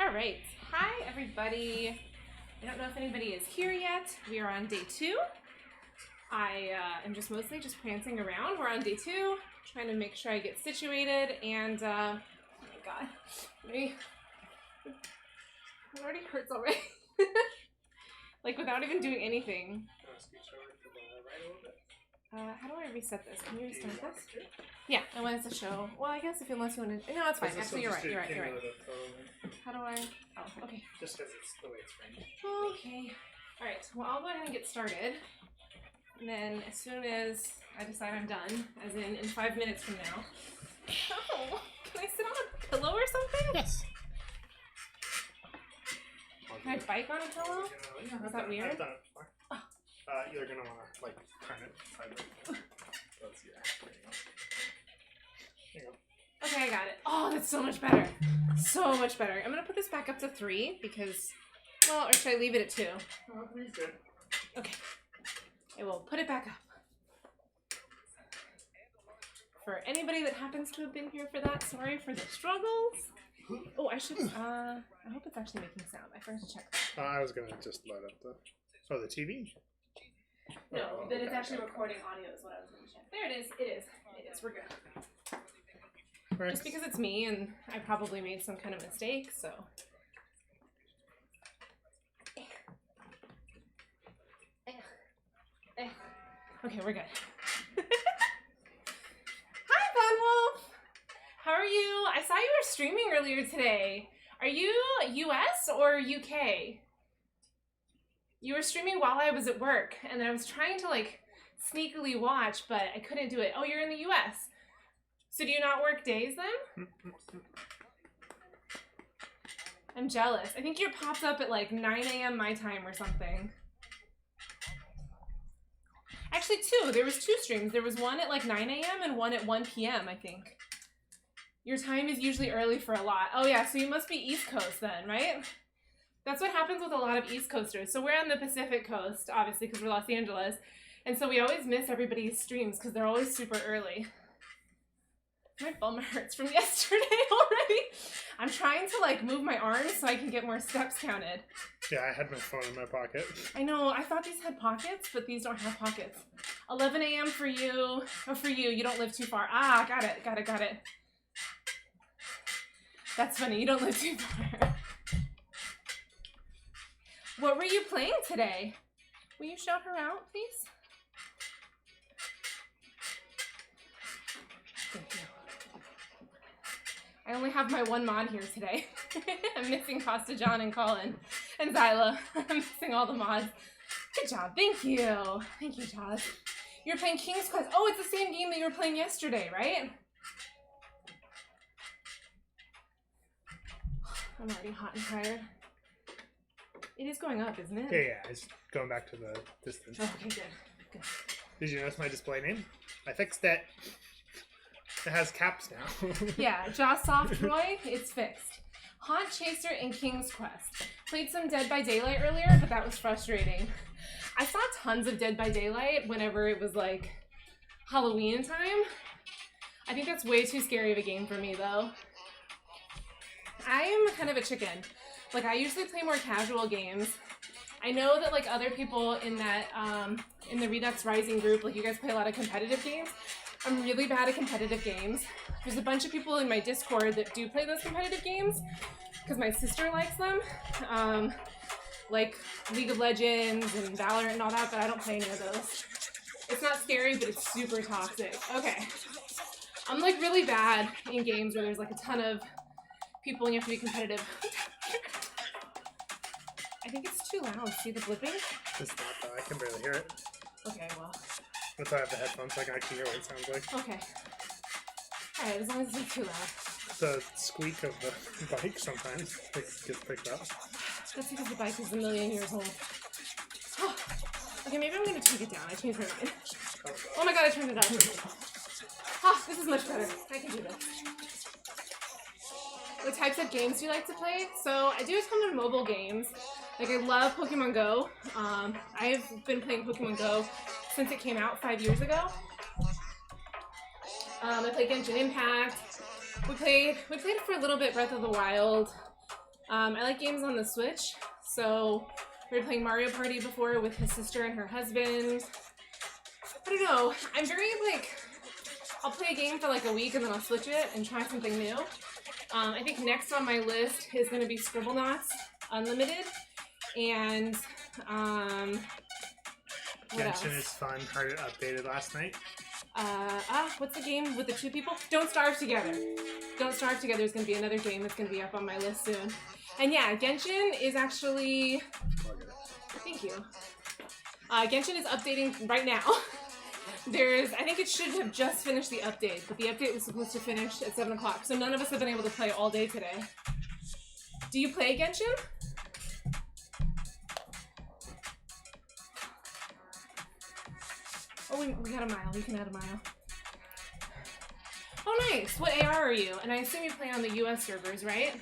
All right. Hi, everybody. I don't know if anybody is here yet. We are on day 2. I am just mostly prancing around. We're on day 2, trying to make sure I get situated. And, oh my god. It already hurts already. Like, without even doing anything. How do I reset this? Can you restart this? Yeah, I wanted to show. Well, I guess unless you want to. No, it's fine. Actually, you're right. How do I? Oh, okay. Just because it's the way it's framed. Okay. All right. Well, I'll go ahead and get started. And then as soon as I decide I'm done, as in 5 minutes from now. Oh, can I sit on a pillow or something? Yes. Can I bike on a pillow? Is that weird? I've done it before. You're gonna want to like turn it sideways. Let's see. There you go. Okay, I got it. Oh, that's so much better. So much better. I'm gonna put this back up to 3 because, well, or should I leave it at 2? Oh, 3's good. Okay. I will put it back up. For anybody that happens to have been here for that, sorry for the struggles. Oh, I should, I hope it's actually making sound. I forgot to check that. I was gonna just load up the TV? No, that it's actually recording audio is what I was going to check. There it is. It is. We're good. Right. Just because it's me and I probably made some kind of mistake, so. Okay, we're good. Hi, Bonwolf! How are you? I saw you were streaming earlier today. Are you US or UK? You were streaming while I was at work, and I was trying to, like, sneakily watch, but I couldn't do it. Oh, you're in the US. So do you not work days, then? I'm jealous. I think you popped up at, like, 9 a.m. my time or something. Actually, 2. There was 2 streams. There was one at, like, 9 a.m. and one at 1 p.m., I think. Your time is usually early for a lot. Oh, yeah, so you must be East Coast then, right? That's what happens with a lot of East Coasters. So we're on the Pacific Coast, obviously, because we're Los Angeles. And so we always miss everybody's streams because they're always super early. My bum hurts from yesterday already. I'm trying to, like, move my arms so I can get more steps counted. Yeah, I had my phone in my pocket. I know. I thought these had pockets, but these don't have pockets. 11 a.m. for you. Oh, for you. You don't live too far. Ah, got it. That's funny. You don't live too far. What were you playing today? Will you shout her out, please? Thank you. I only have my one mod here today. I'm missing Costa John and Colin and Zyla. I'm missing all the mods. Good job. Thank you. Thank you, Josh. You're playing King's Quest. Oh, it's the same game that you were playing yesterday, right? I'm already hot and tired. It is going up, isn't it? Yeah, it's going back to the distance. Oh, okay, good. Did you notice my display name? I fixed it. It has caps now. Yeah, Jawsoft Roy, it's fixed. Haunt Chaser and King's Quest. Played some Dead by Daylight earlier, but that was frustrating. I saw tons of Dead by Daylight whenever it was like Halloween time. I think that's way too scary of a game for me though. I am kind of a chicken. Like, I usually play more casual games. I know that, like, other people in that, in the Redux Rising group, like, you guys play a lot of competitive games. I'm really bad at competitive games. There's a bunch of people in my Discord that do play those competitive games, because my sister likes them. Like, League of Legends and Valorant and all that, but I don't play any of those. It's not scary, but it's super toxic. Okay. I'm, like, really bad in games where there's, like, a ton of people and you have to be competitive. I think it's too loud. See the blipping? It's not though. I can barely hear it. Okay, well. That's why I have the headphones so I can actually hear what it sounds like. Okay. Alright, as long as it's not too loud. The squeak of the bike sometimes gets picked up. That's because the bike is a million years old. Oh. Okay, maybe I'm going to take it down. I changed my mind. Oh my god, I turned it up. Oh, this is much better. I can do this. What types of games do you like to play? So I do a ton of mobile games. Like, I love Pokemon Go. I've been playing Pokemon Go since it came out 5 years ago. I played Genshin Impact. We played for a little bit Breath of the Wild. I like games on the Switch, so we were playing Mario Party before with his sister and her husband. I don't know. I'm very, like, I'll play a game for like a week and then I'll switch it and try something new. I think next on my list is going to be Scribblenauts Unlimited, and what else? Genshin is fun. Heard it updated last night. What's the game with the two people? Don't Starve Together. Don't Starve Together is going to be another game that's going to be up on my list soon. And yeah, Genshin is actually... Thank you. Genshin is updating right now. I think it should have just finished the update, but the update was supposed to finish at 7 o'clock, so none of us have been able to play all day today. Do you play Genshin? Oh, we got a mile. We can add a mile. Oh, nice. What AR are you? And I assume you play on the US servers, right?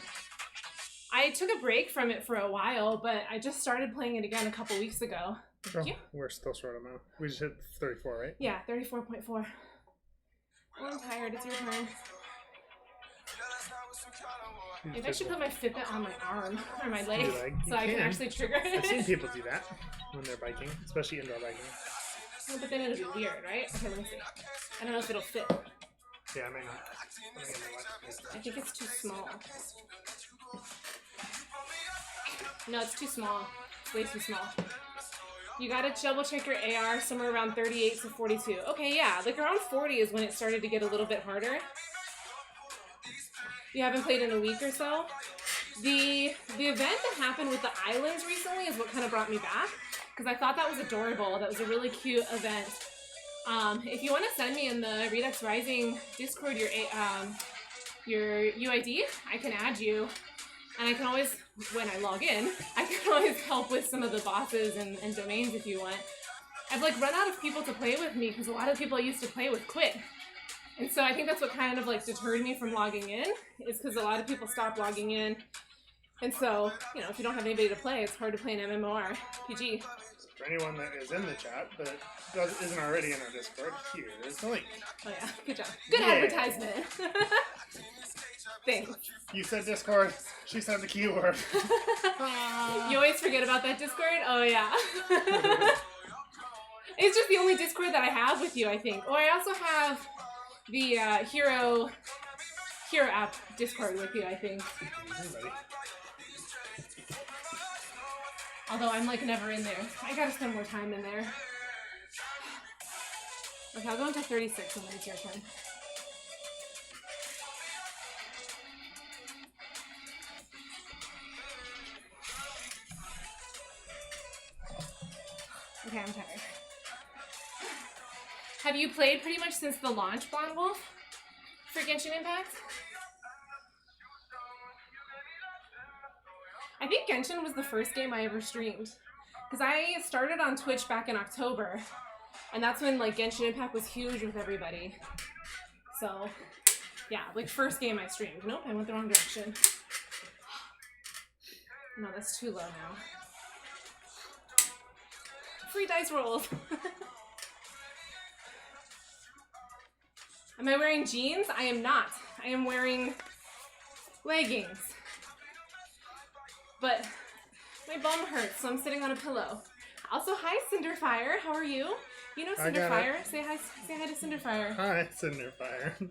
I took a break from it for a while, but I just started playing it again a couple weeks ago. Thank you. We're still short of amount. We just hit 34, right? Yeah, 34.4. Oh, I'm tired. It's your turn. Maybe I should put my Fitbit on my arm or my leg so I can actually trigger it. I've seen people do that when they're biking, especially indoor biking. Oh, but then it'll be weird, right? Okay, let me see. I don't know if it'll fit. Yeah, I might not. I think it's too small. No, it's too small. It's way too small. You gotta double check your AR somewhere around 38 to 42. Okay, yeah, like around 40 is when it started to get a little bit harder. You haven't played in a week or so. The event that happened with the islands recently is what kind of brought me back, because I thought that was adorable. That was a really cute event. If you want to send me in the Redux Rising Discord your UID, I can add you. And I can always, when I log in, I can always help with some of the bosses and domains if you want. I've like run out of people to play with me because a lot of people I used to play with quit. And so I think that's what kind of like deterred me from logging in, is because a lot of people stopped logging in. And so, you know, if you don't have anybody to play, it's hard to play an MMORPG. For anyone that is in the chat but isn't already in our Discord, here is the link. Oh yeah, good job. Good advertisement. Thanks. You said Discord, she said the keyword. You always forget about that Discord? Oh yeah. It's just the only Discord that I have with you, I think. Oh, I also have the Hero app Discord with you, I think. Although I'm like never in there. I gotta spend more time in there. Okay, I'll go into 36 and then it's your turn. Okay, I'm tired. Have you played pretty much since the launch, Blonde Wolf, for Genshin Impact? I think Genshin was the first game I ever streamed. Because I started on Twitch back in October. And that's when like Genshin Impact was huge with everybody. So, yeah, like first game I streamed. Nope, I went the wrong direction. No, that's too low now. Free dice rolls. Am I wearing jeans? I am not. I am wearing leggings. But my bum hurts, so I'm sitting on a pillow. Also, hi Cinderfire. How are you? You know Cinderfire. Say hi to Cinderfire. Hi, Cinderfire.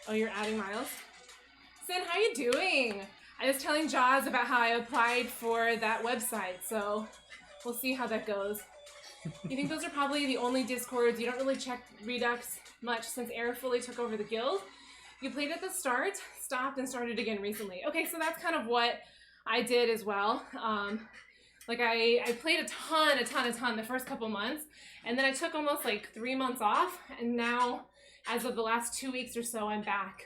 Oh, you're adding Miles? Sin, how you doing? I was telling Jaws about how I applied for that website, so we'll see how that goes. You think those are probably the only Discords? You don't really check Redux much since Air fully took over the guild. You played at the start, stopped, and started again recently. Okay, so that's kind of what I did as well. Like I played a ton the first couple months, and then I took almost like 3 months off, and now, as of the last 2 weeks or so, I'm back.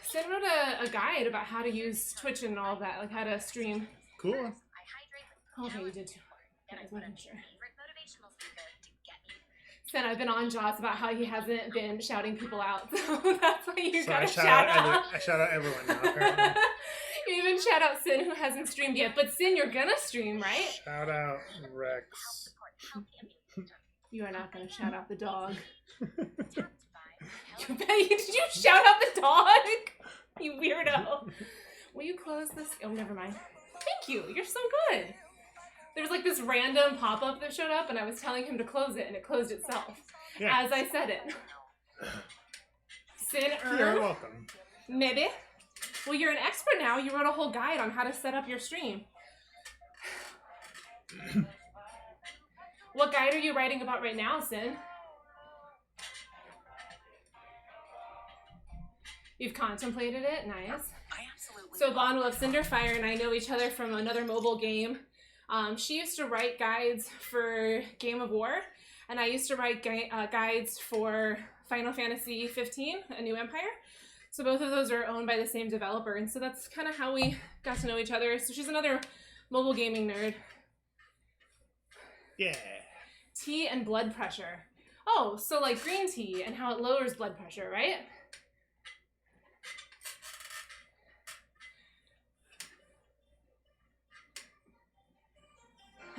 Sid wrote a guide about how to use Twitch and all of that, like how to stream. Cool. Okay, you did too. Yeah, I was making sure. Sid, I've been on Jaws about how he hasn't been shouting people out, so that's why you gotta shout out. I shout out everyone now, apparently. You even shout out Sin, who hasn't streamed yet. But Sin, you're gonna stream, right? Shout out Rex. You are not gonna shout out the dog. Did you shout out the dog? You weirdo. Will you close this? Oh, never mind. Thank you. You're so good. There was like this random pop-up that showed up, and I was telling him to close it, and it closed itself as I said it. Sin You're welcome. Maybe. Well, you're an expert now. You wrote a whole guide on how to set up your stream. What guide are you writing about right now, Sin? You've contemplated it? Nice. So Bonwell of Cinderfire and I know each other from another mobile game. She used to write guides for Game of War, and I used to write guides for Final Fantasy 15, A New Empire. So both of those are owned by the same developer, and so that's kind of how we got to know each other. So she's another mobile gaming nerd. Yeah. Tea and blood pressure. Oh, so like green tea and how it lowers blood pressure, right?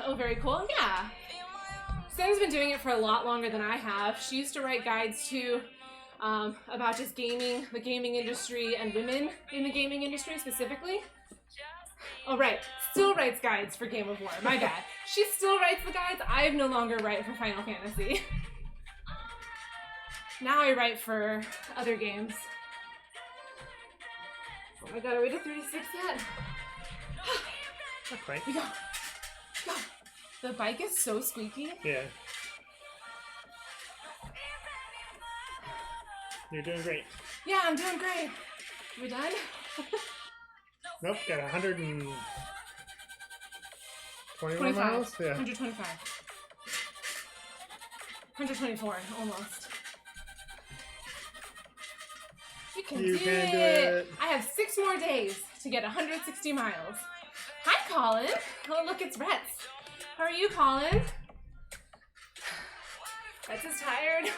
Oh, very cool. Yeah. Sin's been doing it for a lot longer than I have. She used to write guides too about just gaming, the gaming industry, and women in the gaming industry specifically. Oh, right. Still writes guides for Game of War. My bad. She still writes the guides. I no longer write for Final Fantasy. Now I write for other games. Oh my god, are we to 36 yet? Not quite. We go. Go. The bike is so squeaky. Yeah. You're doing great. Yeah, I'm doing great. We done? Nope, got 120 25. miles? Yeah. 125. 124, almost. You can do it. I have 6 more days to get 160 miles. Hi, Colin. Oh, look, it's Rhett. How are you, Colin? Rhett is tired.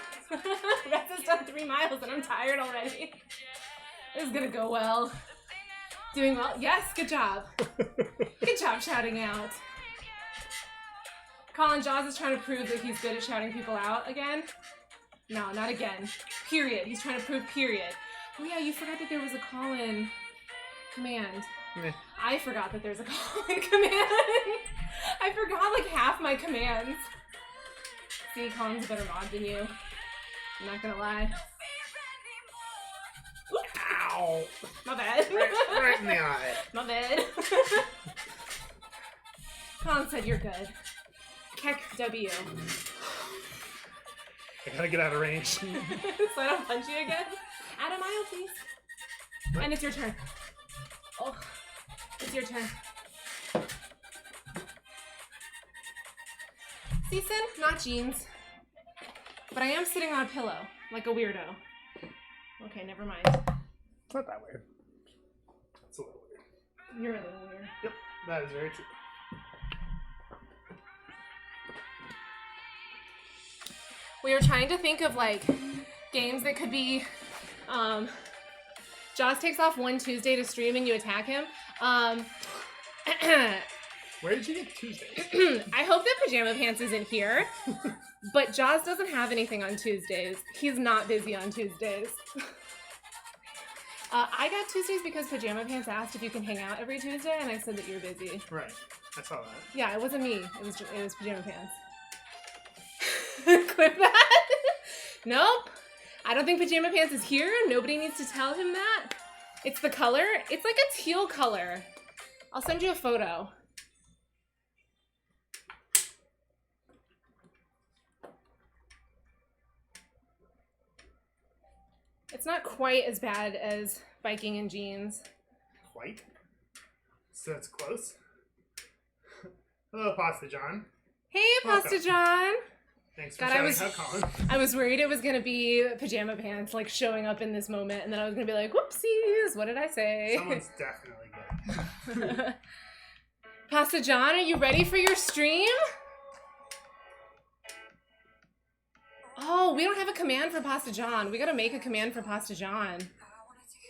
Rhett has done 3 miles and I'm tired already. This is gonna go well. Doing well. Yes, good job. Good job shouting out. Colin Jaws is trying to prove that he's good at shouting people out again. No, not again. Period. He's trying to prove period. Oh yeah, you forgot that there was a call-in command. Meh. I forgot that there's a call-in command. I forgot like half my commands. See, Colin's a better mod than you. I'm not gonna lie. Ow! My bad. Right in the eye. My bad. Colin said you're good. Keck W. I gotta get out of range. So I don't punch you again? Add a mile, please. What? And it's your turn. Oh, it's your turn. Season, not jeans. But I am sitting on a pillow, like a weirdo. Okay, never mind. It's not that weird. It's a little weird. You're a little weird. Yep, that is very true. We were trying to think of like games that could be Jaws takes off one Tuesday to stream and you attack him. Where did you get Tuesdays? I hope that Pajama Pants isn't here, but Jaws doesn't have anything on Tuesdays. He's not busy on Tuesdays. I got Tuesdays because Pajama Pants asked if you can hang out every Tuesday, and I said that you're busy. Right, I saw that. Yeah, it wasn't me. It was Pajama Pants. Clip that. Nope. I don't think Pajama Pants is here. Nobody needs to tell him that. It's the color. It's like a teal color. I'll send you a photo. It's not quite as bad as biking in jeans. Quite? So that's close. Hello, Pasta John. Hey, Pasta John. Thanks for shouting out, Colin. I was worried it was going to be Pajama Pants, like, showing up in this moment, and then I was going to be like, whoopsies, what did I say? Someone's definitely good. Pasta John, are you ready for your stream? Oh, we don't have a command for Pasta John. We got to make a command for Pasta John.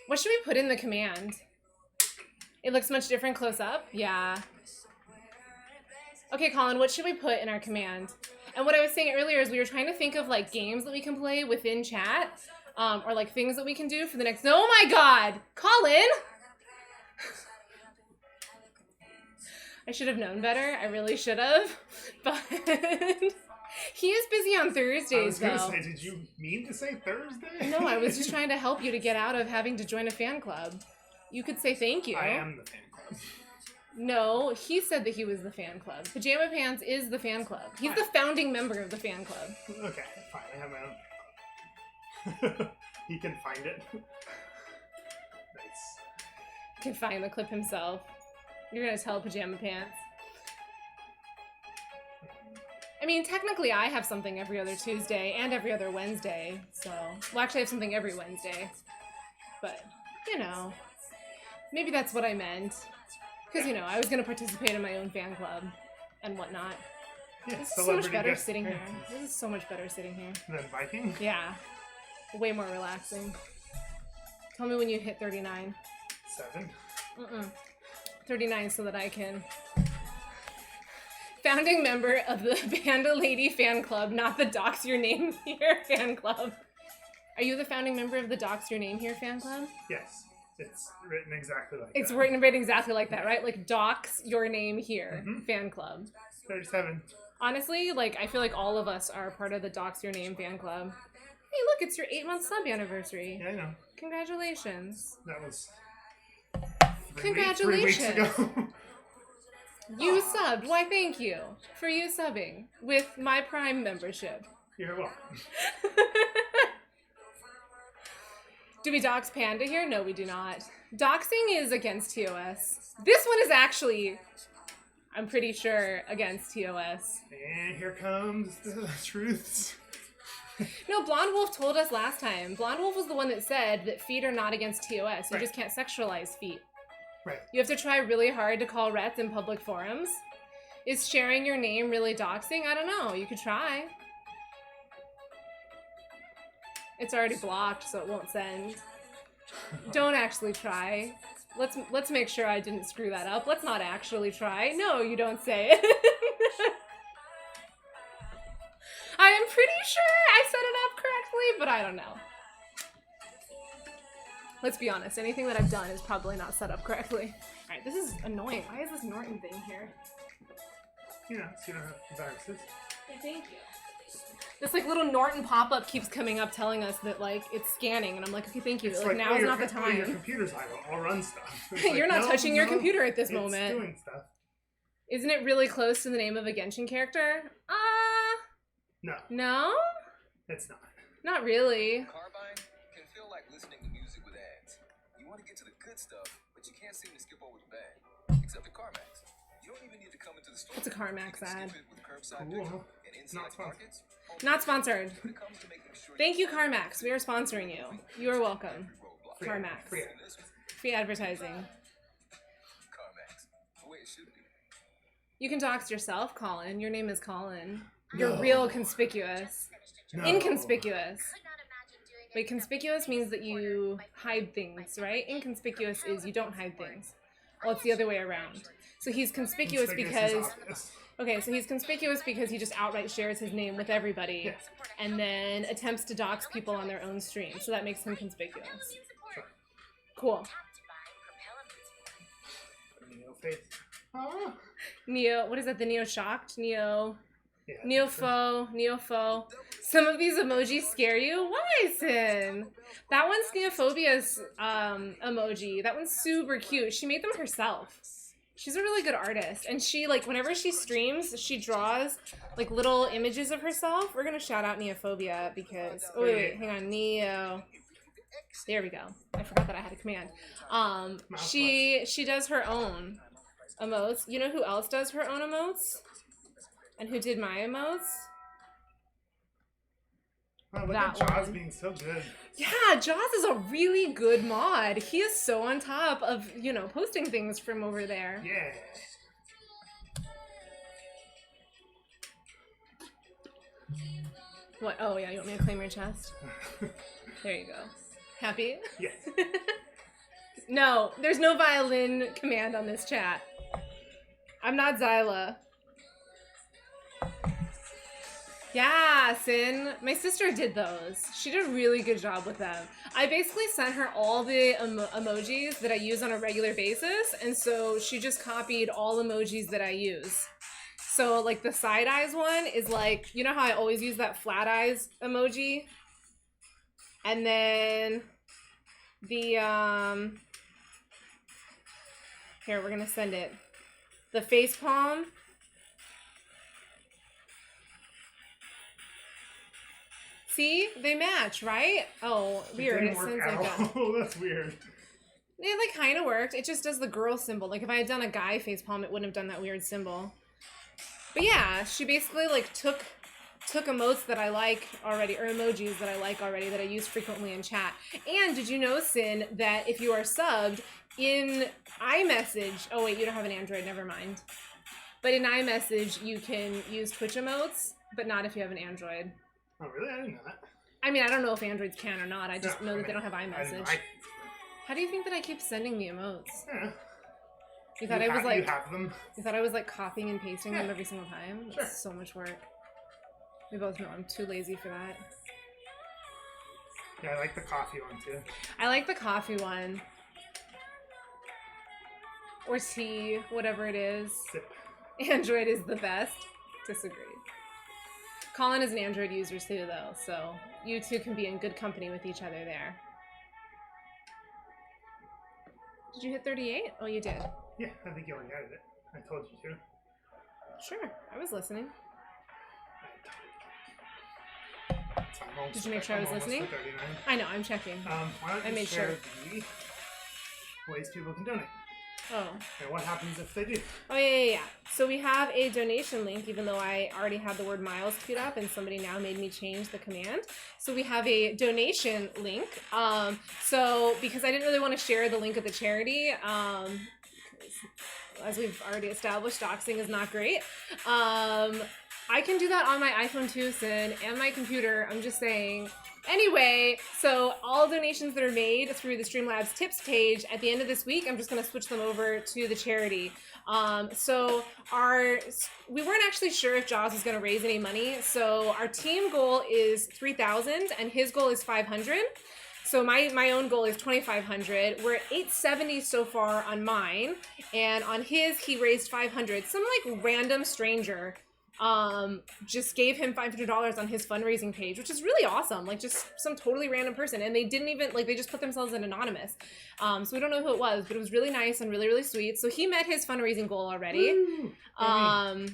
What should we put in the command? It looks much different close up? Yeah. Okay, Colin, what should we put in our command? And what I was saying earlier is we were trying to think of like games that we can play within chat. or like things that we can do for the next. Oh my God, Colin! I should have known better. I really should have, but he is busy on Thursdays. I was gonna though. say, did you mean to say Thursday? No, I was just trying to help you to get out of having to join a fan club. You could say thank you. I am the fan club. No, he said that he was the fan club. Pajama Pants is the fan club. He's the founding member of the fan club. Okay, fine. I have my own. He can find it. Nice. Can find the clip himself. You're gonna tell Pajama Pants. I mean, technically I have something every other Tuesday and every other Wednesday, so... Well, actually I have something every Wednesday. But, you know, maybe that's what I meant. Because, you know, I was gonna participate in my own fan club and whatnot. Yeah, This is so much better guest sitting here. appearances. This is so much better sitting here. Than Viking? Yeah. Way more relaxing. Tell me when you hit 39. 7. 39 so that I can... Founding member of the Panda Lady fan club, not the Dox Your Name Here fan club. Are you the founding member of the Dox Your Name Here fan club? Yes. It's written exactly like It's that. written exactly like that, right? Like Dox Your Name Here fan club. 37. Honestly, like, I feel like all of us are part of the Dox Your Name fan club. Hey, look, it's your 8-month sub anniversary. Yeah, I know. Congratulations. That was 3 weeks ago. You subbed. Why, thank you for you subbing with my Prime membership. You're welcome. Do we dox Panda here? No, we do not. Doxing is against TOS. This one is actually, I'm pretty sure, against TOS. And here comes the truths. No, Blonde Wolf told us last time. Blonde Wolf was the one that said that feet are not against TOS. You Right. just can't sexualize feet. Right. You have to try really hard to call rets in public forums. Is sharing your name really doxing? I don't know. You could try. It's already blocked, so it won't send. Don't actually try. Let's make sure I didn't screw that up. Let's not actually try. No, you don't say it. I am pretty sure I set it up correctly, but I don't know. Let's be honest, anything that I've done is probably not set up correctly. Alright, this is annoying. Why is this Norton thing here? You know, so you don't have viruses. Yeah, thank you. This like little Norton pop-up keeps coming up telling us that like it's scanning, and I'm like, okay, thank you. It's Like now oh, is your not the oh, your time. computer's idle. I'll run stuff. It's You're not no, touching your no, computer at this it's moment. doing stuff. Isn't it really close to the name of a Genshin character? No, No? it's not. Not really. Carbine can feel like listening to music with ads. You want to get to the good stuff, but you can't seem to skip over the bad. Except at CarMax. You don't even need to come into the store. What's a CarMax You can ad? skip it with curbside Cool. pickup and inside Not sponsored. markets. Not sponsored. When it comes to making sure Thank you, CarMax. We are sponsoring you. You are welcome. roadblock. CarMax. Free. Free advertising. CarMax. The way it should be. You can dox yourself, Colin. Your name is Colin. You're real conspicuous. No. Inconspicuous. Wait, conspicuous means that you hide things, right? Inconspicuous is you don't hide things. Well, it's the other way around. So he's conspicuous Conspicuous is because... obvious. Okay, so he's conspicuous because he just outright shares his name with everybody Yes. and then attempts to dox people on their own stream. So that makes him conspicuous. Sure. Cool. Neo face. Ah. Neo, what is that? The Neo Shocked? Neo... Yeah, Neofo, Neofo. Some of these emojis scare you? Why, Sin? That one's Neophobia's emoji. That one's super cute. She made them herself. She's a really good artist. And she, like, whenever she streams, she draws, like, little images of herself. We're gonna shout out Neophobia because... Oh, wait, hang on. Neo... There we go. I forgot that I had a command. She does her own emotes. You know who else does her own emotes? And who did my emotes? Wow, look That at Jaws one. being so good. Yeah, Jaws is a really good mod. He is so on top of, you know, posting things from over there. Yeah. What? Oh, yeah, you want me to claim your chest? There you go. Happy? Yes. No, there's no violin command on this chat. I'm not Zyla. Yeah, Sin. My sister did those. She did a really good job with them. I basically sent her all the emojis that I use on a regular basis, and so she just copied all emojis that I use. So, like, the side eyes one is like, you know how I always use that flat eyes emoji? And then the, here, we're gonna send it. The face palm. See? They match, right? Oh, weird. It sends like that. Oh, that's weird. It, like, kind of worked. It just does the girl symbol. Like, if I had done a guy face palm, it wouldn't have done that weird symbol. But yeah, she basically, like, took emotes that I like already, or emojis that I like already, that I use frequently in chat. And did you know, Sin, that if you are subbed in iMessage... Oh, wait, you don't have an Android. Never mind. But in iMessage, you can use Twitch emotes, but not if you have an Android. Oh, really? I didn't know that. I mean, I don't know if Androids can or not. I just know that they don't have iMessage. How do you think that I keep sending the emotes? Yeah. You thought I was like... You have them? You thought I was like copying and pasting them every single time? Sure. That's so much work. We both know I'm too lazy for that. Yeah, I like the coffee one too. I like the coffee one. Or tea, whatever it is. Sip. Android is the best. Disagree. Colin is an Android user too, though, so you two can be in good company with each other there. Did you hit 38? Oh, you did. Yeah, I think you already added it. I told you to. Sure, I was listening. So Did you make sure I was listening? To 39. I know, I'm checking. Why don't I you made share sure. the ways people can donate? Oh. And what happens if they do? Oh, yeah. So we have a donation link, even though I already had the word miles queued up and somebody now made me change the command. So we have a donation link. So because I didn't really want to share the link of the charity, as we've already established, doxing is not great. I can do that on my iPhone too, Sin, and my computer. I'm just saying. Anyway, so all donations that are made through the Streamlabs tips page at the end of this week, I'm just going to switch them over to the charity. So we weren't actually sure if Jaws was going to raise any money. So our team goal is 3,000 and his goal is 500. So my own goal is 2,500. We're at 870 so far on mine, and on his he raised 500. Some like random stranger just gave him $500 on his fundraising page, which is really awesome. Like just some totally random person, and they didn't even like, they just put themselves in anonymous. So we don't know who it was, but it was really nice and really, really sweet. So he met his fundraising goal already. Woo!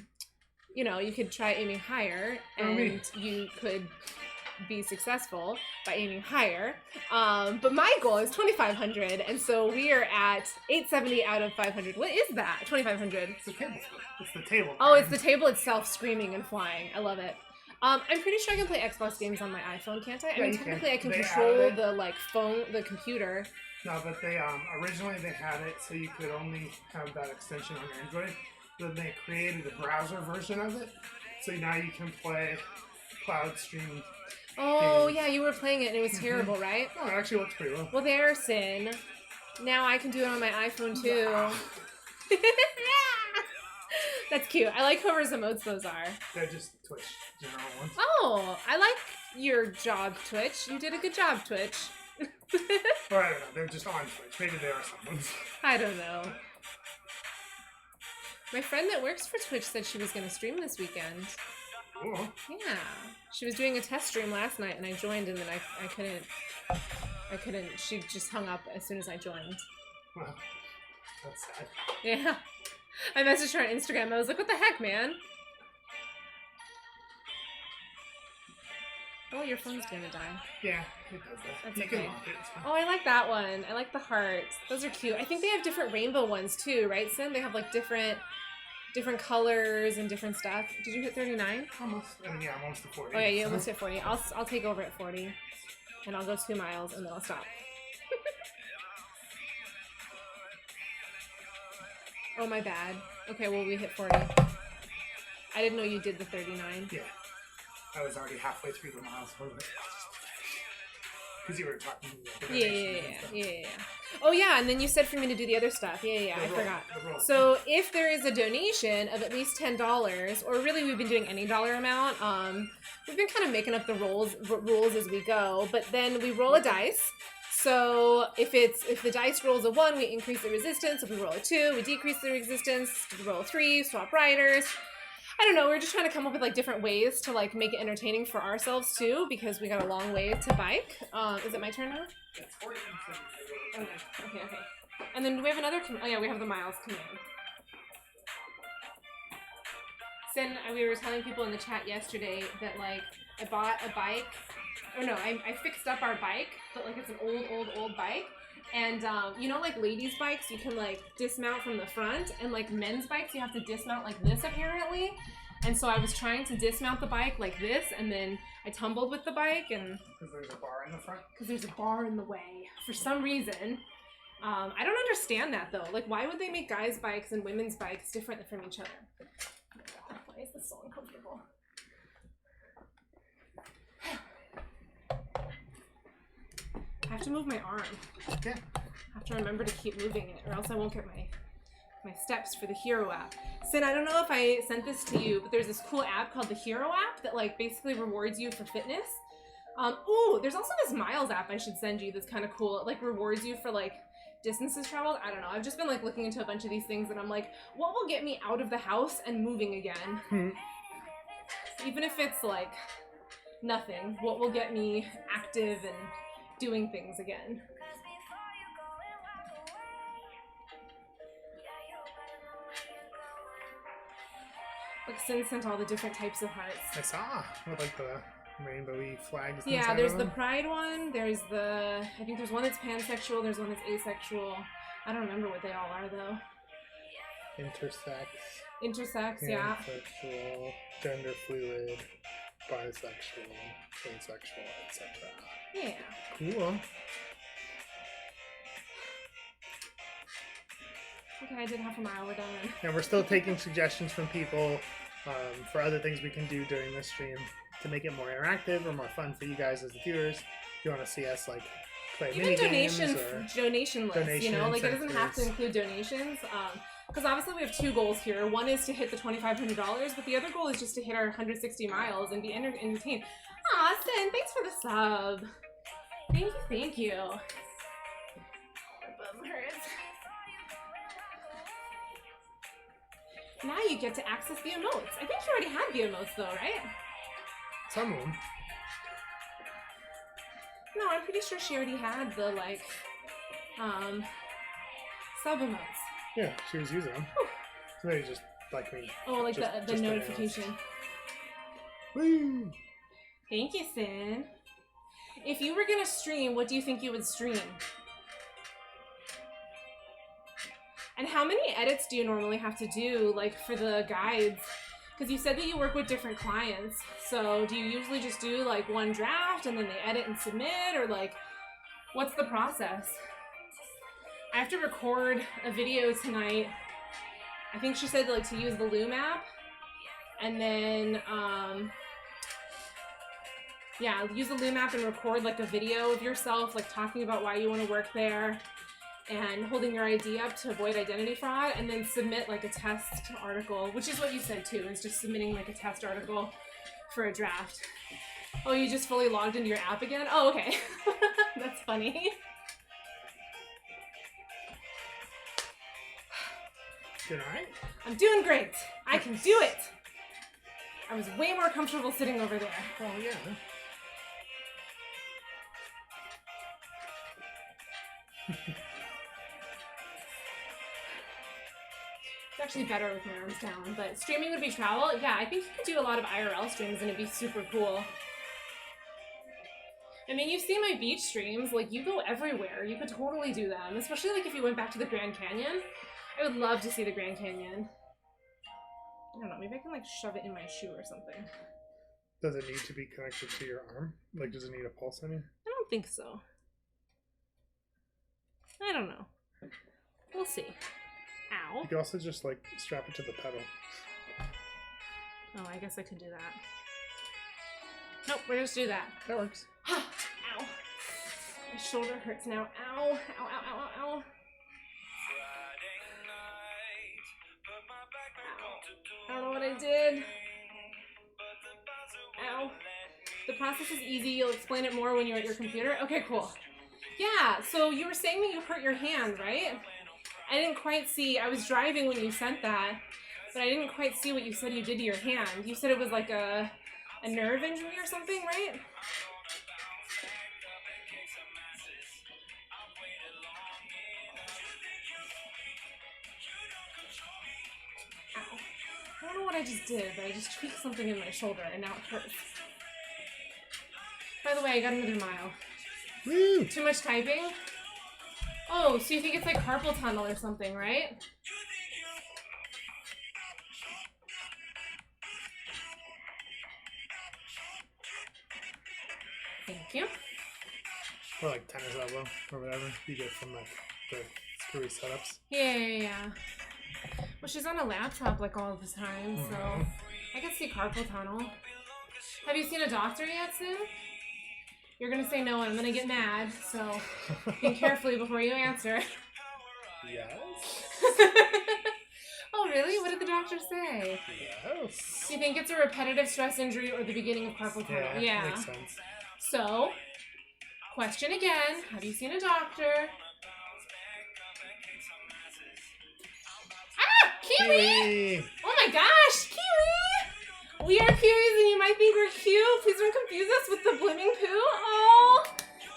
You know, you could try aiming higher, and you could be successful by aiming higher. But my goal is 2,500, and so we are at 870 out of 500. What is that? 2,500. It's the table. It's the table. Oh, it's the table itself screaming and flying. I love it. I'm pretty sure I can play Xbox games on my iPhone, can't I? I mean, technically I can control the like phone, the computer. No, but they originally they had it so you could only have that extension on Android. Then they created a browser version of it, so now you can play cloud stream. Oh yeah, you were playing it and it was terrible, right? Oh, it actually looks pretty well. Well, there's Sin. Now I can do it on my iPhone too. That's cute. I like whoever's emotes those are. They're just Twitch general ones. Oh, I like your job, Twitch. You did a good job, Twitch. Or I don't know. They're just on Twitch. Maybe they are someone's. I don't know. My friend that works for Twitch said she was going to stream this weekend. Cool. Yeah. She was doing a test stream last night and I joined, and then I couldn't. She just hung up as soon as I joined. Well, that's sad. Yeah. I messaged her on Instagram. I was like, what the heck, man? Oh, your phone's gonna die. Yeah, it does that. That's you okay. can lock it. It's fine. Oh, I like that one. I like the hearts. Those are cute. I think they have different rainbow ones too, right, Sim? They have like different colors and different stuff. Did you hit 39? Almost. I mean, yeah, I'm almost to 40. Oh yeah, you almost hit 40. I'll take over at 40, and I'll go 2 miles, and then I'll stop. Oh, my bad. Okay, well, we hit 40. I didn't know you did the 39. Yeah. I was already halfway through the miles. Because you were talking about the Yeah. donations and stuff. Oh yeah, and then you said for me to do the other stuff. Yeah, I forgot. So if there is a donation of at least $10, or really we've been doing any dollar amount, we've been kind of making up the rules as we go, but then we roll a dice. So if the dice rolls a 1, we increase the resistance. If we roll a 2, we decrease the resistance. If we roll a 3, swap riders. I don't know, we're just trying to come up with like different ways to like make it entertaining for ourselves too, because we got a long way to bike. Is it my turn now? It's 14. Okay. And then do we have another oh yeah, we have the miles command. Sin, we were telling people in the chat yesterday that like I bought a bike, or no, I fixed up our bike, but like it's an old bike. And you know, like ladies' bikes, you can like dismount from the front, and like men's bikes, you have to dismount like this apparently. And so I was trying to dismount the bike like this, and then I tumbled with the bike, and Because there's a bar in the front. because there's a bar in the way for some reason. I don't understand that though. Like, why would they make guys' bikes and women's bikes different from each other? Why is this so uncomfortable? I have to move my arm. Yeah. I have to remember to keep moving it, or else I won't get my steps for the Hero app. Sin, I don't know if I sent this to you, but there's this cool app called the Hero app that like basically rewards you for fitness. Ooh, there's also this Miles app I should send you that's kind of cool. It like rewards you for like distances traveled. I don't know. I've just been like looking into a bunch of these things, and I'm like, what will get me out of the house and moving again? Even if it's like nothing, what will get me active and doing things again? Like Sin sent all the different types of hearts. I saw with like the rainbowy flags. Yeah, inside there's of the them. pride one. There's the, I think there's one that's pansexual. There's one that's asexual. I don't remember what they all are though. Intersex, Intersex, yeah. pansexual, gender fluid, bisexual, asexual, etc. Yeah. Cool. Okay, I did half a mile. We're done. And we're still taking suggestions from people for other things we can do during this stream to make it more interactive or more fun for you guys as the viewers. If you want to see us like play Even mini games or donation lists, you know, like it doesn't have to incentives. include donations. Because obviously we have two goals here. One is to hit the $2,500, but the other goal is just to hit our 160 miles and be entertained. Aw, Sin, thanks for the sub. Thank you. My bum hurts. Now you get to access the emotes. I think you already had the emotes though, right? Some of them. No, I'm pretty sure she already had the like sub emotes. Yeah, she was using them. So maybe just like me. Oh, like Just- the just notification. Woo! Thank you, Sin. If you were gonna stream, what do you think you would stream? And how many edits do you normally have to do, like, for the guides? Because you said that you work with different clients. So do you usually just do, like, one draft and then they edit and submit? Or, like, what's the process? I have to record a video tonight. I think she said, like, to use the Loom app. And then, yeah, use the Loom app and record, like, a video of yourself, like, talking about why you want to work there. And holding your ID up to avoid identity fraud, and then submit like a test article, which is what you said too, is just submitting like a test article for a draft. Oh, you just fully logged into your app again? Oh, okay. That's funny. Doing alright? I'm doing great. I can do it. I was way more comfortable sitting over there. Oh, yeah. It's actually better with my arms down, but streaming would be travel. Yeah, I think you could do a lot of IRL streams and it'd be super cool. I mean, you've seen my beach streams. Like, you go everywhere. You could totally do them, especially like if you went back to the Grand Canyon. I would love to see the Grand Canyon. I don't know, maybe I can like shove it in my shoe or something. Does it need to be connected to your arm? Like, does it need a pulse in it? I don't think so. I don't know. We'll see. Ow. You could also just like strap it to the pedal. Oh, I guess I could do that. Nope, we're just do that. That works. Ow. My shoulder hurts now. Ow, ow, ow, ow, ow, ow. I don't know what I did. Ow. The process is easy. You'll explain it more when you're at your computer. Okay, cool. Yeah, so you were saying that you hurt your hand, right? I didn't quite see. I was driving when you sent that, but I didn't quite see what you said you did to your hand. You said it was like a nerve injury or something, right? Ow. I don't know what I just did, but I just tweaked something in my shoulder and now it hurts. By the way, I got another mile. Woo! Too much typing? Oh, so you think it's like carpal tunnel or something, right? Thank you. Or like tennis elbow or whatever you get from like the screwy setups. Yeah. Well, she's on a laptop like all the time, so I can see carpal tunnel. Have you seen a doctor yet, Sue? You're gonna say no and I'm gonna get mad, so think carefully before you answer. Yes. Oh, really? What did the doctor say? Yes. Do you think it's a repetitive stress injury or the beginning of carpal tunnel? Yeah. Makes sense. So, question again. Have you seen a doctor? Ah! Kiwi! Oh my gosh! Kiwi! We are Kiwis and you might think we're cute. Please don't confuse us with the blooming poo. Oh!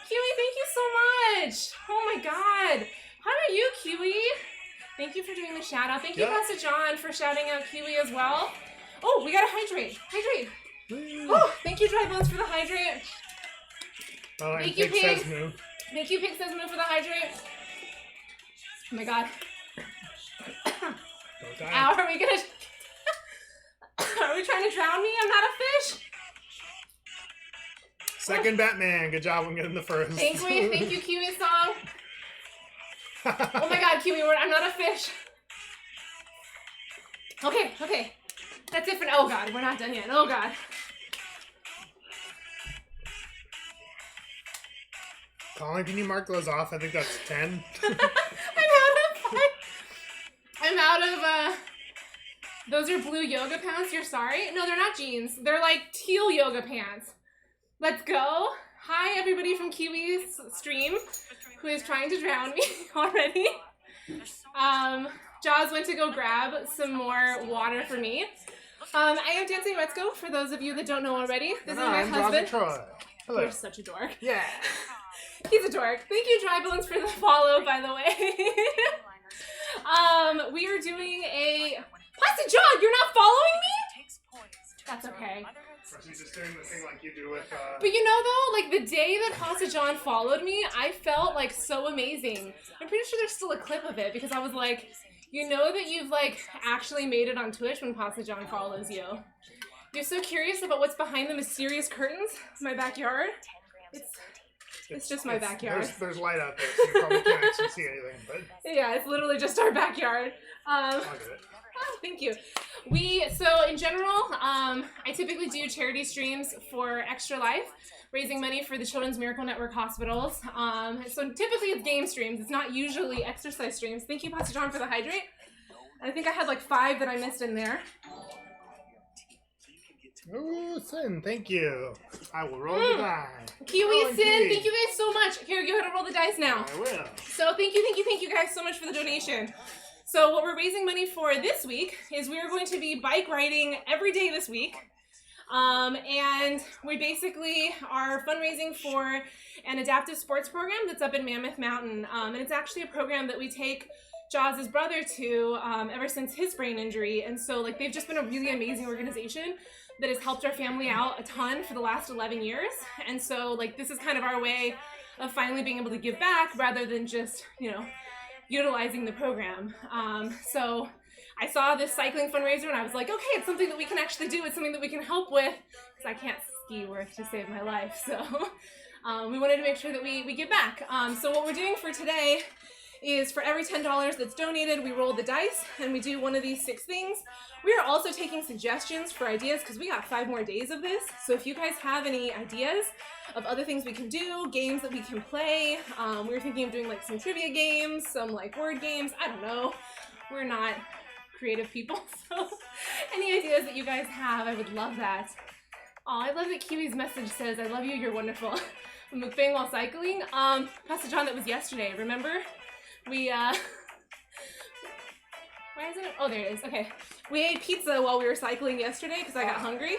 Kiwi, thank you so much. Oh my god. How are you, Kiwi? Thank you for doing the shout out. Thank you, Pastor John, for shouting out Kiwi as well. Oh, we gotta hydrate. Hydrate. Oh, thank you, Dry Bones, for the hydrate. Oh, thank you, Pig. Says moo. Thank you, Pig Says Moo, for the hydrate. Oh my god. Don't die. Ow, are we gonna... Are we trying to drown me? I'm not a fish. Second Batman. Good job on getting the first. Thank you, Kiwi song. Oh my god, Kiwi, I'm not a fish. Okay. That's it for now. Oh god, we're not done yet. Oh god. Colin, can you mark those off? I think that's 10. I'm out of, those are blue yoga pants, you're sorry? No, they're not jeans. They're like teal yoga pants. Let's go. Hi, everybody from Kiwi's stream, who is trying to drown me already. Jaws went to go grab some more water for me. I am Dancing Retzko, for those of you that don't know already. This is my husband. Troy. Hello. You're such a dork. Yeah. He's a dork. Thank you, Dry Bones, for the follow, by the way. We are doing a... Pasta John, you're not following me? That's okay. She's just doing the thing like you do with... But you know, though, like, the day that Pasta John followed me, I felt, like, so amazing. I'm pretty sure there's still a clip of it, because I was like, you know that you've, like, actually made it on Twitch when Pasta John follows you. You're so curious about what's behind the mysterious curtains in my backyard? It's just my backyard. There's light out there, so you probably can't actually see anything, but... Yeah, it's literally just our backyard. I'll get it. Oh, thank you. So in general, I typically do charity streams for Extra Life, raising money for the Children's Miracle Network hospitals. So typically it's game streams. It's not usually exercise streams. Thank you, Pastor John, for the hydrate. I think I had like 5 that I missed in there. Oh, Sin, thank you. I will roll the die. Kiwi, Sin, thank you guys so much. Here, go ahead and roll the dice now. I will. So thank you guys so much for the donation. So what we're raising money for this week is we are going to be bike riding every day this week. And we basically are fundraising for an adaptive sports program that's up in Mammoth Mountain. And it's actually a program that we take Jaws' brother to ever since his brain injury. And so like they've just been a really amazing organization that has helped our family out a ton for the last 11 years. And so like this is kind of our way of finally being able to give back rather than just, you know, utilizing the program. So I saw this cycling fundraiser and I was like, okay, it's something that we can actually do. It's something that we can help with because I can't ski worth to save my life. So we wanted to make sure that we give back. So what we're doing for today is for every $10 that's donated, we roll the dice and we do one of these 6 things. We are also taking suggestions for ideas because we got 5 more days of this. So if you guys have any ideas of other things we can do, games that we can play, we were thinking of doing like some trivia games, some like word games, I don't know. We're not creative people, so any ideas that you guys have, I would love that. Oh, I love that Kiwi's message says, I love you, you're wonderful. Mukbang while cycling. Pastor John, that was yesterday, remember? We, why isn't it? Oh, there it is. Okay. We ate pizza while we were cycling yesterday because I got hungry.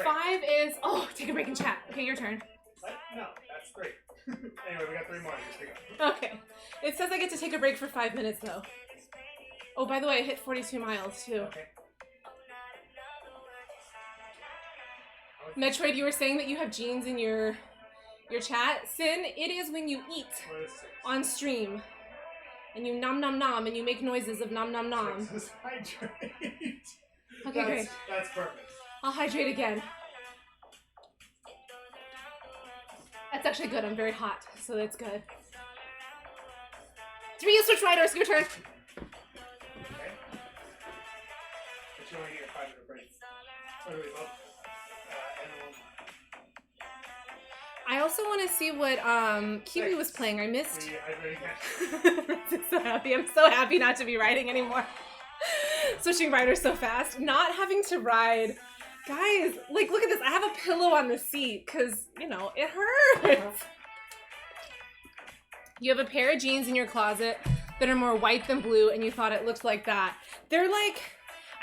5 is, oh, take a break and chat. Okay, your turn. What? No, that's 3. Anyway, we got 3 more. Just take it. Okay. It says I get to take a break for 5 minutes though. Oh, by the way, I hit 42 miles too. Okay. Metroid, you were saying that you have genes in your chat. Sin, it is when you eat on stream. And you nom nom nom and you make noises of nom nom nom. Just hydrate. Okay, great. That's perfect. I'll hydrate again. That's actually good. I'm very hot, so that's good. 3 Switch Riders, your turn. Okay. But you only get a 5-minute break. What do we vote? I also want to see what Kiwi was playing. I missed. I'm so happy. I'm so happy not to be riding anymore. Switching riders so fast. Not having to ride. Guys, like, look at this. I have a pillow on the seat because, you know, it hurts. You have a pair of jeans in your closet that are more white than blue and you thought it looked like that. They're like,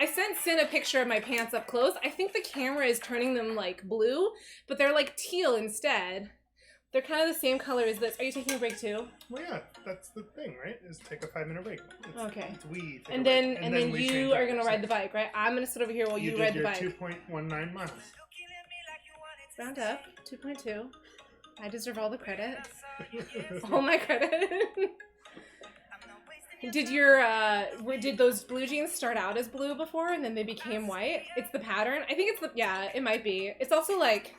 I sent Sin a picture of my pants up close. I think the camera is turning them like blue, but they're like teal instead. They're kind of the same color as this. Are you taking a break too? Well, yeah, that's the thing, right? Is take a 5-minute break. Okay. It's we. And then you are gonna ride the bike, right? I'm gonna sit over here while you ride the bike. 2.19 miles. Round up, 2.2. I deserve all the credit. All my credit. Did those blue jeans start out as blue before and then they became white? It's the pattern. I think it's yeah, it might be. It's also like,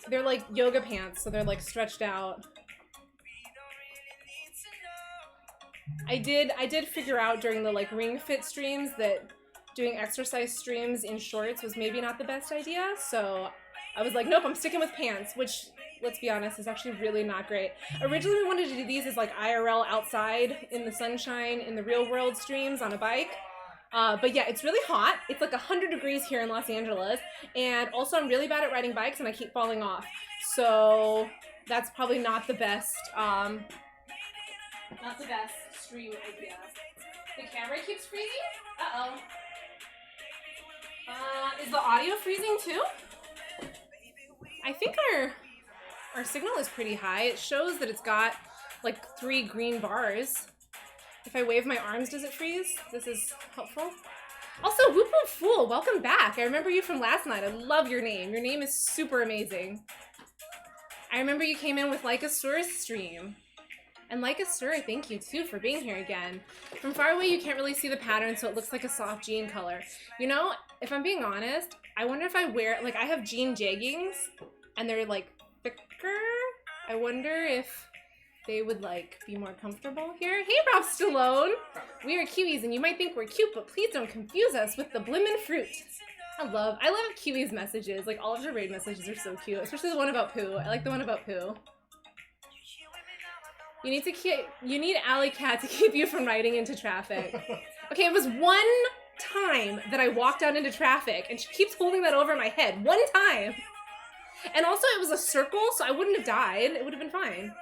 they're like yoga pants, so they're like stretched out. I did figure out during the like Ring Fit streams that doing exercise streams in shorts was maybe not the best idea, so I was like, nope, I'm sticking with pants, which, let's be honest, is actually really not great. Originally, we wanted to do these as like IRL outside in the sunshine in the real world streams on a bike. But yeah, it's really hot. It's like 100 degrees here in Los Angeles. And also I'm really bad at riding bikes and I keep falling off. So that's probably not the best, stream idea. The camera keeps freezing? Uh-oh. Is the audio freezing too? I think our signal is pretty high. It shows that it's got like 3 green bars. If I wave my arms, does it freeze? This is helpful. Also, Whoop Whoop Fool, welcome back. I remember you from last night. I love your name. Your name is super amazing. I remember you came in with Like a Sir stream. And Like a Sir, thank you too for being here again. From far away, you can't really see the pattern, so it looks like a soft jean color. You know, if I'm being honest, I wonder if I wear, like I have jean jeggings and they're like thicker. I wonder if they would like be more comfortable here. Hey, Rob Stallone! We are Kiwis and you might think we're cute, but please don't confuse us with the blimmin' fruit. I love Kiwi's messages. Like all of her raid messages are so cute, especially the one about poo. I like the one about poo. You need Alley Cat to keep you from riding into traffic. Okay, it was one time that I walked out into traffic and she keeps holding that over my head. One time! And also it was a circle, so I wouldn't have died. It would have been fine.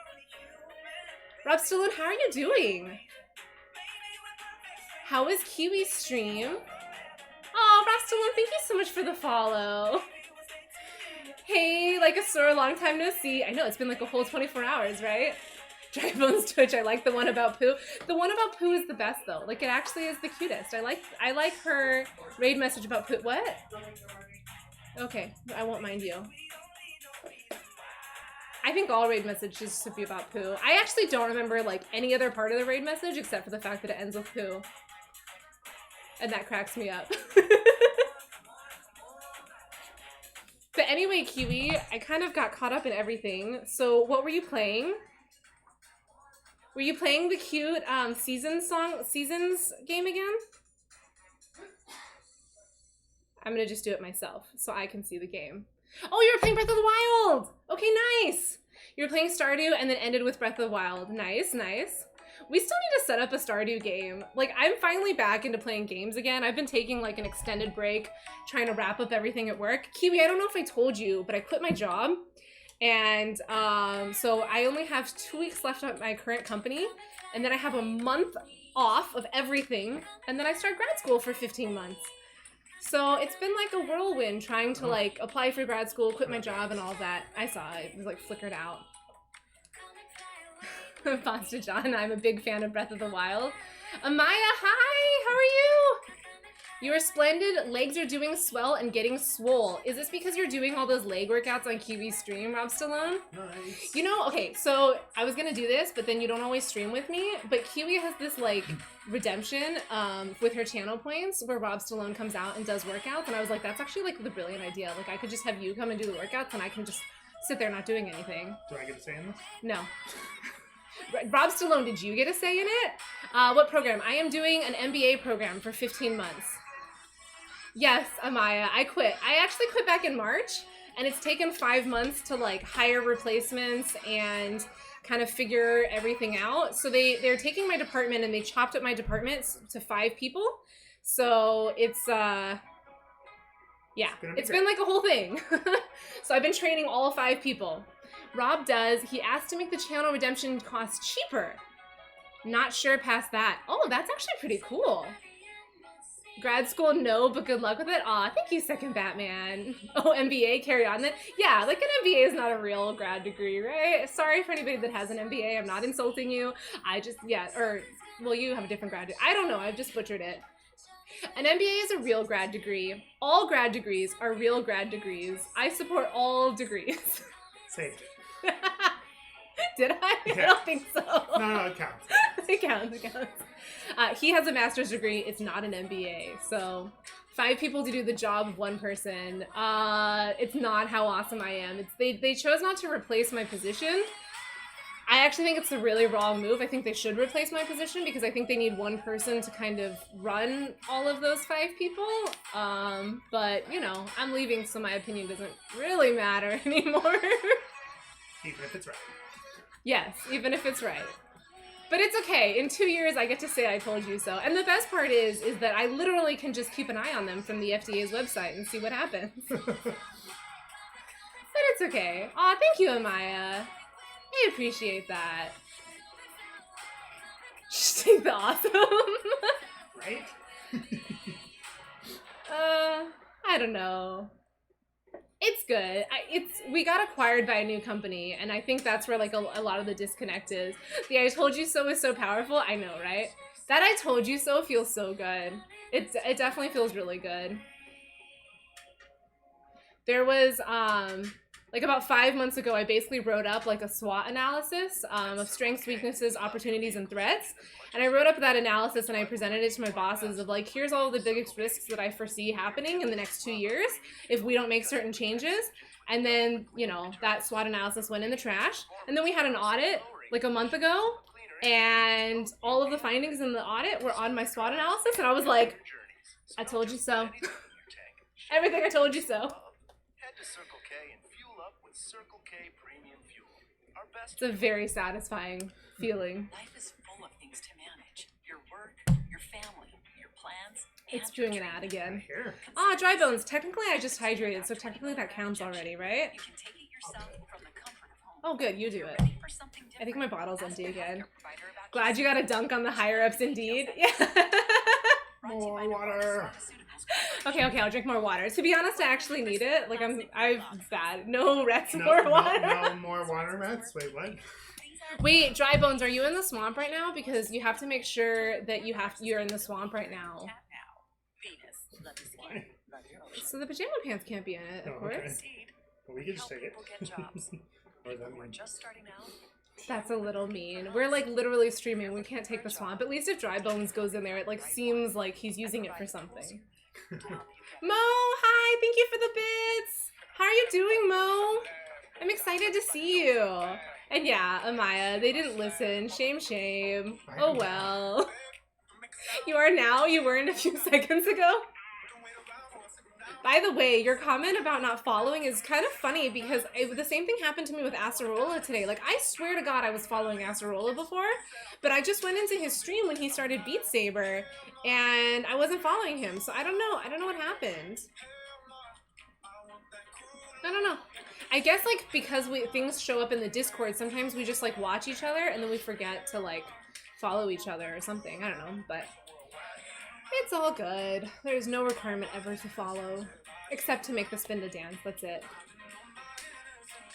Rob Stallone, how are you doing? How is Kiwi's stream? Oh, Rob Stallone, thank you so much for the follow. Hey, Like a Sir, long time no see. I know, it's been like a whole 24 hours, right? Drybones Twitch, I like the one about poo. The one about poo is the best though. Like it actually is the cutest. I like her raid message about poo. What? Okay, I won't mind you. I think all raid messages should be about poo. I actually don't remember like any other part of the raid message except for the fact that it ends with poo. And that cracks me up. But anyway, Kiwi, I kind of got caught up in everything. So what were you playing? Were you playing the cute Seasons game again? I'm gonna just do it myself so I can see the game. Oh, you were playing Breath of the Wild! Okay, nice! You were playing Stardew and then ended with Breath of the Wild. Nice, nice. We still need to set up a Stardew game. Like, I'm finally back into playing games again. I've been taking like an extended break, trying to wrap up everything at work. Kiwi, I don't know if I told you, but I quit my job. And so I only have 2 weeks left at my current company. And then I have a month off of everything. And then I start grad school for 15 months. So it's been like a whirlwind trying to like apply for grad school, quit my job and all that. I saw it. It was like flickered out. Pasta John, I'm a big fan of Breath of the Wild. Amaya, hi! How are you? You are splendid. Legs are doing swell and getting swole. Is this because you're doing all those leg workouts on Kiwi's stream, Rob Stallone? Nice. You know, okay, so I was gonna do this, but then you don't always stream with me. But Kiwi has this like redemption with her channel points where Rob Stallone comes out and does workouts, and I was like, that's actually like the brilliant idea. Like I could just have you come and do the workouts, and I can just sit there not doing anything. Do I get to say in this? No. Rob Stallone, did you get a say in it? What program? I am doing an MBA program for 15 months. Yes, Amaya, I quit. I actually quit back in March, and it's taken 5 months to like hire replacements and kind of figure everything out. So they're taking my department and they chopped up my department to 5 people. So it's yeah, it's been like a whole thing. So I've been training all 5 people. Rob he asked to make the channel redemption cost cheaper. Not sure past that. Oh, that's actually pretty cool. Grad school, no, but good luck with it. Aw, thank you, Second Batman. Oh, MBA, carry on then. Yeah, like an MBA is not a real grad degree, right? Sorry for anybody that has an MBA. I'm not insulting you. I just, yeah, or, well, you have a different grad degree. I don't know, I've just butchered it. An MBA is a real grad degree. All grad degrees are real grad degrees. I support all degrees. Saved. Did I? Yeah. I don't think so. No, it counts. It counts. He has a master's degree. It's not an MBA. So 5 people to do the job of 1 person. It's not how awesome I am. They chose not to replace my position. I actually think it's a really wrong move. I think they should replace my position because I think they need 1 person to kind of run all of those 5 people. But, you know, I'm leaving, so my opinion doesn't really matter anymore. Even if it's right. Yes, even if it's right. But it's okay. In 2 years, I get to say I told you so. And the best part is that I literally can just keep an eye on them from the FDA's website and see what happens. But it's okay. Aw, thank you, Amaya. I appreciate that. Just take the awesome. Right? I don't know. It's good. We got acquired by a new company, and I think that's where like a lot of the disconnect is. The I told you so is so powerful. I know, right? That I told you so feels so good. It definitely feels really good. There was like about 5 months ago, I basically wrote up like a SWOT analysis of strengths, weaknesses, opportunities, and threats. And I wrote up that analysis and I presented it to my bosses of like, here's all the biggest risks that I foresee happening in the next 2 years if we don't make certain changes. And then, you know, that SWOT analysis went in the trash. And then we had an audit like a month ago, and all of the findings in the audit were on my SWOT analysis. And I was like, I told you so. Everything I told you so. Head to Circle K and fuel up with Circle K Premium Fuel. Our best. It's a very satisfying feeling. Life is full of things to manage. Your work, your family, your plans. It's doing an ad again. Here. Ah, dry bones. Technically, I just hydrated, so technically that counts already, right? You can take it yourself from the comfort of home. Oh, good. You do it. Ready for something I think my bottle's different? empty Ask your again. healthcare provider about Glad you got a dunk on the higher ups, indeed. Yeah. Brought to you by More water. Pharmaceuticals. Okay, I'll drink more water. To be honest, I actually need it. Like I've bad. No rest, No, more no, water. no more water, Mets. Wait, what? Wait, dry bones. Are you in the swamp right now? Because you have to make sure that you're in the swamp right now. Cat now. Venus. Love is Why? love your ocean. So the pajama pants can't be in it, of Oh, course. okay. Seed. Well, we can just Help take it. people get jobs. Or that People who are mean- just starting out. That's a little mean. We're like literally streaming. We can't take the swamp. At least if Dry Bones goes in there, it like seems like he's using it for something. Mo, hi! Thank you for the bits! How are you doing, Mo? I'm excited to see you. And yeah, Amaya, they didn't listen. Shame, shame. Oh well. You are now, you weren't a few seconds ago. By the way, your comment about not following is kind of funny because the same thing happened to me with Acerola today. Like, I swear to God I was following Acerola before, but I just went into his stream when he started Beat Saber, and I wasn't following him, so I don't know. I don't know what happened. I don't know. I guess, like, because things show up in the Discord, sometimes we just, like, watch each other, and then we forget to, like, follow each other or something. I don't know, but... it's all good. There's no requirement ever to follow, except to make the spin to dance. That's it.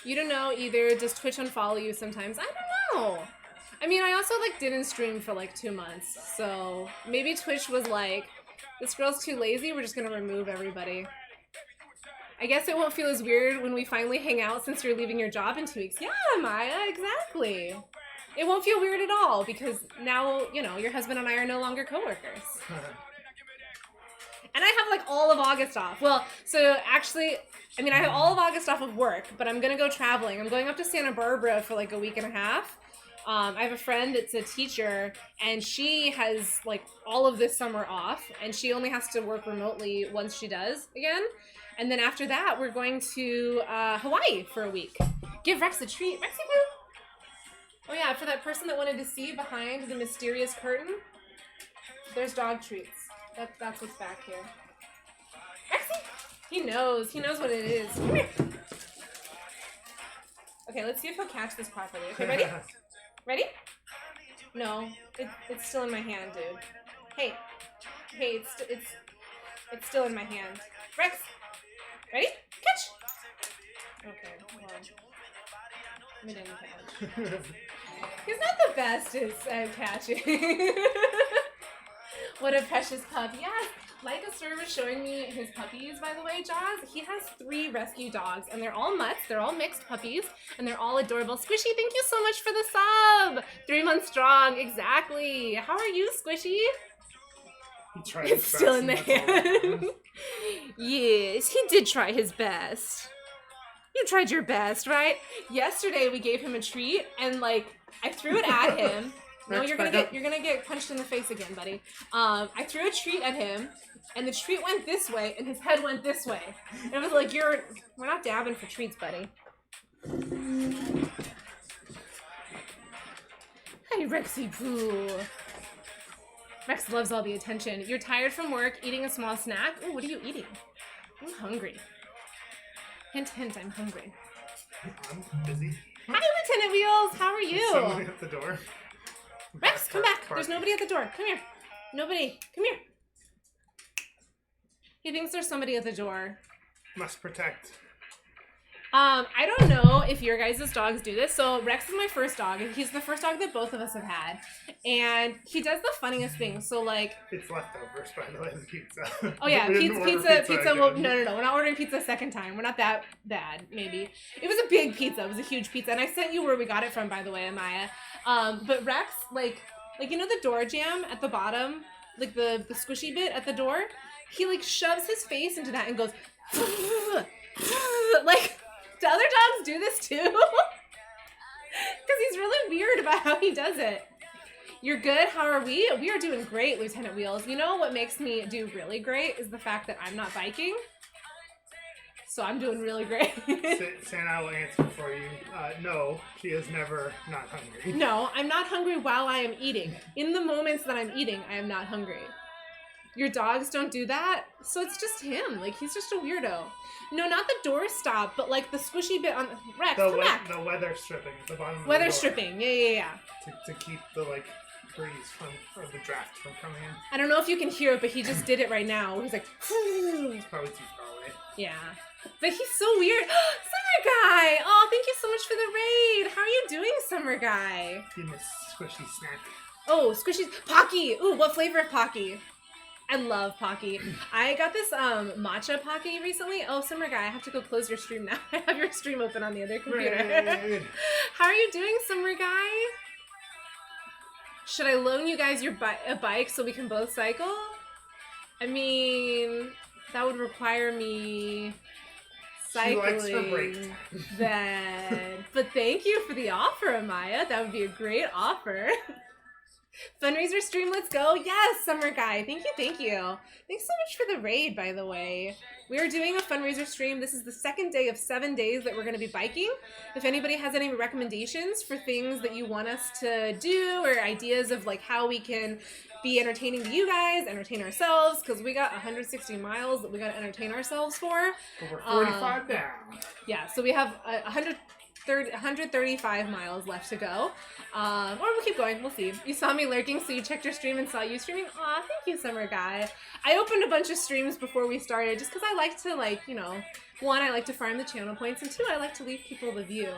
You don't know either. Does Twitch unfollow you sometimes? I don't know. I mean, I also like didn't stream for like 2 months, so maybe Twitch was like, this girl's too lazy. We're just gonna remove everybody. I guess it won't feel as weird when we finally hang out since you're leaving your job in 2 weeks. Yeah, Maya, exactly. It won't feel weird at all because now, you know, your husband and I are no longer coworkers. And I have like all of August off. Well, so actually, I mean, I have all of August off of work, but I'm gonna go traveling. I'm going up to Santa Barbara for like a week and a half. I have a friend that's a teacher, and she has like all of this summer off, and she only has to work remotely once she does again. And then after that, we're going to Hawaii for a week. Give Rex a treat. Rexy boo! Oh yeah, for that person that wanted to see behind the mysterious curtain, there's dog treats. That's what's back here. Rexy! He knows what it is. Come here. Okay, let's see if he'll catch this properly. Okay, ready? Ready? No, it's still in my hand, dude. Hey, it's still in my hand. Rex, ready? Catch! Okay, well, we didn't catch. He's not the best at catching. What a precious pup. Yes, Micah Sir was showing me his puppies, by the way, Jaws. He has 3 rescue dogs, and they're all mutts. They're all mixed puppies, and they're all adorable. Squishy, thank you so much for the sub. 3 months strong, exactly. How are you, Squishy? It's still in the hand. Yes, he did try his best. You tried your best, right? Yesterday we gave him a treat, and like I threw it at him. No, you're gonna get punched in the face again, buddy. I threw a treat at him, and the treat went this way, and his head went this way. And I was like, we're not dabbing for treats, buddy. Hey, Rexy Poo. Rex loves all the attention. You're tired from work, eating a small snack. Ooh, what are you eating? I'm hungry. Hint, hint, I'm hungry. I'm busy. Hi, Lieutenant Wheels. How are you? Somebody at the door. Rex, come back. There's nobody at the door. Come here. Nobody. Come here. He thinks there's somebody at the door. Must protect. I don't know if your guys' dogs do this. So Rex is my first dog, and he's the first dog that both of us have had. And he does the funniest things. So like, it's leftovers, by the way, the pizza. oh yeah, pizza. Well, no, we're not ordering pizza a second time. We're not that bad. Maybe it was a big pizza. It was a huge pizza, and I sent you where we got it from, by the way, Amaya. But Rex, like you know the door jamb at the bottom, like the squishy bit at the door. He like shoves his face into that and goes like. Do other dogs do this too? Because he's really weird about how he does it. You're good? How are we? We are doing great, Lieutenant Wheels. You know what makes me do really great is the fact that I'm not biking. So I'm doing really great. Santa will answer for you. No, she is never not hungry. No, I'm not hungry while I am eating. In the moments that I'm eating, I am not hungry. Your dogs don't do that? So it's just him. Like, he's just a weirdo. No, not the door stop, but like the squishy bit on Rex, come back. The weather stripping at the bottom of the weather door. stripping, yeah. To keep the like breeze or the draft from coming in. I don't know if you can hear it, but he just did it right now. He's like, it's probably too far away. Yeah. But he's so weird. Summer Guy! Oh, thank you so much for the raid. How are you doing, Summer Guy? Give me a squishy snack. Oh, squishy Pocky. Ooh, what flavor of Pocky? I love Pocky. I got this matcha Pocky recently. Oh, Summer Guy, I have to go close your stream now. I have your stream open on the other computer. How are you doing, Summer Guy? Should I loan you guys a bike so we can both cycle? I mean, that would require me She likes her break. cycling. Then, but thank you for the offer, Amaya. That would be a great offer. Fundraiser stream, let's go. Yes, Summer Guy. Thank you, thank you. Thanks so much for the raid, by the way. We are doing a fundraiser stream. This is the second day of 7 days that we're going to be biking. If anybody has any recommendations for things that you want us to do or ideas of like how we can be entertaining to you guys, entertain ourselves, because we got 160 miles that we got to entertain ourselves for. Over 45 down. Yeah, so we have 135 miles left to go. Or we'll keep going. We'll see. You saw me lurking, so you checked your stream and saw you streaming. Aw, thank you, Summer Guy. I opened a bunch of streams before we started just because I like to, like, you know, one, I like to farm the channel points, and two, I like to leave people the view.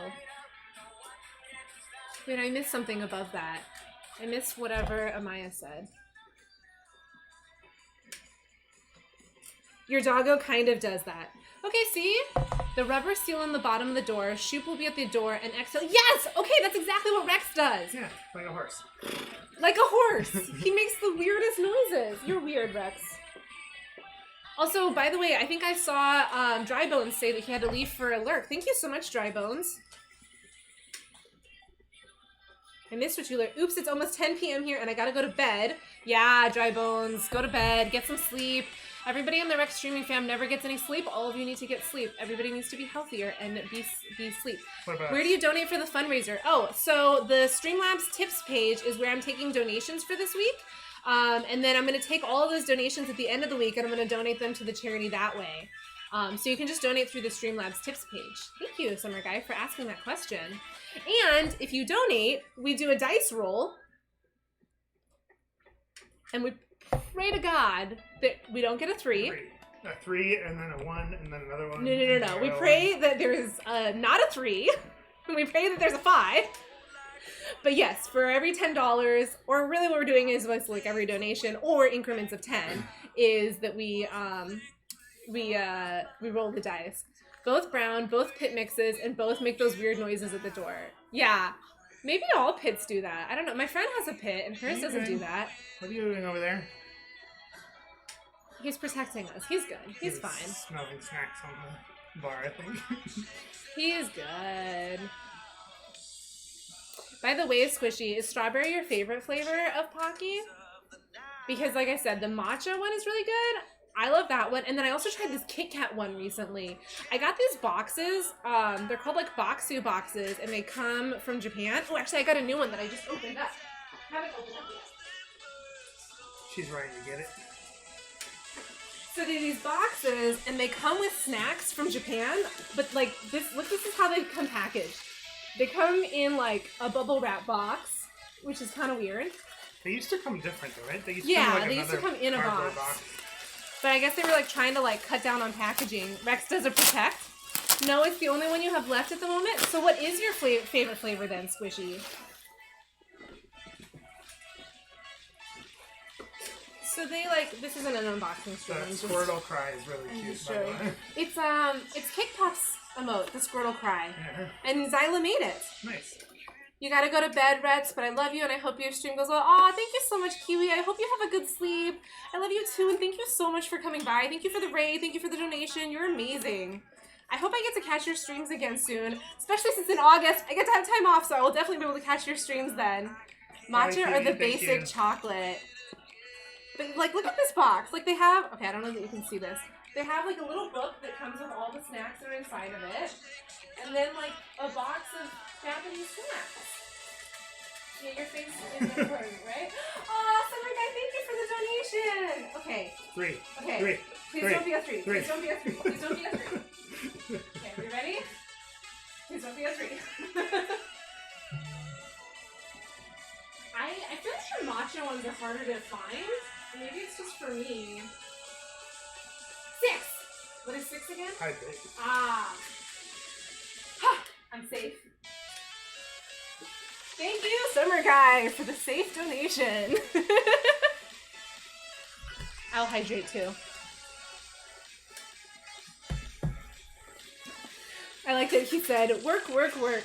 Wait, I missed something above that. I missed whatever Amaya said. Your doggo kind of does that. Okay, see? The rubber seal on the bottom of the door. Shoop will be at the door and exhale. Yes! Okay, that's exactly what Rex does. Yeah, like a horse. Like a horse. He makes the weirdest noises. You're weird, Rex. Also, by the way, I think I saw Dry Bones say that he had to leave for a lurk. Thank you so much, Dry Bones. I missed what you learned. Oops, it's almost 10 p.m. here and I gotta go to bed. Yeah, Dry Bones, go to bed, get some sleep. Everybody in the Rex streaming fam never gets any sleep. All of you need to get sleep. Everybody needs to be healthier and be sleep. Where do you donate for the fundraiser? Oh, so the Streamlabs tips page is where I'm taking donations for this week. And then I'm going to take all of those donations at the end of the week and I'm going to donate them to the charity that way. So you can just donate through the Streamlabs tips page. Thank you, Summer Guy, for asking that question. And if you donate, we do a dice roll. And we pray to God that we don't get a 3. A 3 and then a 1 and then another one. No. We pray that there is not a 3. We pray that there's a 5. But yes, for every $10, or really what we're doing is like every donation or increments of 10, is that we roll the dice. Both brown, both pit mixes, and both make those weird noises at the door. Yeah. Maybe all pits do that. I don't know. My friend has a pit and hers doesn't do that. What are you doing over there? He's protecting us. He's good. He's fine. Smelling snacks on the bar, I think. He is good. By the way, Squishy, is strawberry your favorite flavor of Pocky? Because like I said, the matcha one is really good. I love that one. And then I also tried this Kit Kat one recently. I got these boxes. They're called like Boxu boxes and they come from Japan. Oh, actually I got a new one that I just opened up. Haven't opened up yet. She's ready to get it. So they're these boxes, and they come with snacks from Japan, but like this, look, this is how they come packaged. They come in like a bubble wrap box, which is kind of weird. They used to come different though, right? They used to come in a box. But I guess they were like trying to like cut down on packaging. Rex does a protect. No, it's the only one you have left at the moment. So what is your favorite flavor then, Squishy? So they like, this isn't an unboxing stream. That Squirtle cry is really cute, by the way. It's Kick Puff's emote, the Squirtle cry. Yeah. And Zyla made it. Nice. You gotta go to bed, Rex, but I love you and I hope your stream goes well. Aw, thank you so much, Kiwi. I hope you have a good sleep. I love you too, and thank you so much for coming by. Thank you for the raid. Thank you for the donation. You're amazing. I hope I get to catch your streams again soon, especially since in August I get to have time off, so I will definitely be able to catch your streams then. Matcha or the basic chocolate? But like, look at this box. Like they have, okay, I don't know that you can see this. They have like a little book that comes with all the snacks that are inside of it. And then like a box of Japanese snacks. Yeah, your face is important, right? Oh, Summer Guy, thank you for the donation. Okay. 3. Okay. 3. Please 3. don't be a 3. 3. Please don't be a 3. Please don't be a 3. Okay, are we ready? Please don't be a 3. I feel like your matcha ones are harder to find. Maybe it's just for me. 6! What is 6 again? Hydrate. Ah. Ha! I'm safe. Thank you, Summer Guy, for the safe donation. I'll hydrate too. I like that he said, work, work, work.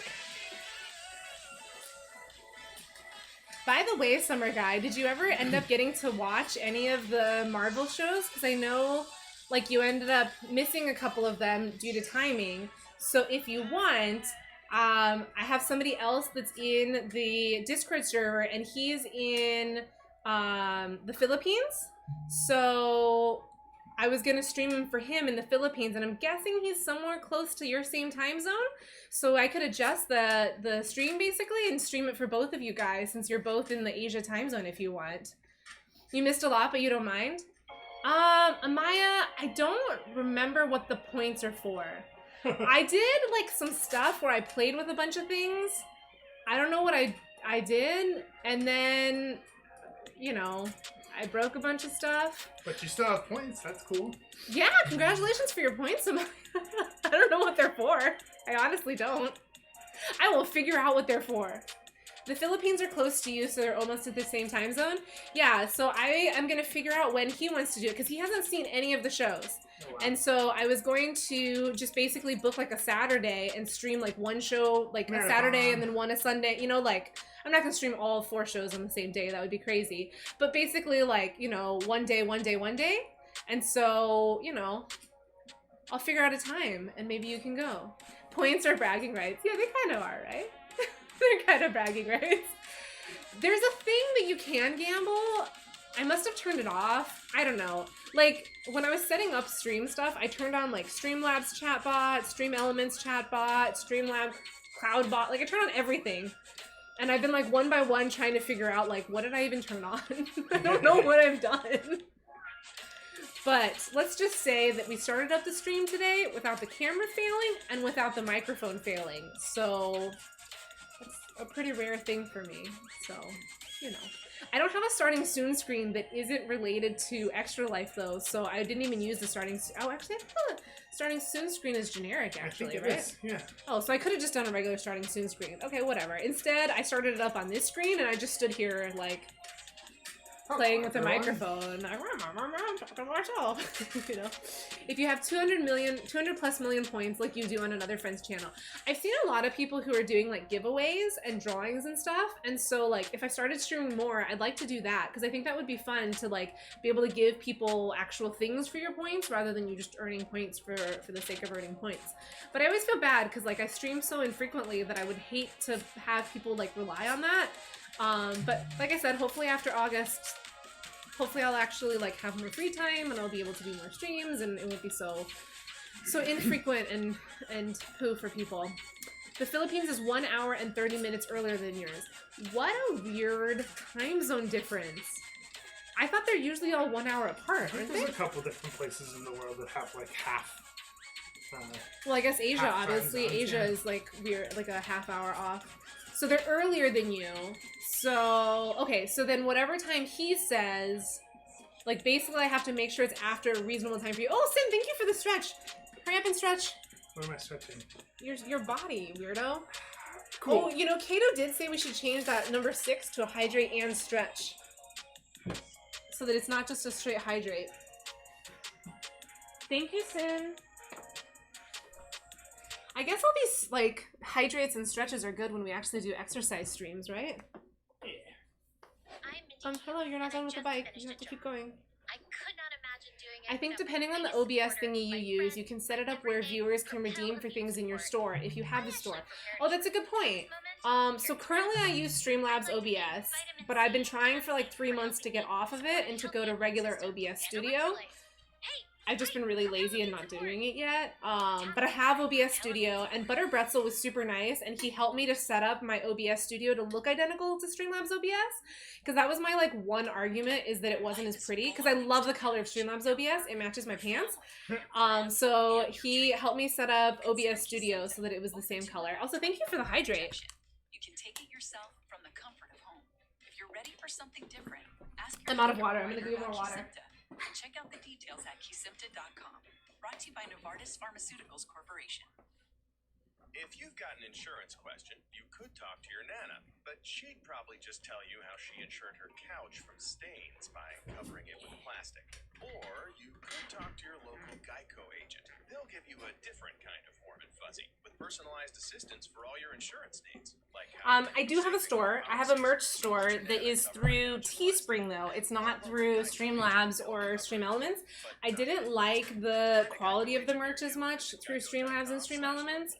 By the way, Summer Guy, did you ever end up getting to watch any of the Marvel shows? Because I know like you ended up missing a couple of them due to timing. So if you want, I have somebody else that's in the Discord server, and he's in the Philippines. So I was gonna stream him for him in the Philippines, and I'm guessing he's somewhere close to your same time zone. So I could adjust the stream basically and stream it for both of you guys, since you're both in the Asia time zone if you want. You missed a lot, but you don't mind? Amaya, I don't remember what the points are for. I did like some stuff where I played with a bunch of things. I don't know what I did, and then, you know, I broke a bunch of stuff. But you still have points. That's cool. Yeah, congratulations for your points, Amaya. I don't know what they're for. I honestly don't. I will figure out what they're for. The Philippines are close to you, so they're almost at the same time zone. Yeah, so I am going to figure out when he wants to do it, because he hasn't seen any of the shows. Oh, wow. And so I was going to just basically book like a Saturday and stream like one show, like a Saturday and then one a Sunday. You know, like, I'm not going to stream all 4 shows on the same day. That would be crazy. But basically, like, you know, one day. And so, you know, I'll figure out a time and maybe you can go. Points are bragging rights. Yeah, they kind of are, right? They're kind of bragging rights. There's a thing that you can gamble. I must have turned it off. I don't know. Like, when I was setting up stream stuff, I turned on, like, Streamlabs chatbot, Stream Elements chatbot, Streamlabs cloudbot. Like, I turned on everything. And I've been, like, one by one trying to figure out, like, what did I even turn on? I don't know what I've done. But let's just say that we started up the stream today without the camera failing and without the microphone failing. So that's a pretty rare thing for me. So, you know. I don't have a starting soon screen that isn't related to Extra Life, though, so I didn't even use the starting... Oh, actually, I think the starting soon screen is generic, actually, right? Is, yeah. Oh, so I could have just done a regular starting soon screen. Okay, whatever. Instead, I started it up on this screen, and I just stood here, like, playing with a microphone. Talking to myself. You know, if you have 200 plus million points like you do on another friend's channel. I've seen a lot of people who are doing like giveaways and drawings and stuff, and so like if I started streaming more, I'd like to do that because I think that would be fun to like be able to give people actual things for your points rather than you just earning points for the sake of earning points. But I always feel bad because like I stream so infrequently that I would hate to have people like rely on that. But like I said, hopefully after August, hopefully I'll actually like have more free time and I'll be able to do more streams and it won't be so infrequent and poo for people. The Philippines is 1 hour and 30 minutes earlier than yours. What a weird time zone difference. I thought they're usually all 1 hour apart, aren't There's they? a couple different places in the world that have like half. Well, I guess Asia, half time obviously. zones, Asia yeah. is like weird, like a half hour off. So they're earlier than you. So, okay, so then whatever time he says, like basically I have to make sure it's after a reasonable time for you. Oh, Sin, thank you for the stretch. Hurry up and stretch. What am I stretching? Your body, weirdo. Cool. Oh, you know, Kato did say we should change that number 6 to a hydrate and stretch. So that it's not just a straight hydrate. Thank you, Sin. I guess all these, like, hydrates and stretches are good when we actually do exercise streams, right? Hello, you're not done with the bike. You have to keep going. I could not imagine doing it. I think depending on the OBS thingy you use, you can set it up where viewers can redeem for things in your store, if you have the store. Oh, that's a good point. So currently I use Streamlabs OBS, but I've been trying for like 3 months to get off of it and to go to regular OBS Studio. I've just been really lazy and not doing it yet. But I have OBS Studio, and Butter Bretzel was super nice, and he helped me to set up my OBS Studio to look identical to Streamlabs OBS, because that was my like one argument, is that it wasn't as pretty, because I love the color of Streamlabs OBS. It matches my pants. So he helped me set up OBS Studio so that it was the same color. Also, thank you for the hydrate. You can take it yourself from the comfort of home. If you're ready for something different, ask your I'm out of healthcare water. I'm gonna provider go get more about water. Kesimpta. Check out the details at Kesimpta.com. Brought to you by Novartis Pharmaceuticals Corporation. If you've got an insurance question, you could talk to your Nana, but she'd probably just tell you how she insured her couch from stains by covering it with plastic. Or you could talk to your local Geico agent. They'll give you a different kind of warm and fuzzy with personalized customized assistance for all your insurance needs. Like how I do have a store. I have a merch store that is through Teespring though. It's not through Streamlabs or Stream Elements. I didn't like the quality of the merch as much through Streamlabs and Stream Elements.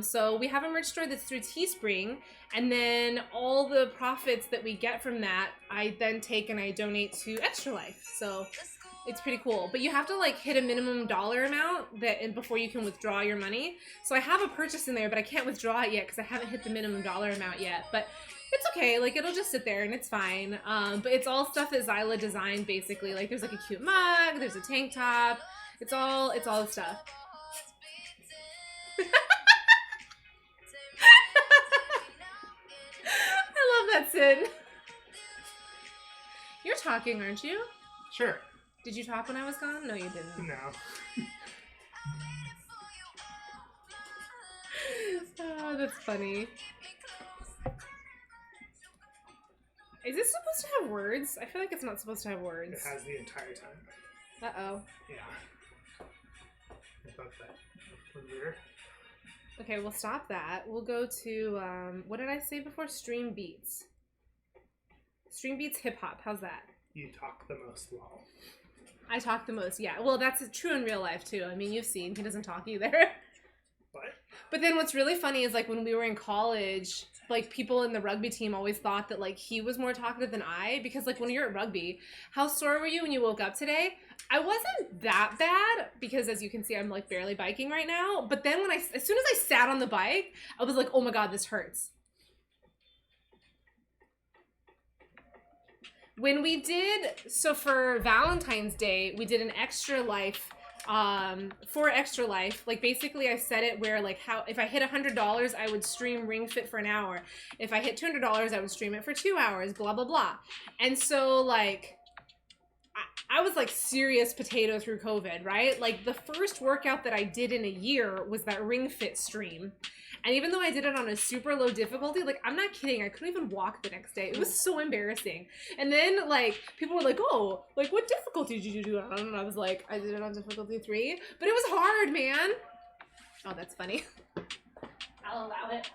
So we have a merch store that's through Teespring, and then all the profits that we get from that, I then take and I donate to Extra Life. So it's pretty cool. But you have to like hit a minimum dollar amount and before you can withdraw your money. So I have a purchase in there, but I can't withdraw it yet because I haven't hit the minimum dollar amount yet. But it's okay. Like it'll just sit there and it's fine. But it's all stuff that Zyla designed basically. Like there's like a cute mug, there's a tank top. It's all the stuff. I love that, Sid. You're talking, aren't you? Sure. Did you talk when I was gone? No, you didn't. No. Oh, that's funny. Is this supposed to have words? I feel like it's not supposed to have words. It has the entire time. Uh-oh. Yeah. I thought that was weird. Okay, we'll stop that. We'll go to, what did I say before? Stream Beats. Stream Beats Hip Hop. How's that? You talk the most well. I talk the most, yeah. Well, that's true in real life, too. I mean, you've seen. He doesn't talk either. What? But then what's really funny is, like, when we were in college, like, people in the rugby team always thought that, like, he was more talkative than I. Because, like, when you're at rugby, how sore were you when you woke up today? I wasn't that bad because, as you can see, I'm, like, barely biking right now. But then as soon as I sat on the bike, I was like, oh my God, this hurts. When we did, so for Valentine's Day, we did an Extra Life, for Extra Life, like basically I set it where like how, if I hit $100, I would stream Ring Fit for an hour. If I hit $200, I would stream it for 2 hours, blah, blah, blah. And so like, I was like serious potato through COVID, right? Like the first workout that I did in a year was that Ring Fit stream. And even though I did it on a super low difficulty, like, I'm not kidding, I couldn't even walk the next day. It was so embarrassing. And then, like, people were like, oh, like, what difficulty did you do it on? And I was like, I did it on difficulty 3. But it was hard, man. Oh, that's funny. I'll allow it.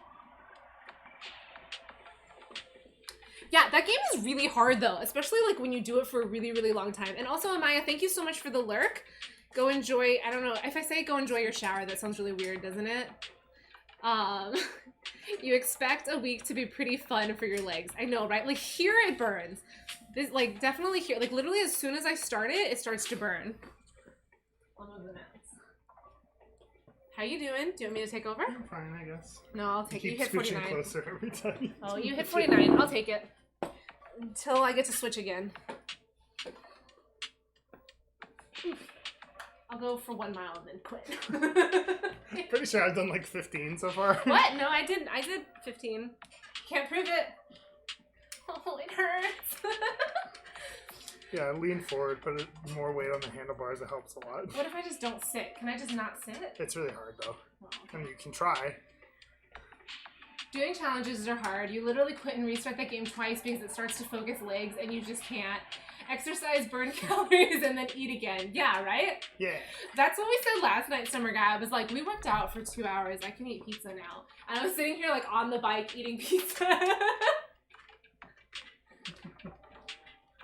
Yeah, that game is really hard, though, especially, like, when you do it for a really, really long time. And also, Amaya, thank you so much for the lurk. Go enjoy, I don't know, if I say go enjoy your shower, that sounds really weird, doesn't it? You expect a week to be pretty fun for your legs. I know, right? Like here it burns. This, like definitely here, like literally as soon as I start it, it starts to burn. One of the nuts. How you doing? Do you want me to take over? I'm fine, I guess. No, I'll take it. You hit 49. Closer every time. Oh, you hit 49. I'll take it. Until I get to switch again. I'll go for 1 mile and then quit. Pretty sure I've done like 15 so far. What? No, I did 15. Can't prove it. Oh, it hurts. Yeah, lean forward, put more weight on the handlebars, it helps a lot. What if I just don't sit? Can I just not sit? It's really hard though. Well, I mean, you can try. doing challenges are hard. You literally quit and restart that game twice because it starts to focus legs and you just can't. Exercise, burn calories, and then eat again. Yeah, right? Yeah. That's what we said last night, Summer Guy. I was like, we worked out for 2 hours. I can eat pizza now. And I was sitting here like on the bike eating pizza.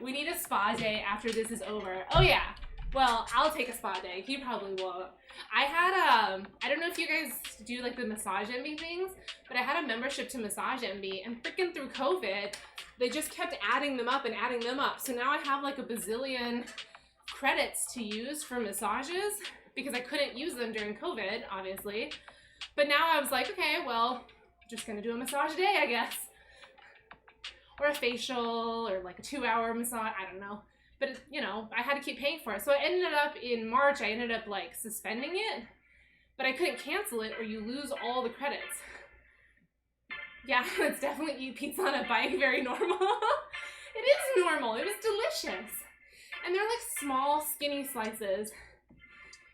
We need a spa day after this is over. Oh yeah. Well, I'll take a spa day. He probably won't. I had I don't know if you guys do like the Massage Envy things, but I had a membership to Massage Envy, and freaking through COVID, they just kept adding them up and adding them up. So now I have like a bazillion credits to use for massages because I couldn't use them during COVID, obviously. But now I was like, okay, well, I'm just gonna do a massage a day, I guess. Or a facial, or like a 2-hour massage, I don't know. But, you know, I had to keep paying for it. So I ended up, in March, I ended up, like, suspending it. But I couldn't cancel it or you lose all the credits. Yeah, it's definitely eat pizza on a bike, very normal. It is normal. It was delicious. And they're, like, small, skinny slices.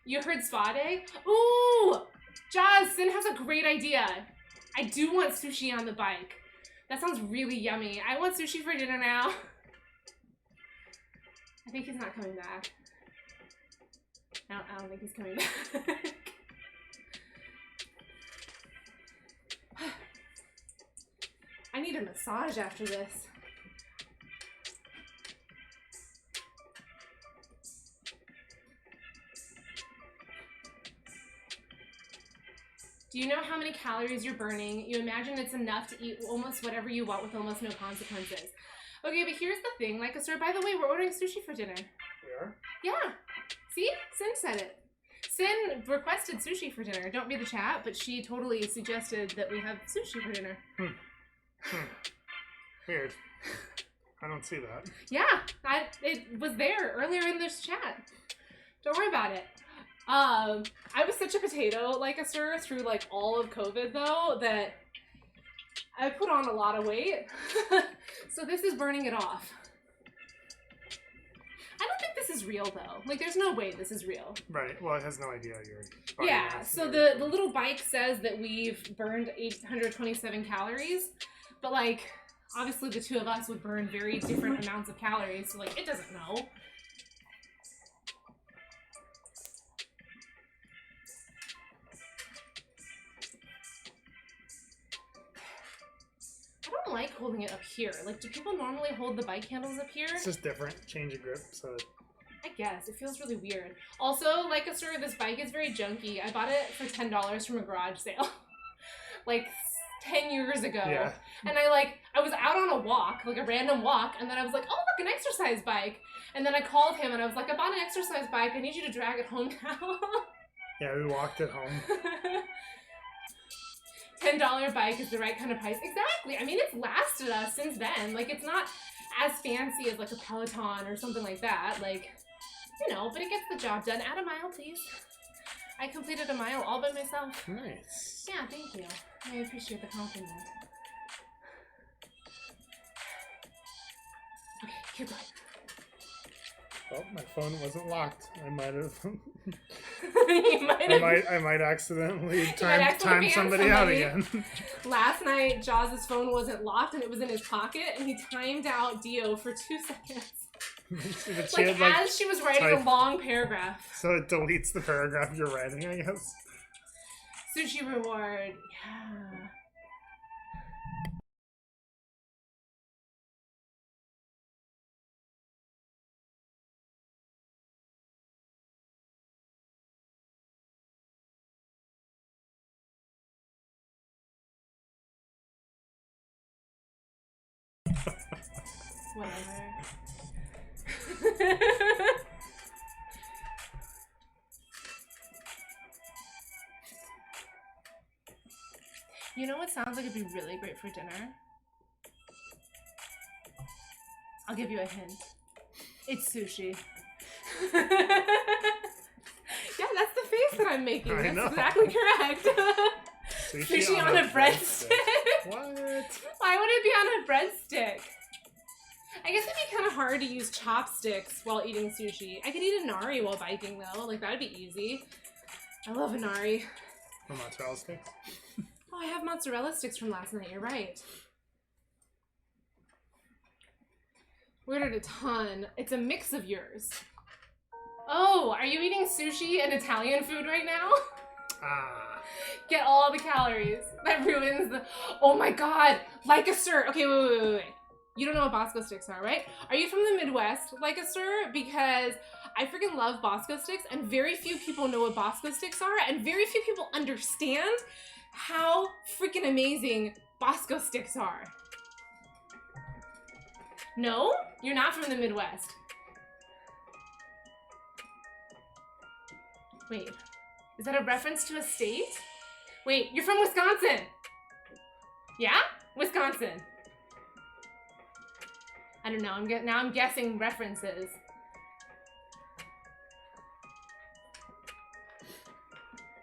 You heard spa day? Ooh! Jazz, Sin has a great idea. I do want sushi on the bike. That sounds really yummy. I want sushi for dinner now. I think he's not coming back. I don't think he's coming back. need a massage after this. Do you know how many calories you're burning? You imagine it's enough to eat almost whatever you want with almost no consequences. Okay, but here's the thing, like, sir, by the way, we're ordering sushi for dinner. We are? Yeah. See? Sin said it. Sin requested sushi for dinner. Don't read the chat, but she totally suggested that we have sushi for dinner. Weird. I don't see that. Yeah, it was there earlier in this chat. Don't worry about it. I was such a potato, like a sir, through like all of COVID though, that I put on a lot of weight. So this is burning it off. I don't think this is real though. Like there's no way this is real. Right. Well, it has no idea your body Yeah, mass so or- the little bike says that we've burned 827 calories, but like obviously the two of us would burn very different amounts of calories, so like it doesn't know. I don't like holding it up here. Like, do people normally hold the bike handles up here? It's just different. Change of grip. So I guess. It feels really weird. Also, like a sir, this bike is very junky. I bought it for $10 from a garage sale. Like 10 years ago. yeah. And I was out on a walk, like a random walk, and then I was like, oh, look, an exercise bike. And then I called him and I was like, I bought an exercise bike. I need you to drag it home now. Yeah, we walked it home. $10 bike is the right kind of price. Exactly. I mean, it's lasted us since then. Like, it's not as fancy as like a Peloton or something like that. Like, you know, but it gets the job done. Add a mile, please. I completed a mile all by myself. Nice. Yeah, thank you. I appreciate the compliment. Okay, keep going. Oh, my phone wasn't locked. I might have. You might have. I might accidentally might time accidentally ban somebody out somebody. again. Last night, Jaws' phone wasn't locked and it was in his pocket, and he timed out Dio for 2 seconds. But she Like, had, like, as she was writing a type- long paragraph. So it deletes the paragraph you're writing, I guess. Sushi reward. Yeah. Whatever. You know what sounds like it'd be really great for dinner? I'll give you a hint. It's sushi. Yeah, that's the face that I'm making. I That's know. exactly correct. Sushi on a breadstick. What? Why would it be on a breadstick? I guess it'd be kind of hard to use chopsticks while eating sushi. I could eat a nari while biking though. Like, that'd be easy. I love a nari. Or mozzarella sticks? Oh, I have mozzarella sticks from last night. You're right. We ordered a ton. It's a mix of yours. Oh, are you eating sushi and Italian food right now? Ah. Get all the calories. That ruins the... Oh my god. Like a sir. Okay, wait. You don't know what Bosco sticks are, right? Are you from the Midwest, like a sir? Because I freaking love Bosco sticks, and very few people know what Bosco sticks are, and very few people understand how freaking amazing Bosco sticks are. No? You're not from the Midwest. Wait, is that a reference to a state? Wait, you're from Wisconsin! Yeah? Wisconsin. I don't know, now I'm guessing references.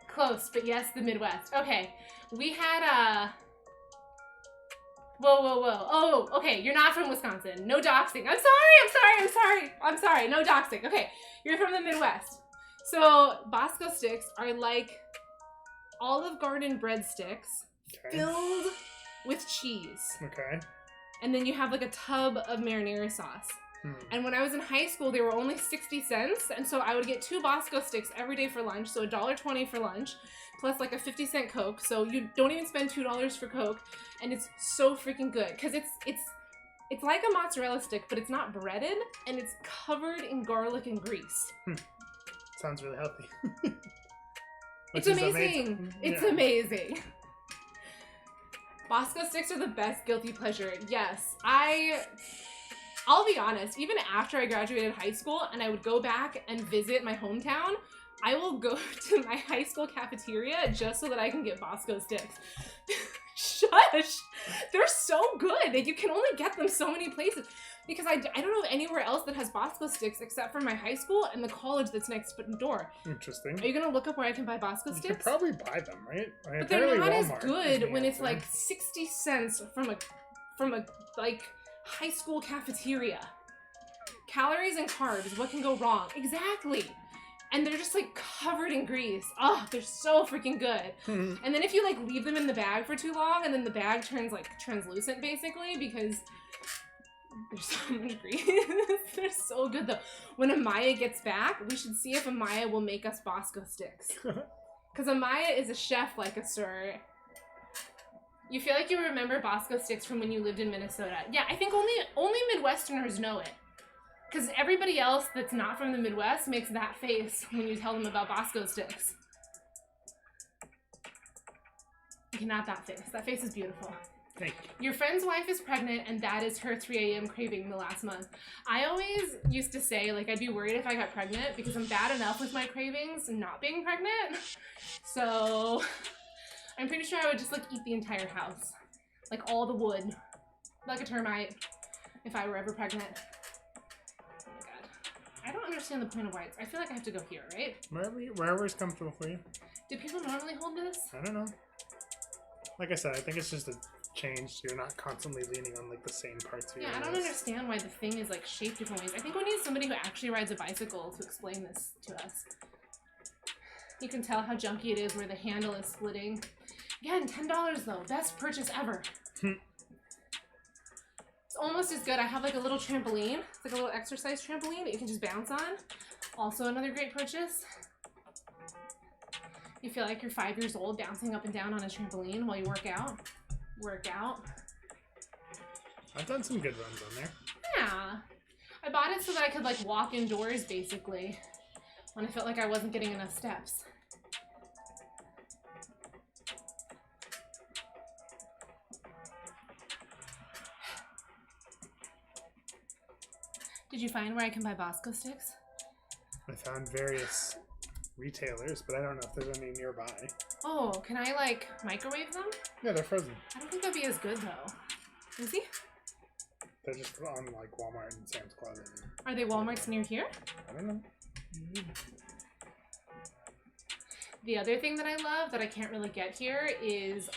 Close, but yes, the Midwest. Okay, we had Whoa. Oh, okay, you're not from Wisconsin. No doxing. I'm sorry. No doxing. Okay, you're from the Midwest. So, Bosco sticks are like Olive Garden breadsticks Okay. filled with cheese. Okay. And then you have like a tub of marinara sauce. And when I was in high school, they were only 60 cents. And so I would get 2 Bosco sticks every day for lunch. So $1.20 for lunch, plus like a 50-cent Coke. So you don't even spend $2 for Coke. And it's so freaking good. Because it's like a mozzarella stick, but it's not breaded. And it's covered in garlic and grease. Sounds really healthy. It's amazing. It's amazing. Bosco sticks are the best guilty pleasure. Yes, I'll be honest, even after I graduated high school and I would go back and visit my hometown, I will go to my high school cafeteria just so that I can get Bosco sticks. Shush! They're so good. You can only get them so many places. Because I don't know of anywhere else that has Bosco sticks except for my high school and the college that's next door. Interesting. Are you going to look up where I can buy Bosco sticks? You could probably buy them, right? But they're not as good when it's like 60 cents from a like high school cafeteria. Calories and carbs, what can go wrong? Exactly. And they're just like covered in grease. Oh, they're so freaking good. And then if you like leave them in the bag for too long and then the bag turns like translucent basically because there's so much grease. They're so good though. When Amaya gets back, we should see if Amaya will make us Bosco sticks. Because Amaya is a chef like a sir. You feel like you remember Bosco sticks from when you lived in Minnesota. Yeah, I think only Midwesterners know it. Because everybody else that's not from the Midwest makes that face when you tell them about Bosco sticks. Okay, not that face. That face is beautiful. Thank you. Your friend's wife is pregnant and that is her 3 a.m. craving the last month. I always used to say, like, I'd be worried if I got pregnant because I'm bad enough with my cravings not being pregnant. So I'm pretty sure I would just, like, eat the entire house. Like, all the wood. Like a termite if I were ever pregnant. Oh my god. I don't understand the point of whites. I feel like I have to go here, right? Wherever is comfortable for you. Do people normally hold this? I don't know. Like I said, I think it's just a change so you're not constantly leaning on like the same parts of your I don't understand why the thing is like shaped different ways. I think we need somebody who actually rides a bicycle to explain this to us. You can tell how junky it is where the handle is splitting. Again, $10 though. Best purchase ever. It's almost as good. I have like a little trampoline. It's like a little exercise trampoline that you can just bounce on. Also another great purchase. You feel like you're 5 years old bouncing up and down on a trampoline while you work out. I've done some good runs on there. Yeah. I bought it so that I could like walk indoors basically when I felt like I wasn't getting enough steps. Did you find where I can buy Bosco sticks? I found various retailers, but I don't know if there's any nearby. Oh, can I like microwave them? Yeah, they're frozen. I don't think that'd be as good though. Is he? They're just on like Walmart and Sam's Club. Are they Walmarts near here? I don't know. The other thing that I love that I can't really get here is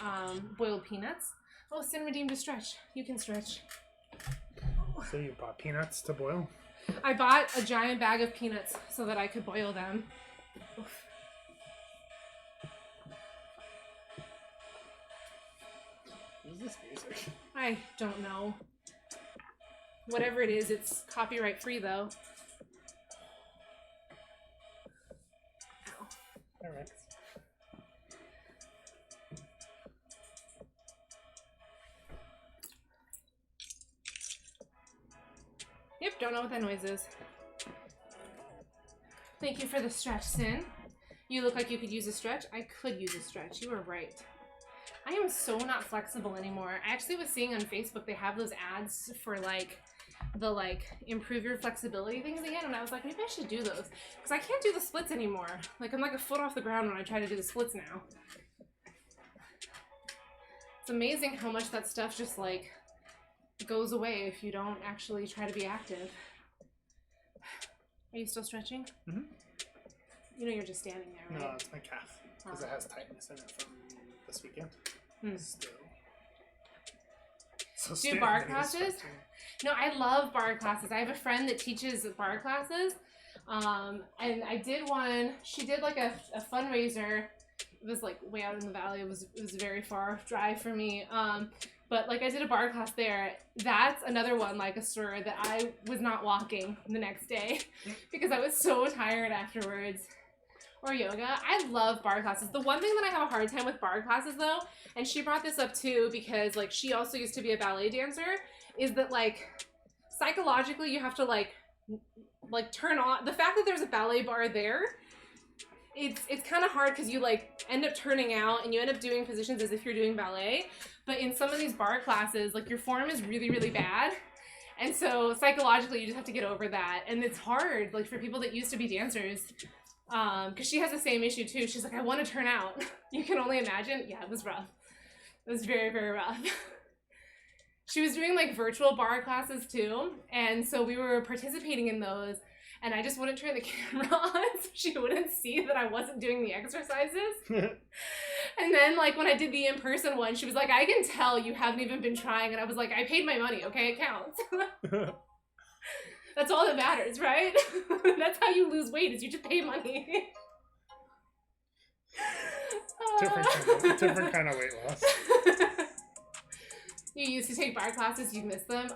boiled peanuts. Oh, Sin redeemed a stretch. You can stretch. So you bought peanuts to boil? I bought a giant bag of peanuts so that I could boil them. Oof. What is this music? I don't know. Whatever it is, it's copyright free though. Ow. Alright. Yep, don't know what that noise is. Thank you for the stretch, Sin. You look like you could use a stretch. I could use a stretch. You were right. I am so not flexible anymore. I actually was seeing on Facebook they have those ads for like the like improve your flexibility things again, and I was like, maybe I should do those because I can't do the splits anymore. Like I'm like a foot off the ground when I try to do the splits now. It's amazing how much that stuff just like goes away if you don't actually try to be active. Are you still stretching? Mm-hmm. You know you're just standing there, right? No, it's my calf because it has tightness in it from this weekend. Still. So Do bar classes? No, I love bar classes. I have a friend that teaches bar classes. And I did one. She did like a fundraiser. It was like way out in the valley. It was a very far drive for me. But like I did a bar class there. That's another one like a story that I was not walking the next day because I was so tired afterwards. Or yoga. I love bar classes. The one thing that I have a hard time with bar classes though, and she brought this up too because like she also used to be a ballet dancer, is that like psychologically you have to like turn on the fact that there's a ballet bar there. It's kind of hard because you like end up turning out and you end up doing positions as if you're doing ballet. But in some of these bar classes, like your form is really, really bad. And so psychologically you just have to get over that. And it's hard like for people that used to be dancers. Because she has the same issue too. She's like, I want to turn out. You can only imagine. Yeah, it was rough. It was very, very rough. She was doing like virtual bar classes too. And so we were participating in those. And I just wouldn't turn the camera on so she wouldn't see that I wasn't doing the exercises. And then like when I did the in-person one, she was like, I can tell you haven't even been trying. And I was like, I paid my money, okay? It counts. That's all that matters, right? That's how you lose weight, is you just pay money. Different kind of weight loss. You used to take bar classes, you missed them.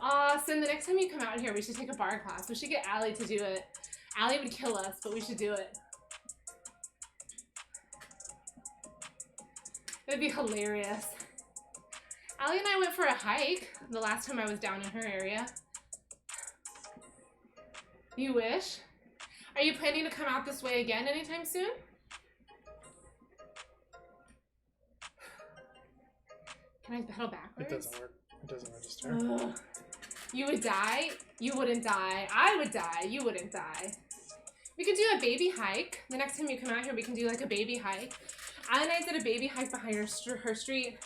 Sin, the next time you come out here, we should take a bar class. We should get Allie to do it. Allie would kill us, but we should do it. It'd be hilarious. Allie and I went for a hike the last time I was down in her area. You wish? Are you planning to come out this way again anytime soon? Can I pedal backwards? It doesn't work. It doesn't register. Ugh. You would die? You wouldn't die. I would die. You wouldn't die. We could do a baby hike. The next time you come out here, we can do like a baby hike. Allie and I did a baby hike behind her street.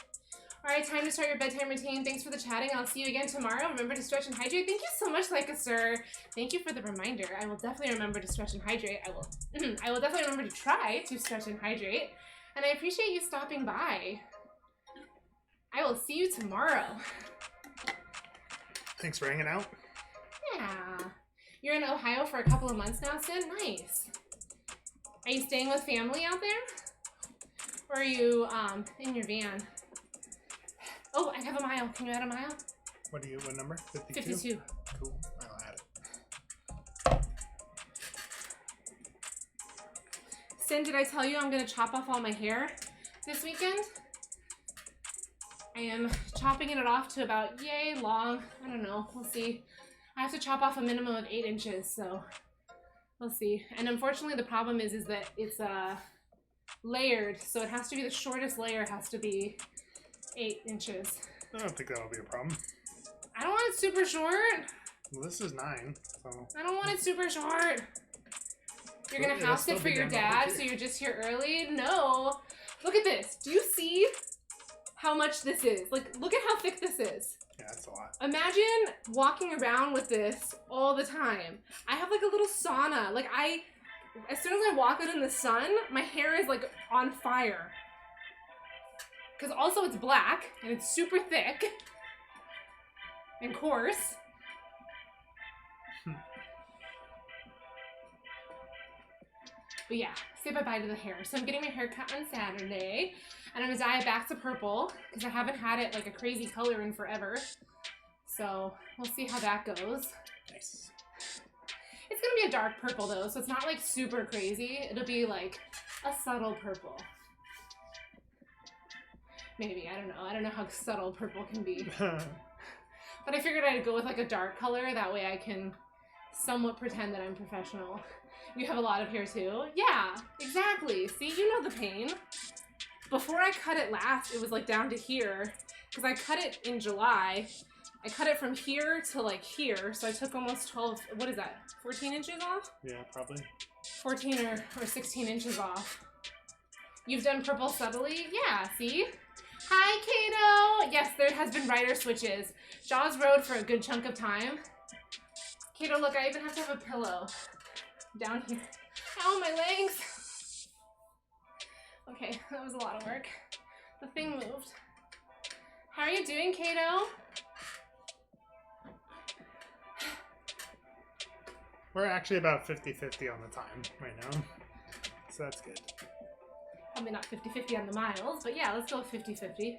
All right, time to start your bedtime routine. Thanks for the chatting. I'll see you again tomorrow. Remember to stretch and hydrate. Thank you so much, Leica Sir. Thank you for the reminder. I will definitely remember to stretch and hydrate. I will definitely remember to try to stretch and hydrate. And I appreciate you stopping by. I will see you tomorrow. Thanks for hanging out. Yeah. You're in Ohio for a couple of months now, Sid? Nice. Are you staying with family out there? Or are you in your van? Oh, I have a mile. Can you add a mile? What number? 52? 52. Cool. I'll add it. Sin, did I tell you I'm going to chop off all my hair this weekend? I am chopping it off to about yay long. I don't know. We'll see. I have to chop off a minimum of 8 inches, so we'll see. And unfortunately, the problem is that it's layered, so it has to be the shortest layer has to be 8 inches. I don't think that'll be a problem. I don't want it super short. Well, this is 9, so. I don't want it super short. You're gonna house sit for your dad, so you're just here early? No. Look at this. Do you see how much this is? Like, look at how thick this is. Yeah, that's a lot. Imagine walking around with this all the time. I have like a little sauna. Like as soon as I walk out in the sun, my hair is like on fire. Because also it's black and it's super thick and coarse. But yeah, say bye-bye to the hair. So I'm getting my hair cut on Saturday. And I'm gonna dye it back to purple because I haven't had it like a crazy color in forever. So we'll see how that goes. Nice. It's gonna be a dark purple though, so it's not like super crazy. It'll be like a subtle purple. Maybe, I don't know. I don't know how subtle purple can be. But I figured I'd go with like a dark color. That way I can somewhat pretend that I'm professional. You have a lot of hair too? Yeah, exactly. See, you know the pain. Before I cut it last, it was like down to here. Because I cut it in July. I cut it from here to like here. So I took almost 12, what is that? 14 inches off? Yeah, probably. 14 or 16 inches off. You've done purple subtly? Yeah, see? Hi, Kato! Yes, there has been rider switches. Jaws rode for a good chunk of time. Kato, look, I even have to have a pillow down here. Ow, my legs! Okay, that was a lot of work. The thing moved. How are you doing, Kato? We're actually about 50-50 on the time right now. So that's good. Probably not 50-50 on the miles, but yeah, let's go 50-50.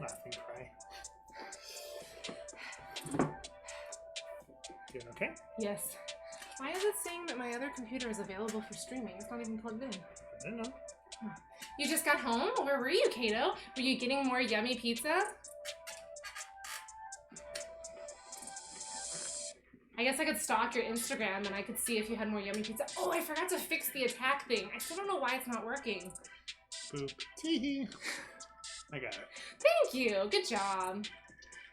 Laugh and cry. Doing okay? Yes. Why is it saying that my other computer is available for streaming? It's not even plugged in. I don't know. You just got home? Where were you, Kato? Were you getting more yummy pizza? I guess I could stalk your Instagram and I could see if you had more yummy pizza. Oh, I forgot to fix the attack thing. I still don't know why it's not working. Boop. Tee. I got it. Thank you. Good job.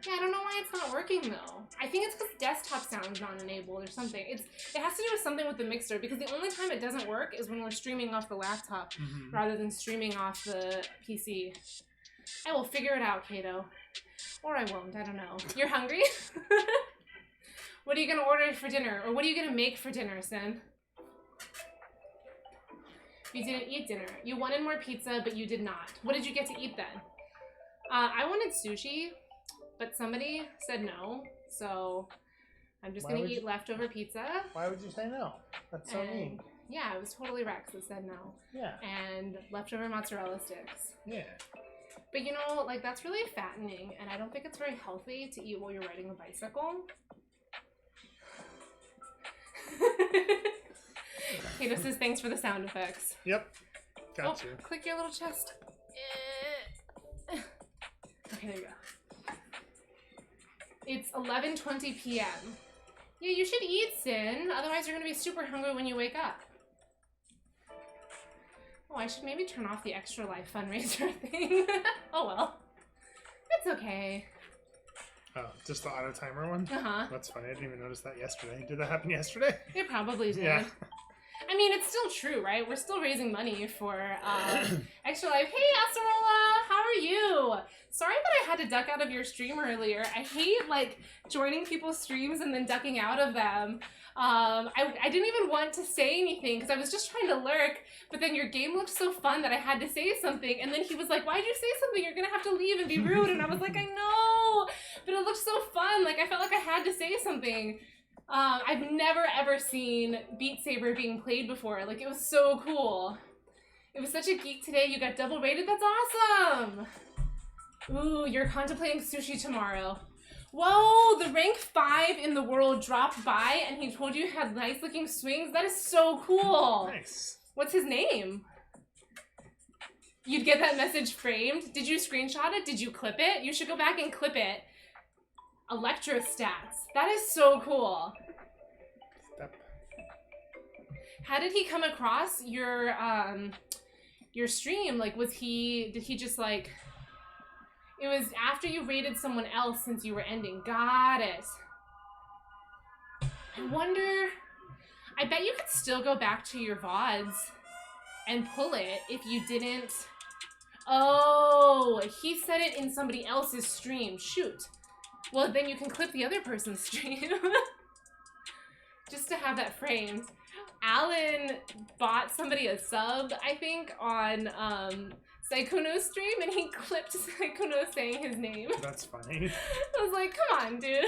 Yeah, I don't know why it's not working though. I think it's because desktop sound's not enabled or something. It has to do with something with the mixer because the only time it doesn't work is when we're streaming off the laptop rather than streaming off the PC. I will figure it out, Kato. Or I won't. I don't know. You're hungry? What are you going to order for dinner? Or what are you going to make for dinner, Sin? You didn't eat dinner. You wanted more pizza, but you did not. What did you get to eat then? I wanted sushi, but somebody said no. So I'm just going to eat leftover pizza. Why would you say no? That's so mean. Yeah, it was totally Rex that said no. Yeah. And leftover mozzarella sticks. Yeah. But you know, like that's really fattening, and I don't think it's very healthy to eat while you're riding a bicycle. Kato says thanks for the sound effects. Yep. Got you. Click your little chest. Okay, there you go. It's 11:20 p.m. Yeah, you should eat, Sin. Otherwise, you're gonna be super hungry when you wake up. Oh, I should maybe turn off the Extra Life fundraiser thing. Oh well. It's okay. Oh, just the auto timer one? Uh-huh. That's funny. I didn't even notice that yesterday. Did that happen yesterday? It probably did. Yeah. I mean, it's still true, right? We're still raising money for Extra Life. Hey, Acerola! How are you? Sorry that I had to duck out of your stream earlier. I hate, like, joining people's streams and then ducking out of them. I didn't even want to say anything because I was just trying to lurk, but then your game looked so fun that I had to say something, and then he was like, why'd you say something? You're gonna have to leave and be rude, and I was like, I know, but it looked so fun. Like, I felt like I had to say something. I've never ever seen Beat Saber being played before. Like, it was so cool. It was such a geek today. You got double rated. That's awesome. Ooh, you're contemplating sushi tomorrow. Whoa, the rank 5 in the world dropped by and he told you had nice looking swings. That is so cool. Nice. What's his name? You'd get that message framed. Did you screenshot it? Did you clip it? You should go back and clip it. Electro stats. That is so cool. Step. How did he come across your stream? Like, did he just like, it was after you rated someone else since you were ending. Got it. I wonder, I bet you could still go back to your VODs and pull it if you didn't. Oh, he said it in somebody else's stream. Shoot. Well, then you can clip the other person's stream. Just to have that framed. Alan bought somebody a sub, I think, on Saikuno's stream, and he clipped Saikuno saying his name. That's funny. I was like, come on, dude.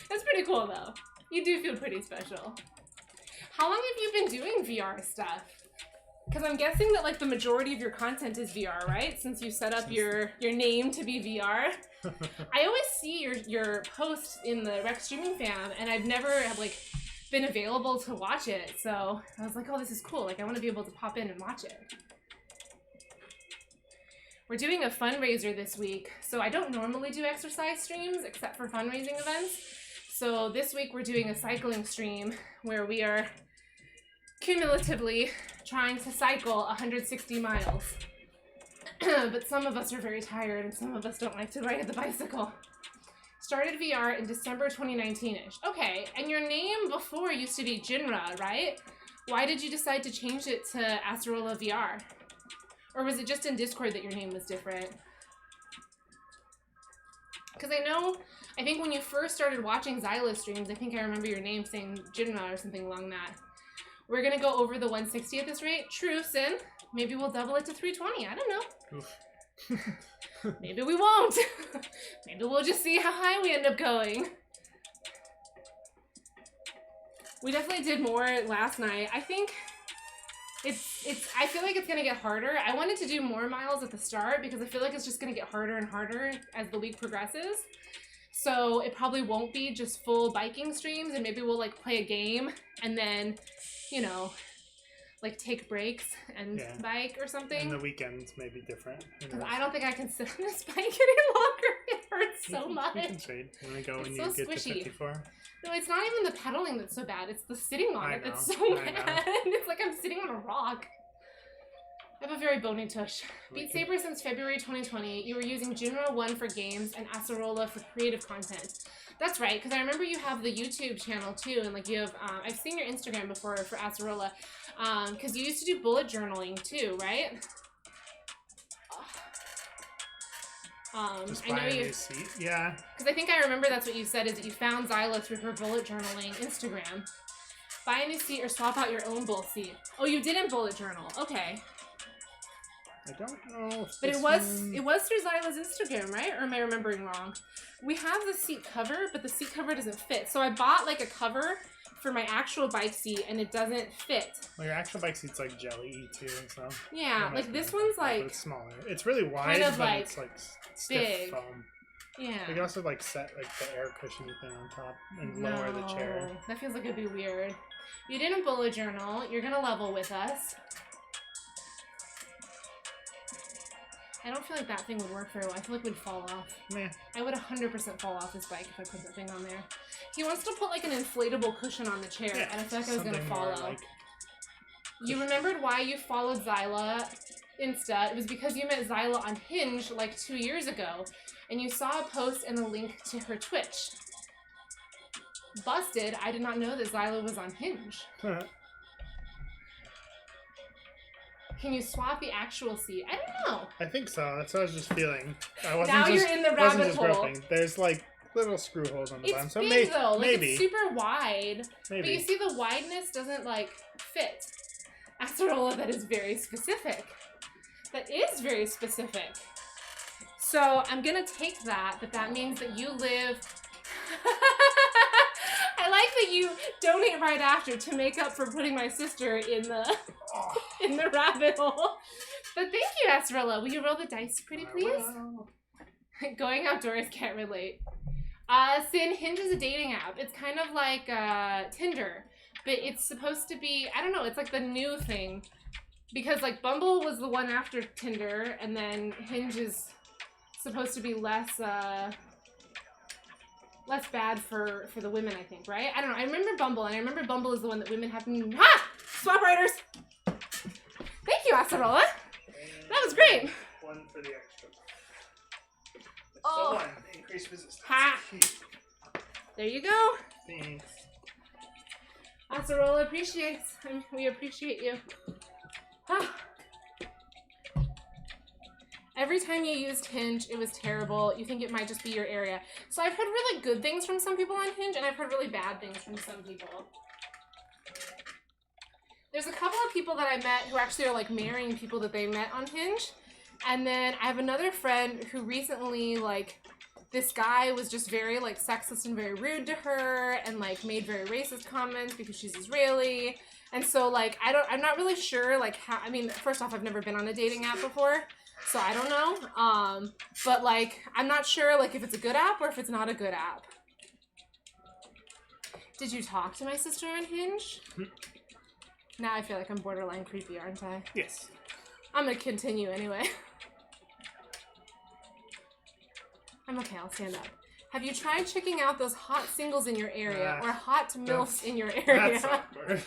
That's pretty cool, though. You do feel pretty special. How long have you been doing VR stuff? Because I'm guessing that, like, the majority of your content is VR, right? Since you set up your name to be VR. I always see your posts in the Rec Streaming Fam, and I've never, like, been available to watch it. So I was like, oh, this is cool. Like, I want to be able to pop in and watch it. We're doing a fundraiser this week. So I don't normally do exercise streams except for fundraising events. So this week we're doing a cycling stream where we are cumulatively trying to cycle 160 miles. But some of us are very tired and some of us don't like to ride the bicycle. Started VR in December 2019-ish. Okay, and your name before used to be Jinra, right? Why did you decide to change it to Acerola VR? Or was it just in Discord that your name was different? Because I think when you first started watching Xyla streams, I think I remember your name saying Jinra or something along that. We're gonna go over the 160 at this rate. True, Sin. Maybe we'll double it to 320. I don't know. Oof. Maybe we won't. Maybe we'll just see how high we end up going. We definitely did more last night. I think I feel like it's gonna get harder. I wanted to do more miles at the start because I feel like it's just gonna get harder and harder as the week progresses. So it probably won't be just full biking streams, and maybe we'll like play a game and then, you know, like take breaks and bike or something. And the weekends may be different. Because I don't think I can sit on this bike any longer. It hurts so much. You can trade. You want to go when you get to 54? No, it's not even the pedaling that's so bad. It's the sitting on it that's so bad. It's like I'm sitting on a rock. I have a very bony tush. Beat Saber since February 2020. You were using Junra 1 for games and Acerola for creative content. That's right, because I remember you have the YouTube channel too, and like you have, I've seen your Instagram before for Acerola, because you used to do bullet journaling too, right? Just I know buy a you. new seat. Yeah. Because I think I remember that's what you said, is that you found Zyla through her bullet journaling Instagram. Buy a new seat or swap out your own bull seat. Oh, you didn't bullet journal. Okay. I don't know. But it was through Zyla's Instagram, right? Or am I remembering wrong? We have the seat cover, but the seat cover doesn't fit. So I bought like a cover for my actual bike seat, and it doesn't fit. Well, your actual bike seat's like jelly too, so. Yeah, like this one's like. But it's smaller. It's really wide, kind of but like it's like stiff big. foam. Yeah. You can also like set like the air cushiony thing on top and lower the chair. That feels like it'd be weird. You didn't bullet journal. You're gonna level with us. I don't feel like that thing would work very well. I feel like it would fall off. Meh. I would 100% fall off this bike if I put that thing on there. He wants to put like an inflatable cushion on the chair, and I feel like I was gonna follow. Like... You remembered why you followed Zyla Insta. It was because you met Zyla on Hinge like 2 years ago, and you saw a post and a link to her Twitch. Busted, I did not know that Zyla was on Hinge. Can you swap the actual seat? I don't know. I think so. That's what I was just feeling. I wasn't Now just, you're in the wasn't rabbit just hole. groping. There's like little screw holes on the bottom. It's So big though. Like, maybe. it's super wide. Maybe. But you see the wideness doesn't like fit. Acerola, that is very specific. That is very specific. So I'm gonna take that, but that means that you live... I like that you donate right after to make up for putting my sister in the in the rabbit hole. But thank you, Acerola. Will you roll the dice pretty please? Going outdoors, can't relate. Sin, Hinge is a dating app. It's kind of like Tinder, but it's supposed to be, I don't know, it's like the new thing. Because like Bumble was the one after Tinder, and then Hinge is supposed to be less bad for the women, I think, right? I don't know. I remember Bumble, and I remember Bumble is the one that women have to... Ha! Swap riders! Thank you, Acerola. That was great. One for the extra. Oh. So one, increase resistance. Ha! There you go. Thanks. Acerola appreciates. We appreciate you. Every time you used Hinge, it was terrible. You think it might just be your area. So I've heard really good things from some people on Hinge, and I've heard really bad things from some people. There's a couple of people that I met who actually are like marrying people that they met on Hinge. And then I have another friend who recently, like, this guy was just very like sexist and very rude to her and like made very racist comments because she's Israeli. And so like, I'm not really sure like how, I mean, first off, I've never been on a dating app before. So I don't know, but like, I'm not sure like if it's a good app or if it's not a good app. Did you talk to my sister on Hinge? Now I feel like I'm borderline creepy, aren't I? Yes. I'm gonna continue anyway. I'm okay, I'll stand up. Have you tried checking out those hot singles in your area or hot MILFs in your area? That's awkward.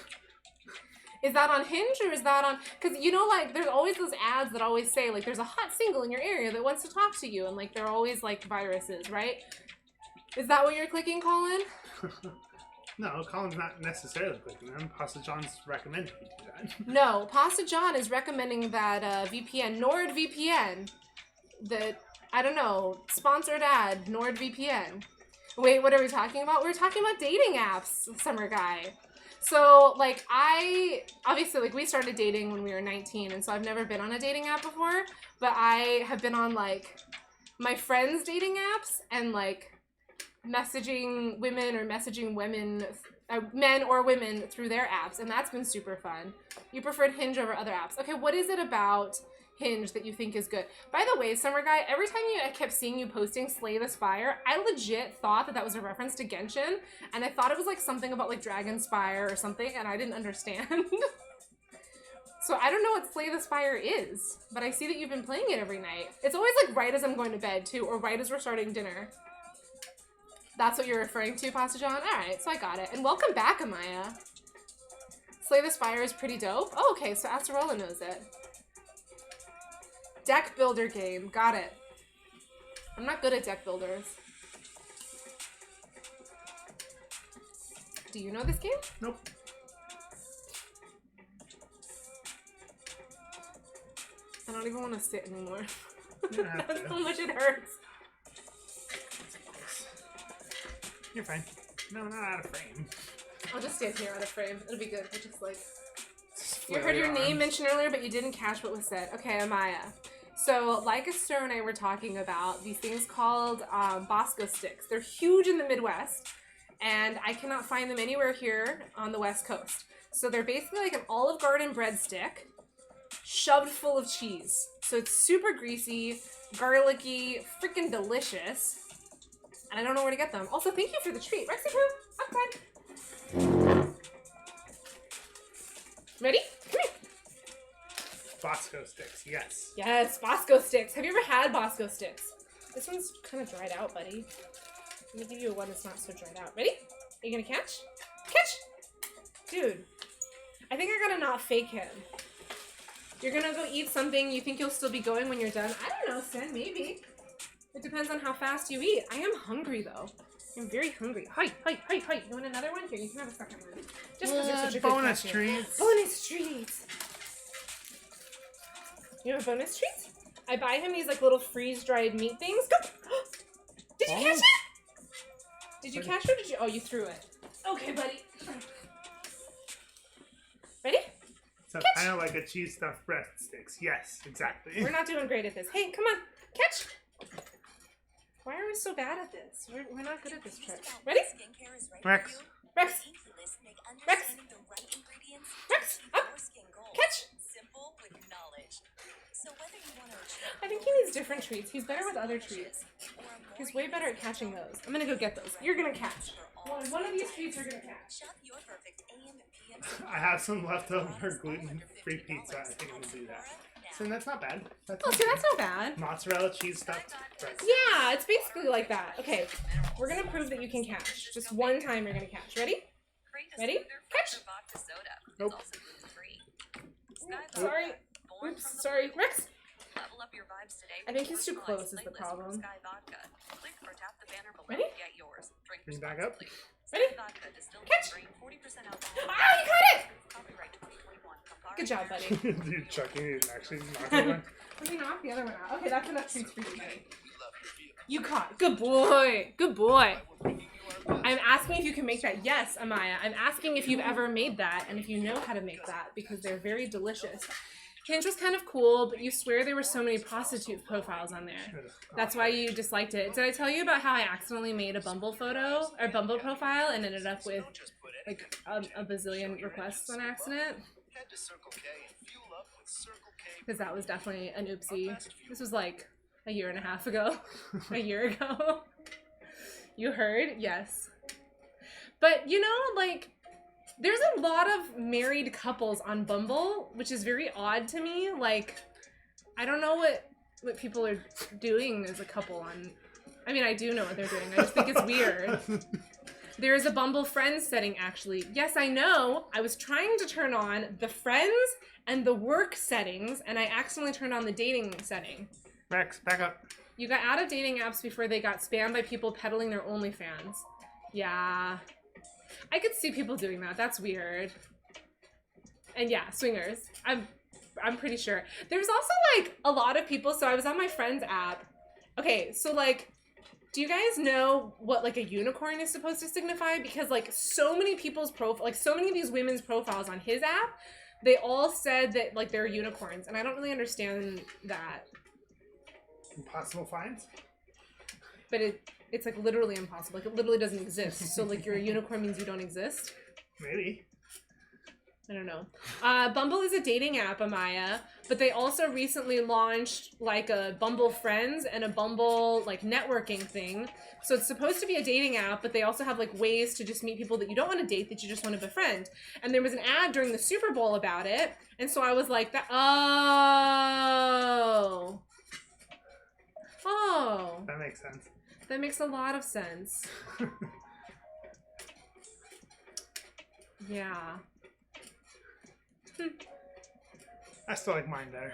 Is that on Hinge or is that on... Because, you know, like, there's always those ads that always say, like, there's a hot single in your area that wants to talk to you. And, like, they're always, like, viruses, right? Is that what you're clicking, Colin? No, Colin's not necessarily clicking them. Pasta John's recommending you do that. No, Pasta John is recommending that VPN, NordVPN, that, I don't know, sponsored ad, NordVPN. Wait, what are we talking about? We're talking about dating apps, Summer Guy. So, like, obviously, like, we started dating when we were 19, and so I've never been on a dating app before, but I have been on, like, my friends' dating apps, and, like, messaging women or messaging women men or women through their apps, and that's been super fun. You preferred Hinge over other apps. Okay, what is it about Hinge that you think is good? By the way, Summer Guy, every time I kept seeing you posting Slay the Spire, I legit thought that was a reference to Genshin, and I thought it was like something about like Dragon Spire or something, and I didn't understand. So I don't know what Slay the Spire is, but I see that you've been playing it every night. It's always like right as I'm going to bed too, or right as we're starting dinner. That's what you're referring to, Pasta John? Alright, so I got it. And welcome back, Amaya. Slay the Spire is pretty dope. Oh, okay, so Acerola knows it. Deck builder game. Got it. I'm not good at deck builders. Do you know this game? Nope. I don't even want to sit anymore. You don't have That's to. how much it hurts. You're fine. No, not out of frame. I'll just stand here out of frame. It'll be good. We'll just like... You Flail heard your name arms. mentioned earlier, but you didn't catch what was said. Okay, Amaya. So, like Esther and I were talking about these things called Bosco sticks. They're huge in the Midwest, and I cannot find them anywhere here on the West Coast. So they're basically like an Olive Garden breadstick shoved full of cheese. So it's super greasy, garlicky, freaking delicious. And I don't know where to get them. Also, thank you for the treat. Rexy Poo, outside. Ready? Come here. Bosco sticks, yes. Yes, Bosco sticks. Have you ever had Bosco sticks? This one's kind of dried out, buddy. Let me give you one that's not so dried out. Ready? Are you gonna catch? Catch! Dude, I think I gotta not fake him. You're gonna go eat something, you think you'll still be going when you're done? I don't know, Sin, maybe. It depends on how fast you eat. I am hungry, though. I'm very hungry. Hi. You want another one? Here, you can have a second one. Just because you're such a good bonus catcher. treats. Bonus treats! You have a bonus treat? I buy him these like little freeze-dried meat things. Go! Did you catch it? Did you catch it or did you? Oh, you threw it. Okay, buddy. Ready? So Catch. kind of like a cheese stuffed breadsticks. Yes, exactly. We're not doing great at this. Hey, come on. Catch! Why are we so bad at this? We're not good at this trick. Ready? Rex. Rex! Rex! Rex! Up! Catch! Simple with knowledge. So whether you want to I think he needs different treats. He's better with other treats. He's way better at catching those. I'm gonna go get those. You're gonna catch. One of these treats you're gonna catch. shop your perfect AM and PM I have some leftover gluten-free pizza. I think I'm gonna do that. So that's not bad. That's Oh, see, that's not bad. mozzarella cheese stuffed bread. Yeah, it's basically like that. Okay, we're gonna prove that you can catch. Just one time you're gonna catch. Ready? Ready? Catch! Nope. Sorry. Oops, sorry. Rex! Level up your vibes today. I think he's too close is the problem. Sky Vodka. Click or tap the banner below Ready? to get yours. Drink Bring back up. responsibly. Ready? Sky Vodka distilled Catch! grain, 40% alcohol. Ah, you caught it! Copyright 2021. Campari Good job, buddy. Dude, Chucky didn't actually knock it one. Let me knock the other one out. Okay, that's enough treats for you, buddy. You caught. Good boy. Good boy. I'm asking if you can make that. Yes, Amaya. I'm asking if you've ever made that and if you know how to make that because they're very delicious. Hinge was kind of cool, but you swear there were so many prostitute profiles on there. That's why you disliked it. Did I tell you about how I accidentally made a Bumble photo or Bumble profile and ended up with like a bazillion requests on accident? Because that was definitely an oopsie. This was like a year and a half ago. A year ago. You heard? Yes. But you know, like, there's a lot of married couples on Bumble, which is very odd to me. Like, I don't know what people are doing as a couple on... I mean, I do know what they're doing. I just think it's weird. There is a Bumble Friends setting, actually. Yes, I know. I was trying to turn on the Friends and the Work settings, and I accidentally turned on the dating setting. Rex, back up. You got out of dating apps before they got spammed by people peddling their OnlyFans. Yeah. I could see people doing that. That's weird. And yeah, swingers. I'm pretty sure. There's also like a lot of people. So I was on my friend's app. Okay, so like, do you guys know what like a unicorn is supposed to signify? Because like so many people's so many of these women's profiles on his app, they all said that like they're unicorns, and I don't really understand that. Impossible finds? But It's like literally impossible. Like it literally doesn't exist. So like you're a unicorn means you don't exist. Maybe. I don't know. Bumble is a dating app, Amaya, but they also recently launched like a Bumble Friends and a Bumble like networking thing. So it's supposed to be a dating app, but they also have like ways to just meet people that you don't want to date, that you just want to befriend. And there was an ad during the Super Bowl about it, and so I was like, oh, That makes sense. that makes a lot of sense. Yeah. I still like mine better.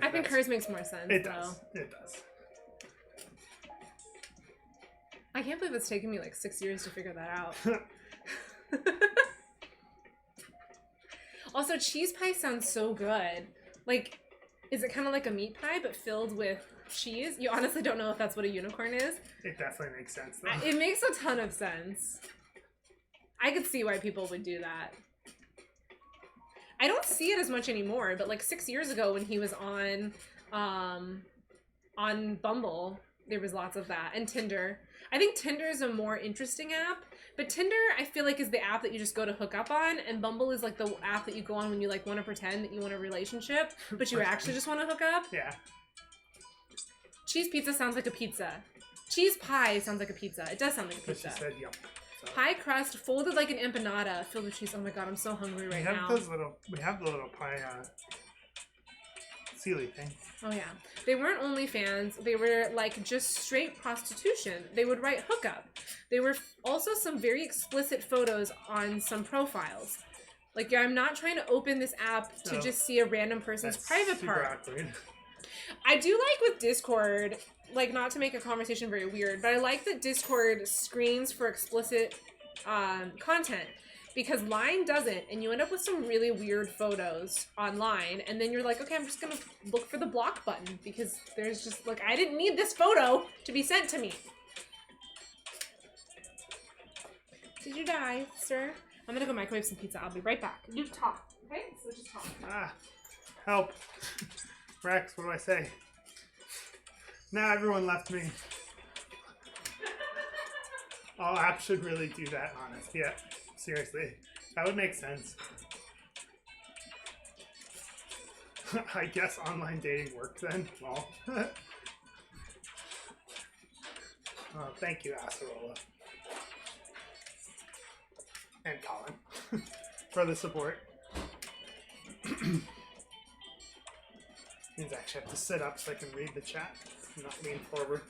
I think hers makes more sense. It does. It does. I can't believe it's taken me like 6 years to figure that out. Also, cheese pie sounds so good. Like, is it kind of like a meat pie but filled with cheese? You honestly don't know if that's what a unicorn is. It definitely makes sense though. It makes a ton of sense. I could see why people would do that. I don't see it as much anymore, but like 6 years ago when he was on Bumble, there was lots of that, and Tinder. I think Tinder is a more interesting app, but Tinder I feel like is the app that you just go to hook up on, and Bumble is like the app that you go on when you like want to pretend that you want a relationship, but you actually just want to hook up. Yeah. Cheese pizza sounds like a pizza. Cheese pie sounds like a pizza. It does sound like a But she pizza. said yum. So. Pie crust folded like an empanada filled with cheese. Oh my god, I'm so hungry right now. We have the little pie Sealy thing. Oh yeah. They weren't OnlyFans. They were like just straight prostitution. They would write hookup. They were also some very explicit photos on some profiles. Like I'm not trying to open this app to just see a random person's private part. Awkward. I do like with Discord, like not to make a conversation very weird, but I like that Discord screens for explicit content, because Line doesn't, and you end up with some really weird photos online, and then you're like, okay, I'm just gonna look for the block button, because there's just like, I didn't need this photo to be sent to me. Did you die, sir? I'm gonna go microwave some pizza. I'll be right back. You talk, okay? So just talk. Help. Rex, what do I say? Now everyone left me. All apps should really do that, honest. Yeah, seriously. That would make sense. I guess online dating worked then. Well. Oh, thank you, Acerola. And Colin for the support. Means I actually have to sit up so I can read the chat, not lean forward.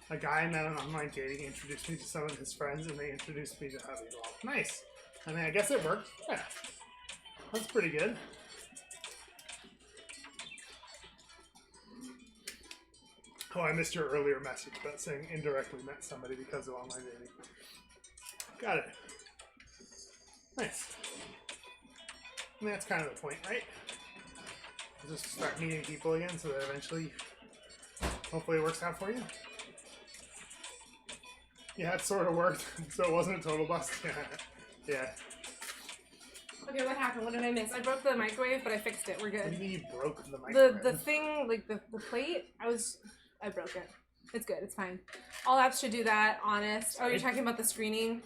A guy I met on online dating introduced me to some of his friends, and they introduced me to hubby. Well, nice. I mean, I guess it worked. Yeah, that's pretty good. Oh, I missed your earlier message about saying indirectly met somebody because of online dating. Got it. Nice. I mean, that's kind of the point, right? Just start meeting people again so that eventually, hopefully it works out for you. Yeah, it sort of worked, so it wasn't a total bust. Yeah. Okay, what happened? What did I miss? I broke the microwave, but I fixed it. We're good. What do you mean you broke the microwave? The thing, like the plate, I broke it. It's good. It's fine. All apps should do that, honest. Oh, you're talking about the screening?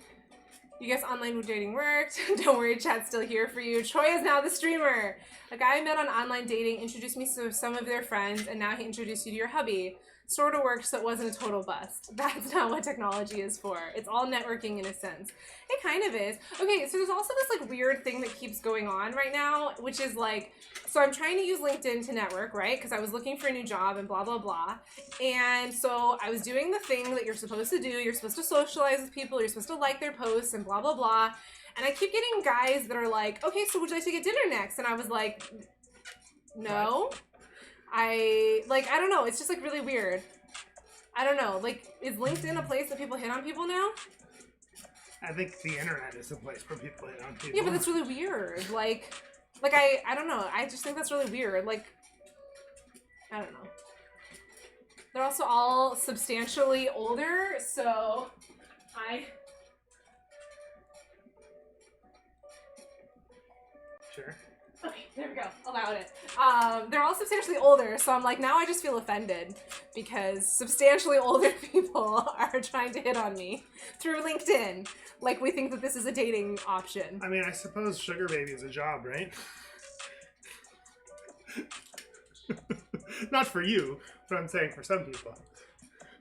You guess online dating worked. Don't worry, chat's still here for you. Troy is now the streamer. A guy I met on online dating introduced me to some of their friends, and now he introduced you to your hubby. Sort of worked, so it wasn't a total bust. That's not what technology is for. It's all networking in a sense. It kind of is. Okay, so there's also this like weird thing that keeps going on right now, which is like, so I'm trying to use LinkedIn to network, right? Because I was looking for a new job and blah, blah, blah. And so I was doing the thing that you're supposed to do. You're supposed to socialize with people. You're supposed to like their posts and blah, blah, blah. And I keep getting guys that are like, okay, so would you like to get dinner next? And I was like, no. I don't know. It's just like really weird. I don't know. Like, is LinkedIn a place that people hit on people now? I think the internet is a place where people hit on people. Yeah, but that's really weird. Like I don't know. I just think that's really weird. Like, I don't know. They're also all substantially older, so Sure. Okay, there we go. Allowed it. They're all substantially older, so I'm like, now I just feel offended because substantially older people are trying to hit on me through LinkedIn. Like, we think that this is a dating option. I mean, I suppose sugar baby is a job, right? Not for you, but I'm saying for some people.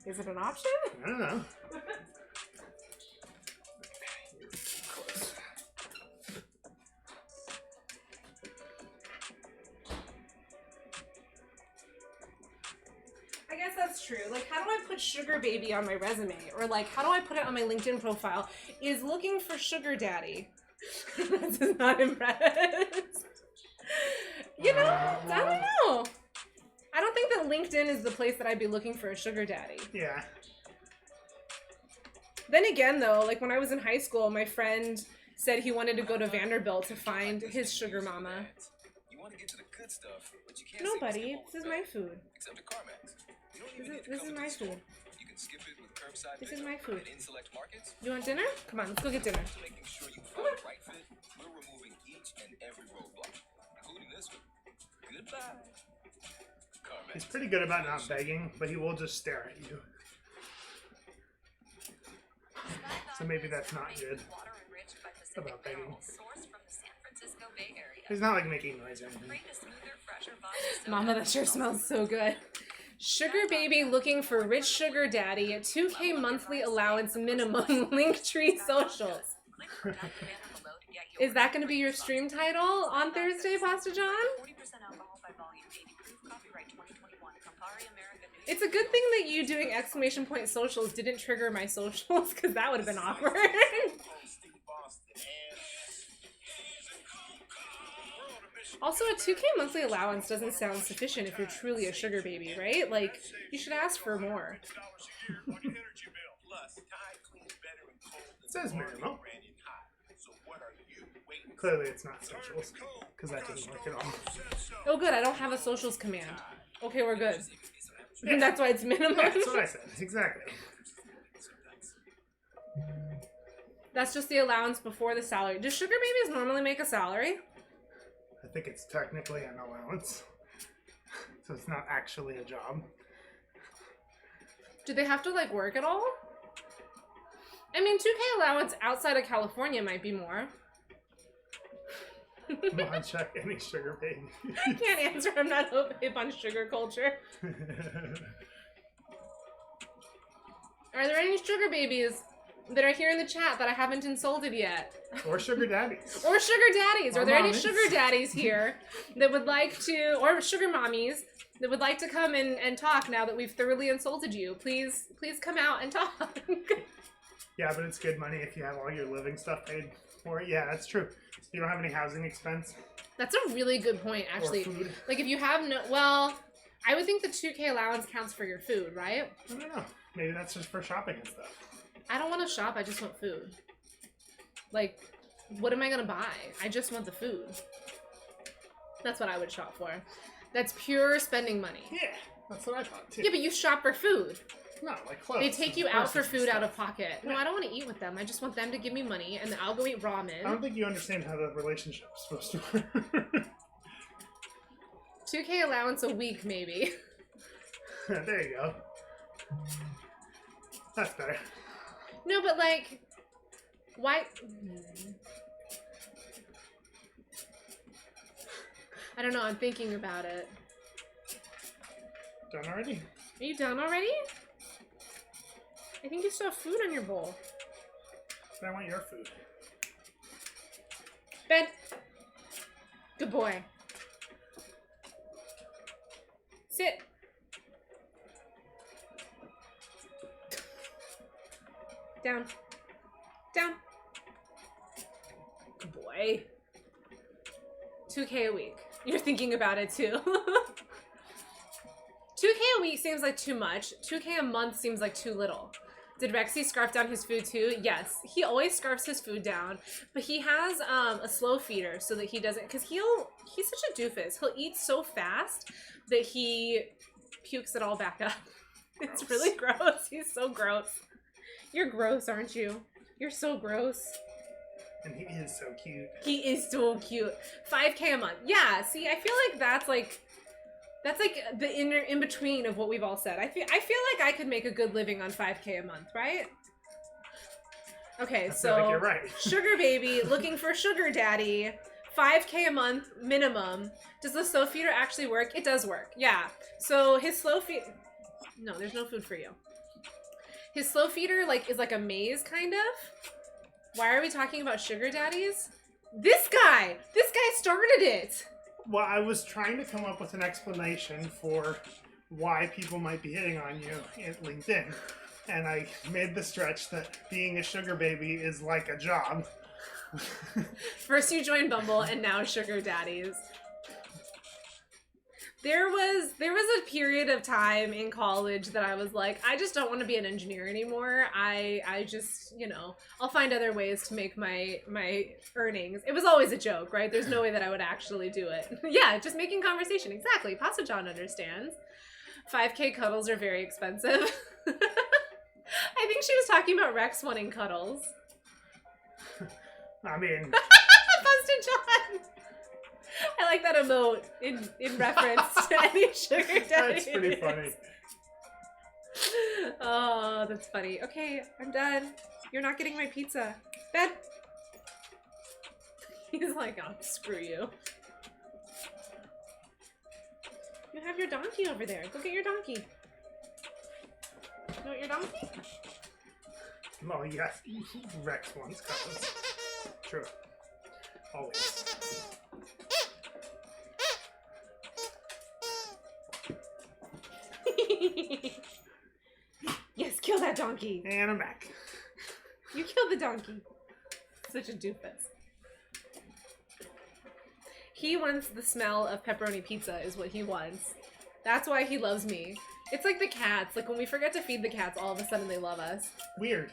Is it an option? I don't know. I guess that's true. Like, how do I put sugar baby on my resume? Or, like, how do I put it on my LinkedIn profile? Is looking for sugar daddy. That does not impress. You know, I don't know. I don't think that LinkedIn is the place that I'd be looking for a sugar daddy. Yeah. Then again, though, like when I was in high school, my friend said he wanted to go to Vanderbilt to find his sugar mama. You want to get to the good stuff, but you can't No, seem to buddy, skip over this is the my bad. food. Except at CarMax. You don't even need to This come is to my the store. food. You can skip it with curbside This is pickup my food. and in select markets. You want dinner? Come on, let's go get dinner. To making sure you find the right fit, we're removing each and every roadblock, including this one. Goodbye. CarMax. He's pretty good about not begging, but he will just stare at you. So maybe that's not good about begging. He's not like making noise or anything. Mama, that sure smells so good. Sugar baby looking for rich sugar daddy at 2K monthly allowance minimum. Linktree socials. Is that going to be your stream title on Thursday, Pasta John? It's a good thing that you doing exclamation point socials didn't trigger my socials, because that would have been awkward. Also, a 2K monthly allowance doesn't sound sufficient if you're truly a sugar baby, right? Like, you should ask for more. It says minimum. Clearly it's not socials, because that didn't work at all. Oh good, I don't have a socials command. Okay, we're good. Yeah. That's why it's minimum. Yeah, that's what I said. Exactly. That's just the allowance before the salary. Do sugar babies normally make a salary? I think it's technically an allowance. So it's not actually a job. Do they have to, like, work at all? I mean, 2K allowance outside of California might be more. Come on, check any sugar baby. I can't answer. I'm not hip on sugar culture. Are there any sugar babies that are here in the chat that I haven't insulted yet? Or sugar daddies. Or sugar daddies. Or Are there any mommies. sugar daddies here that would like to, or sugar mommies, that would like to come and talk now that we've thoroughly insulted you? Please come out and talk. Yeah, but it's good money if you have all your living stuff paid for it. Yeah, that's true. You don't have any housing expense That's a really good point, actually. or food. Like, if you have no, well, I would think the 2K allowance counts for your food, right? I don't know. Maybe that's just for shopping and stuff. I don't want to shop, I just want food. Like, what am I gonna buy? I just want the food. That's what I would shop for. That's pure spending money. Yeah, that's what I thought too. Yeah, but you shop for food. No, like clothes. They take you and out for purses and food out stuff. of pocket. No, I don't want to eat with them. I just want them to give me money, and then I'll go eat I ramen. don't think you understand how the relationship's supposed to work. 2K allowance a week, maybe. There you go. That's better. No, but like, why? I don't know. I'm thinking about it. Done already? Are you done already? I think you still have food on your bowl. But I want your food. Ben. Good boy. Sit. Down. Down. Good boy. 2K a week. You're thinking about it too. 2K a week seems like too much. 2K a month seems like too little. Did Rexy scarf down his food too? Yes. He always scarfs his food down, but he has a slow feeder so that he doesn't, because he's such a doofus. He'll eat so fast that he pukes it all back up. It's Gross. really gross. He's so gross. You're gross, aren't you? You're so gross. And he is so cute. He is so cute. 5K a month. Yeah, see, I feel like that's like the in between of what we've all said. I feel like I could make a good living on 5K a month, right? Okay, I feel so like you're right. sugar baby looking for sugar daddy. 5K a month minimum. Does the slow feeder actually work? It does work. Yeah. So his slow feed. No, there's no food for you. His slow feeder is like a maze kind of. Why are we talking about sugar daddies? This guy started it. Well, I was trying to come up with an explanation for why people might be hitting on you at LinkedIn. And I made the stretch that being a sugar baby is like a job. First you joined Bumble and now sugar daddies. There was a period of time in college that I was like, I just don't want to be an engineer anymore. I just, I'll find other ways to make my earnings. It was always a joke, right? There's no way that I would actually do it. Yeah, just making conversation. Exactly. Pasta John understands. 5K cuddles are very expensive. I think she was talking about Rex wanting cuddles. I mean... Pasta John! I like that emote in reference to any sugar daddy. That's pretty funny. Oh, that's funny. Okay, I'm done. You're not getting my pizza. Bed. He's like, oh, screw you. You have your donkey over there. Go get your donkey. You want your donkey? Oh, yes. Rex wants cuddles. True. Always. Yes, kill that donkey. And I'm back. You killed the donkey. Such a doofus. He wants the smell of pepperoni pizza is what he wants. That's why he loves me. It's like the cats. Like when we forget to feed the cats, all of a sudden they love us. Weird.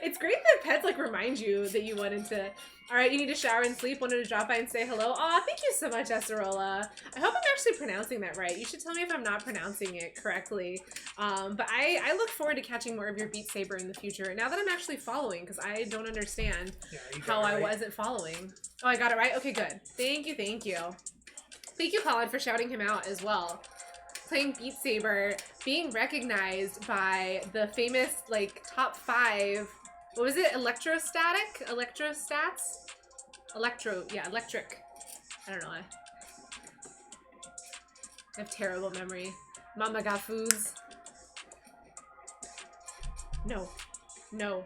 It's great that pets remind you that you wanted to. All right, you need to shower and sleep. Wanted to drop by and say hello. Aw, thank you so much, Esserola. I hope I'm actually pronouncing that right. You should tell me if I'm not pronouncing it correctly. But I look forward to catching more of your Beat Saber in the future. Now that I'm actually following, because I don't understand how I wasn't following. Oh, I got it right? Okay, good. Thank you, thank you. Thank you, Colin, for shouting him out as well. Playing Beat Saber, being recognized by the famous, top 5, what was it? Electrostatic? Electrostats? Electric. I don't know. I have terrible memory. Mama got foods. No. No.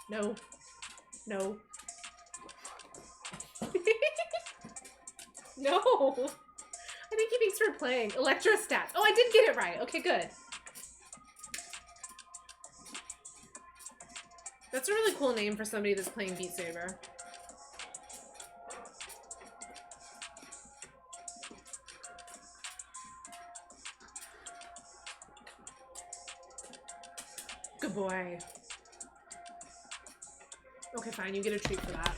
No. No. No. I think he thinks we're playing. Electrostats. Oh, I did get it right. Okay, good. That's a really cool name for somebody that's playing Beat Saber. Good boy. Okay, fine. You get a treat for that.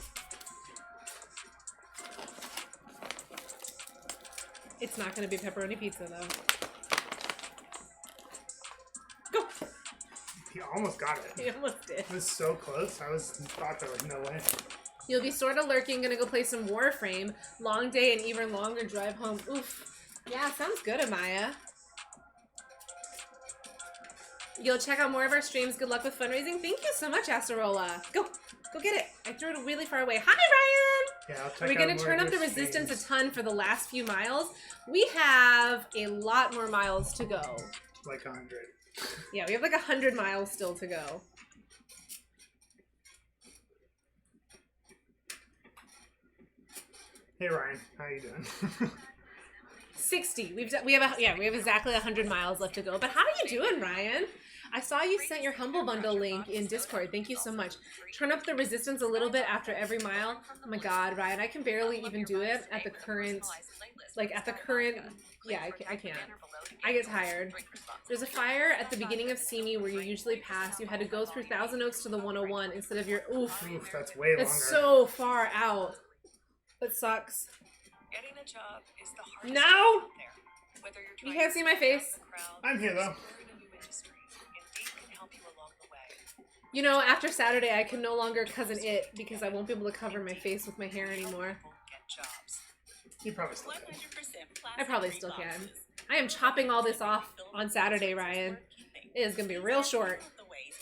It's not going to be pepperoni pizza, though. Go! He almost got it. He almost did. It was so close. I thought there was no way. You'll be sort of lurking. Gonna go play some Warframe. Long day and even longer drive home. Oof. Yeah, sounds good, Amaya. You'll check out more of our streams. Good luck with fundraising. Thank you so much, Acerola. Go get it. I threw it really far away. Hi, Ryan! Yeah, I'll check Are we out gonna more turn of up the your resistance streams. a ton for the last few miles? We have a lot more miles to go. Like 100. Yeah, we have 100 miles still to go. Hey Ryan, how you doing? 60. We have exactly 100 miles left to go. But how are you doing, Ryan? I saw you sent your Humble Bundle link in Discord. Thank you so much. Turn up the resistance a little bit after every mile. Oh my god, Ryan, I can barely even do it at the current, yeah, I can't. I get tired. There's a fire at the beginning of Simi where you usually pass. You had to go through Thousand Oaks to the 101 instead of your, oof. Oof, that's way longer. That's so far out. That sucks. Getting a job is the hardest No! thing out there. Whether you're You trying can't to see my stand out face. in the crowd I'm here, or though. exploring a new industry, Indeed can help you along the way. You know, after Saturday, I can no longer cousin it because I won't be able to cover my face with my hair anymore. You probably still can. I probably still can. I am chopping all this off on Saturday, Ryan. It is going to be real short.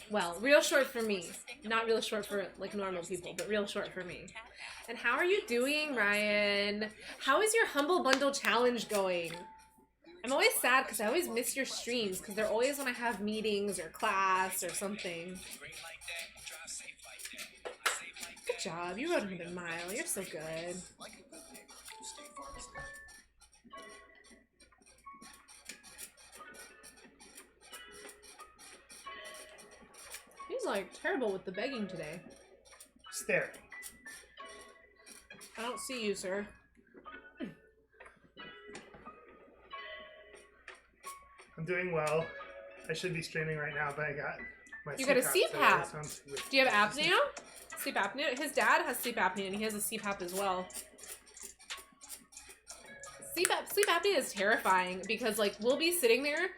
Well, real short for me. Not real short for, like, normal people, but real short for me. And how are you doing, Ryan? How is your Humble Bundle Challenge going? I'm always sad because I always miss your streams because they're always when I have meetings or class or something. Good job. You rode 100 mile. You're so good. He's like terrible with the begging today. Staring. I don't see you, sir. I'm doing well. I should be streaming right now, but I got my You got a CPAP. today, Do you have apnea? Sleep apnea? His dad has sleep apnea and he has a CPAP as well. Sleep apnea is terrifying because like we'll be sitting there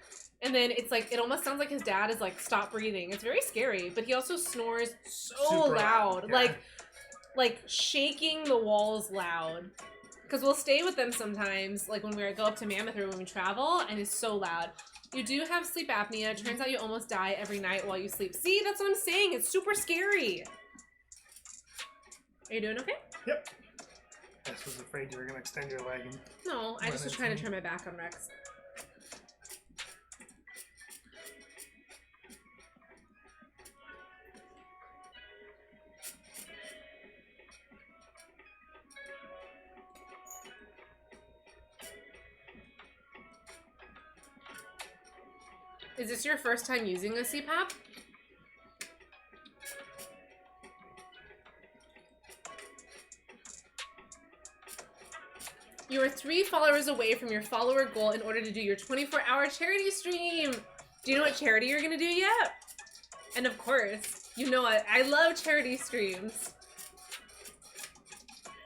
and then it's like it almost sounds like his dad is like stop breathing. It's very scary, but he also snores so Super loud. yeah. Like shaking the walls loud. Because we'll stay with them sometimes, like when we go up to Mammoth or when we travel, and it's so loud. You do have sleep apnea. It turns out you almost die every night while you sleep. See, that's what I'm saying. It's super scary. Are you doing okay? Yep. I just was afraid you were going to extend your leg. And No, I just was trying to turn my back on Rex. Is this your first time using a CPAP? You are 3 followers away from your follower goal in order to do your 24-hour charity stream. Do you know what charity you're gonna do yet? And of course, you know what? I love charity streams.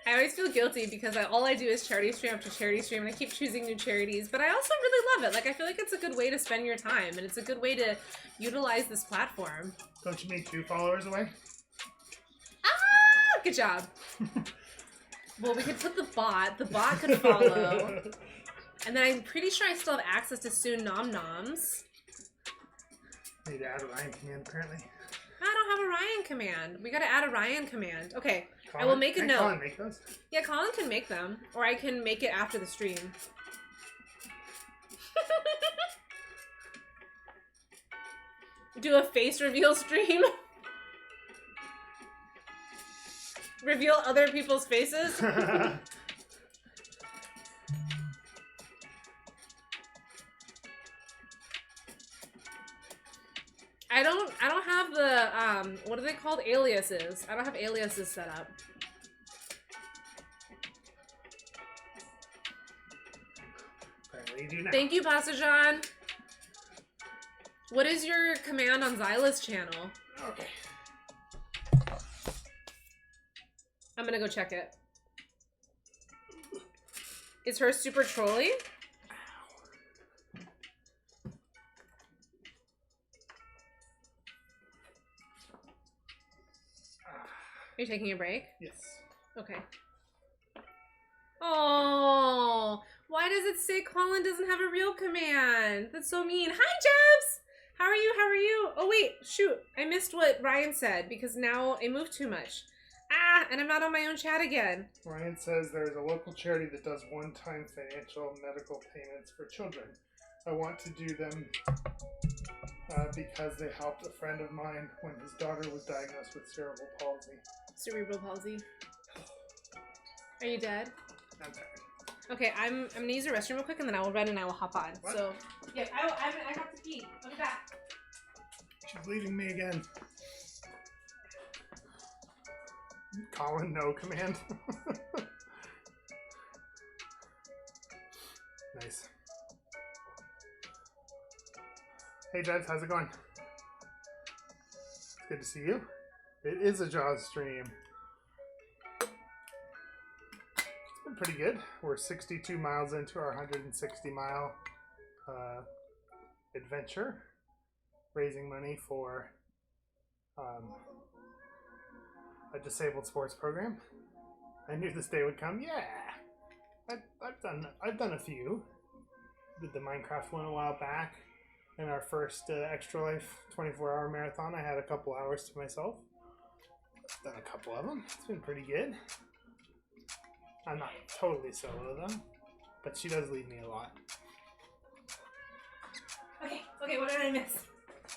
I always feel guilty because all I do is charity stream after charity stream and I keep choosing new charities, but I also really love it. Like, I feel like it's a good way to spend your time and it's a good way to utilize this platform. don't you mean 2 followers away? Ah! Good job. Well, we could put the bot. The bot could follow. And then I'm pretty sure I still have access to Soon Nom Noms. Need to add a Ryan command, apparently. I don't have a Ryan command. We gotta add a Ryan command. Okay, Colin, I will make a can note. Colin make those? Yeah, Colin can make them. Or I can make it after the stream. Do a face reveal stream. Reveal other people's faces. I don't have the what are they called? Aliases. I don't have aliases set up. Apparently you do now. Thank you, Pasta John. What is your command on Zyla's channel? Okay. I'm gonna go check it. Is her super trolly? Are you taking a break? Yes. Okay. Oh, why does it say Colin doesn't have a real command? That's so mean. Hi, Jebs! How are you? How are you? Oh, wait, shoot. I missed what Ryan said because now I moved too much. Ah, and I'm not on my own chat again. Ryan says there is a local charity that does one-time financial medical payments for children. I want to do them because they helped a friend of mine when his daughter was diagnosed with cerebral palsy. Cerebral palsy. Are you dead? I'm sorry. Okay, I'm gonna use the restroom real quick and then I will run and I will hop on. What? So, yeah, I have to pee. I'll be back. She's leaving me again. Colin, no command. Nice. Hey, Jeds, how's it going? It's good to see you. It is a Jaws stream. It's been pretty good. We're 62 miles into our 160-mile adventure, raising money for a disabled sports program. I knew this day would come. Yeah, I've done a few. Did the Minecraft one a while back. In our first Extra Life 24-hour marathon, I had a couple hours to myself. Done a couple of them. It's been pretty good. I'm not totally solo though, but she does lead me a lot. Okay, what did I miss?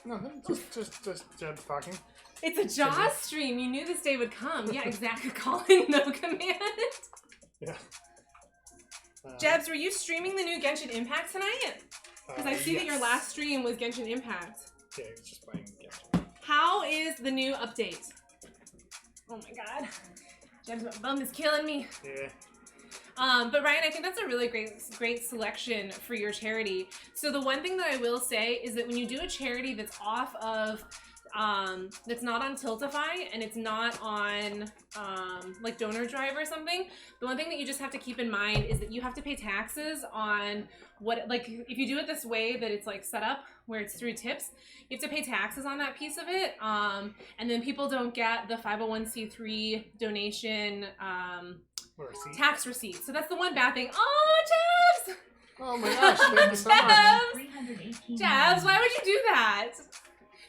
Nothing. Just Jeb's talking. It's a Jaws stream. You knew this day would come. Yeah, exactly. Calling no command. Yeah. Jebs, were you streaming the new Genshin Impact tonight? Because I see that your last stream was Genshin Impact. Yeah, he was just playing Genshin. How is the new update? Oh my god. Jeb's bum is killing me. Yeah. But Ryan, I think that's a really great selection for your charity. So the one thing that I will say is that when you do a charity that's off of, that's not on Tiltify and it's not on like Donor Drive or something, the one thing that you just have to keep in mind is that you have to pay taxes on what, like if you do it this way that it's like set up where it's through tips, you have to pay taxes on that piece of it. And then people don't get the 501c3 donation tax receipt. So that's the one bad thing. Oh, Jebs! Oh my gosh, thank you so much. Jebs, why would you do that?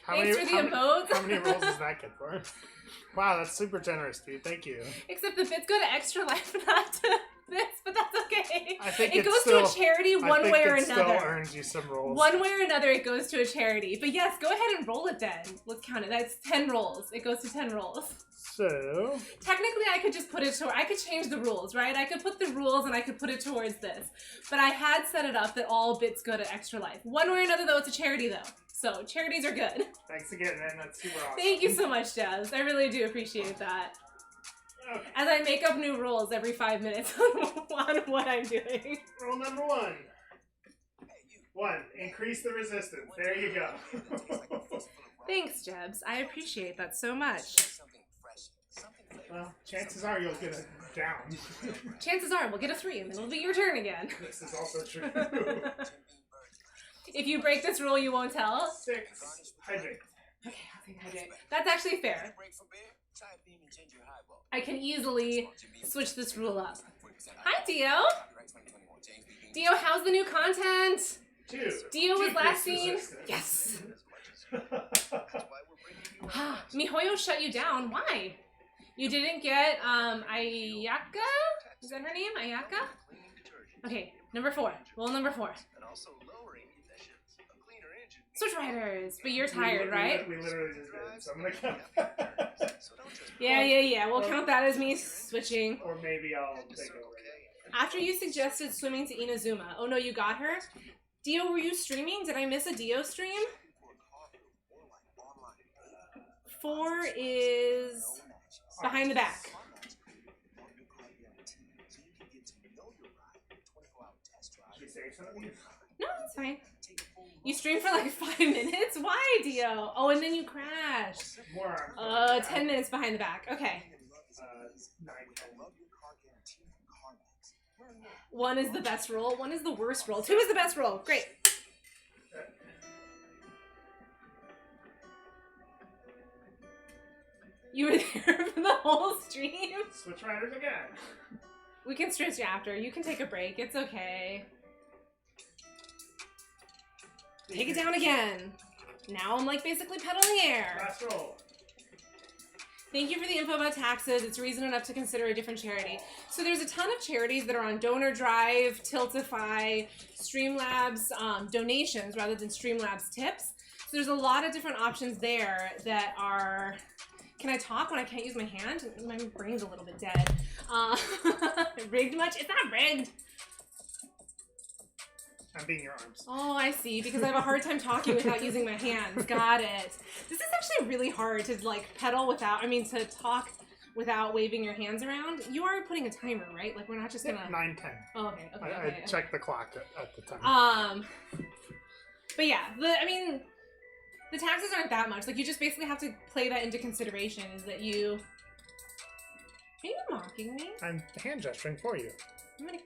Thanks for the emotes. How many rolls does that get for? Wow, that's super generous, dude. Thank you. Except the bits go to Extra Life, not to this, but that's okay. I think it goes to a charity one way or another. Still earns you some rolls. One way or another, it goes to a charity. But yes, go ahead and roll it then. Let's count it. That's 10 rolls. It goes to 10 rolls. So technically, I could just put it to. I could change the rules, right? I could put the rules and I could put it towards this. But I had set it up that all bits go to Extra Life. One way or another, though, it's a charity, though. So charities are good. Thanks again, man. That's super awesome. Thank you so much, Jazz. I really do appreciate that. Okay. As I make up new rules every 5 minutes on what I'm doing. Rule number 1. 1. Increase the resistance. There you go. Thanks, Jebs. I appreciate that so much. Well, chances are you'll get a down. Chances are we'll get a 3 and then it'll be your turn again. This is also true. If you break this rule, you won't tell. 6. Hydrate. Okay, I'll take hydrate. That's actually fair. I can easily switch this rule up. Hi, Dio. Dio, how's the new content? 2. Dio was last seen. Yes. Mihoyo shut you down. Why? You didn't get Ayaka? Is that her name? Ayaka? Okay, number 4. Roll number 4. Switch riders, but you're tired, right? We literally just did, so I'm gonna count. Yeah. We'll count that as me switching. Or maybe I'll take over. After you suggested swimming to Inazuma. Oh no, you got her? Dio, were you streaming? Did I miss a Dio stream? 4 is behind the back. Should we say something? No, it's fine. You streamed for like 5 minutes? Why, Dio? Oh, and then you crashed. More arms. 10 minutes behind the back. Okay. 9, 10. 1 is the best roll. 1 is the worst roll. 2 is the best roll. Great. You were there for the whole stream? Switch riders again. We can switch after. You can take a break. It's okay. Take it down again. Now I'm like basically pedaling air. Last roll. Thank you for the info about taxes. It's reason enough to consider a different charity. So there's a ton of charities that are on Donor Drive, Tiltify, Streamlabs donations rather than Streamlabs tips. So there's a lot of different options there that are... Can I talk when I can't use my hand? My brain's a little bit dead. Rigged much? It's not rigged. I'm being your arms. Oh, I see. Because I have a hard time talking without using my hands. Got it. This is actually really hard to like pedal without, to talk without waving your hands around. You are putting a timer, right? Like we're not just gonna... 9, 10. Oh, okay. I checked the clock at the time. But yeah, the taxes aren't that much. Like you just basically have to play that into consideration is that you... Are you mocking me? I'm hand gesturing for you. I'm gonna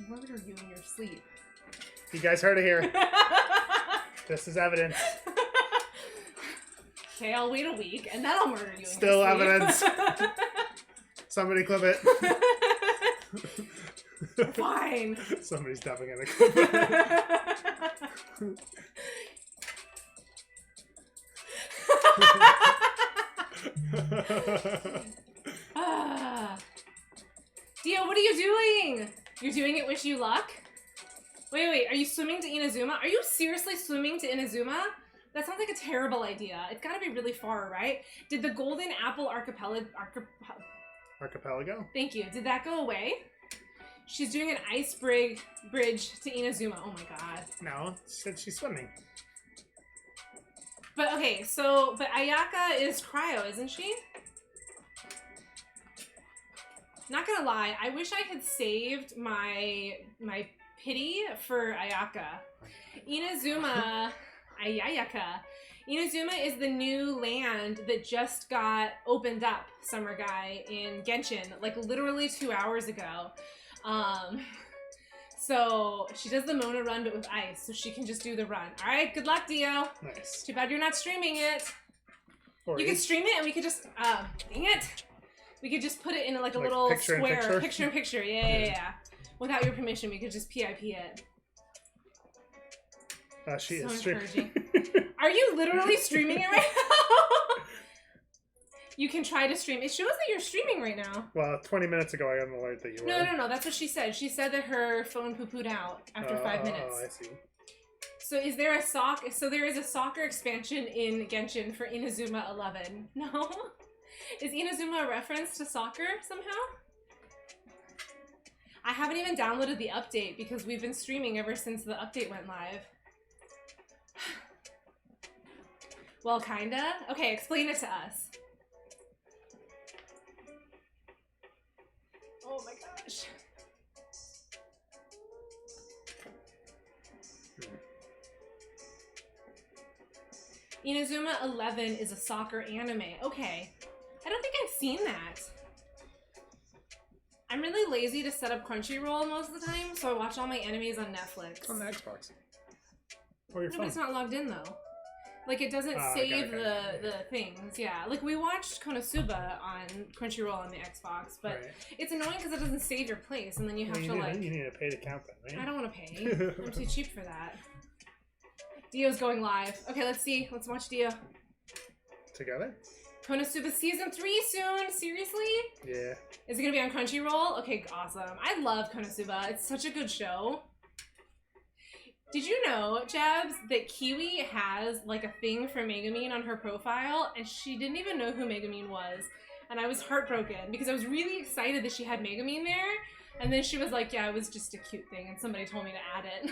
murder you in your sleep. You guys heard it here. This is evidence. Okay, I'll wait a week, and then I'll murder you. In Still your sleep. evidence. Somebody clip it. Fine. Somebody's definitely gonna clip it. Ah. Dio, what are you doing? You're doing it. Wish you luck. Wait. Are you swimming to Inazuma? Are you seriously swimming to Inazuma? That sounds like a terrible idea. It's got to be really far, right? Did the Golden Apple Archipelago? Thank you. Did that go away? She's doing an ice bridge to Inazuma. Oh my god. No, she said she's swimming. But okay, but Ayaka is cryo, isn't she? Not gonna lie, I wish I had saved my pity for Ayaka. Inazuma is the new land that just got opened up, Summer Guy, in Genshin, like literally 2 hours ago. So she does the Mona run, but with ice, so she can just do the run. All right, good luck, Dio. Nice. Too bad you're not streaming it. Or You could stream it, and we could just, dang it. We could just put it in like a little picture in square, picture? in picture. Yeah. Without your permission, we could just PIP it. She So is streaming. encouraging. Are you literally streaming it right now? You can try to stream. It shows that you're streaming right now. Well, 20 minutes ago I got an alert that you were. No. That's what she said. She said that her phone poo-pooed out after 5 minutes. Oh, I see. So is there a So there is a soccer expansion in Genshin for Inazuma 11. No? Is Inazuma a reference to soccer somehow? I haven't even downloaded the update because we've been streaming ever since the update went live. Well, kinda. Okay, explain it to us. Oh my gosh. Inazuma 11 is a soccer anime. Okay. I don't think I've seen that. I'm really lazy to set up Crunchyroll most of the time, so I watch all my animes on Netflix. It's on the Xbox. Or your No, phone. but it's not logged in though. Like it doesn't save the things. Yeah, like we watched Konosuba on Crunchyroll on the Xbox, but Right. it's annoying because it doesn't save your place, and then you have to like. You need a paid account then, right? I don't want to pay. I'm too cheap for that. Dio's going live. Okay, let's see. Let's watch Dio. Together? Konosuba season 3 soon. Seriously? Yeah. Is it gonna be on Crunchyroll? Okay, awesome. I love Konosuba. It's such a good show. Did you know, Jabs, that Kiwi has like a thing for Megumin on her profile, and she didn't even know who Megumin was, and I was heartbroken because I was really excited that she had Megumin there, and then she was like, "Yeah, it was just a cute thing," and somebody told me to add it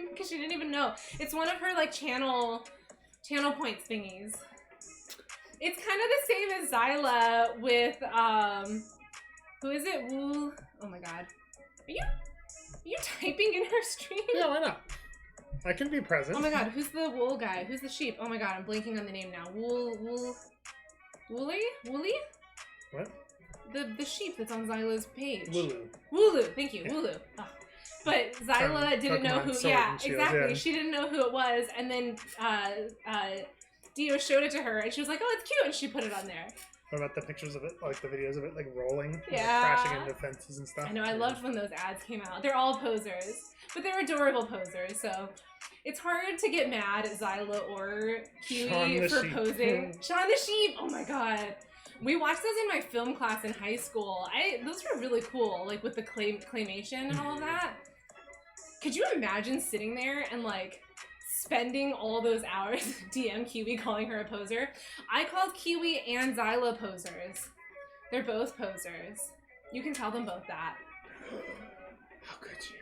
because she didn't even know. It's one of her like channel points thingies. It's kind of the same as Zyla with who is it? Wool. Oh my god, are you typing in her stream? Yeah, why not? I can be present. Oh my god, who's the wool guy? Who's the sheep? Oh my god, I'm blanking on the name now. Wooly? What? The sheep that's on Zyla's page. Wooloo. Thank you, Yeah. Wooloo. Oh. But Zyla didn't know who. Pokemon Sword Yeah, and Shield, exactly. yeah. She didn't know who it was, and then Dio showed it to her, and she was like, "Oh, it's cute," and she put it on there. What about the pictures of it, like the videos of it, like rolling, like Yeah. crashing into fences and stuff? I know. I loved when those ads came out. They're all posers, but they're adorable posers. So it's hard to get mad at Zyla or Shaun Kiwi the for Sheep. posing. Shaun the Sheep. Oh my god. We watched those in my film class in high school. Those were really cool, like with the claymation and all of that. Could you imagine sitting there and like spending all those hours DM Kiwi calling her a poser? I called Kiwi and Zyla posers. They're both posers. You can tell them both that. How could you?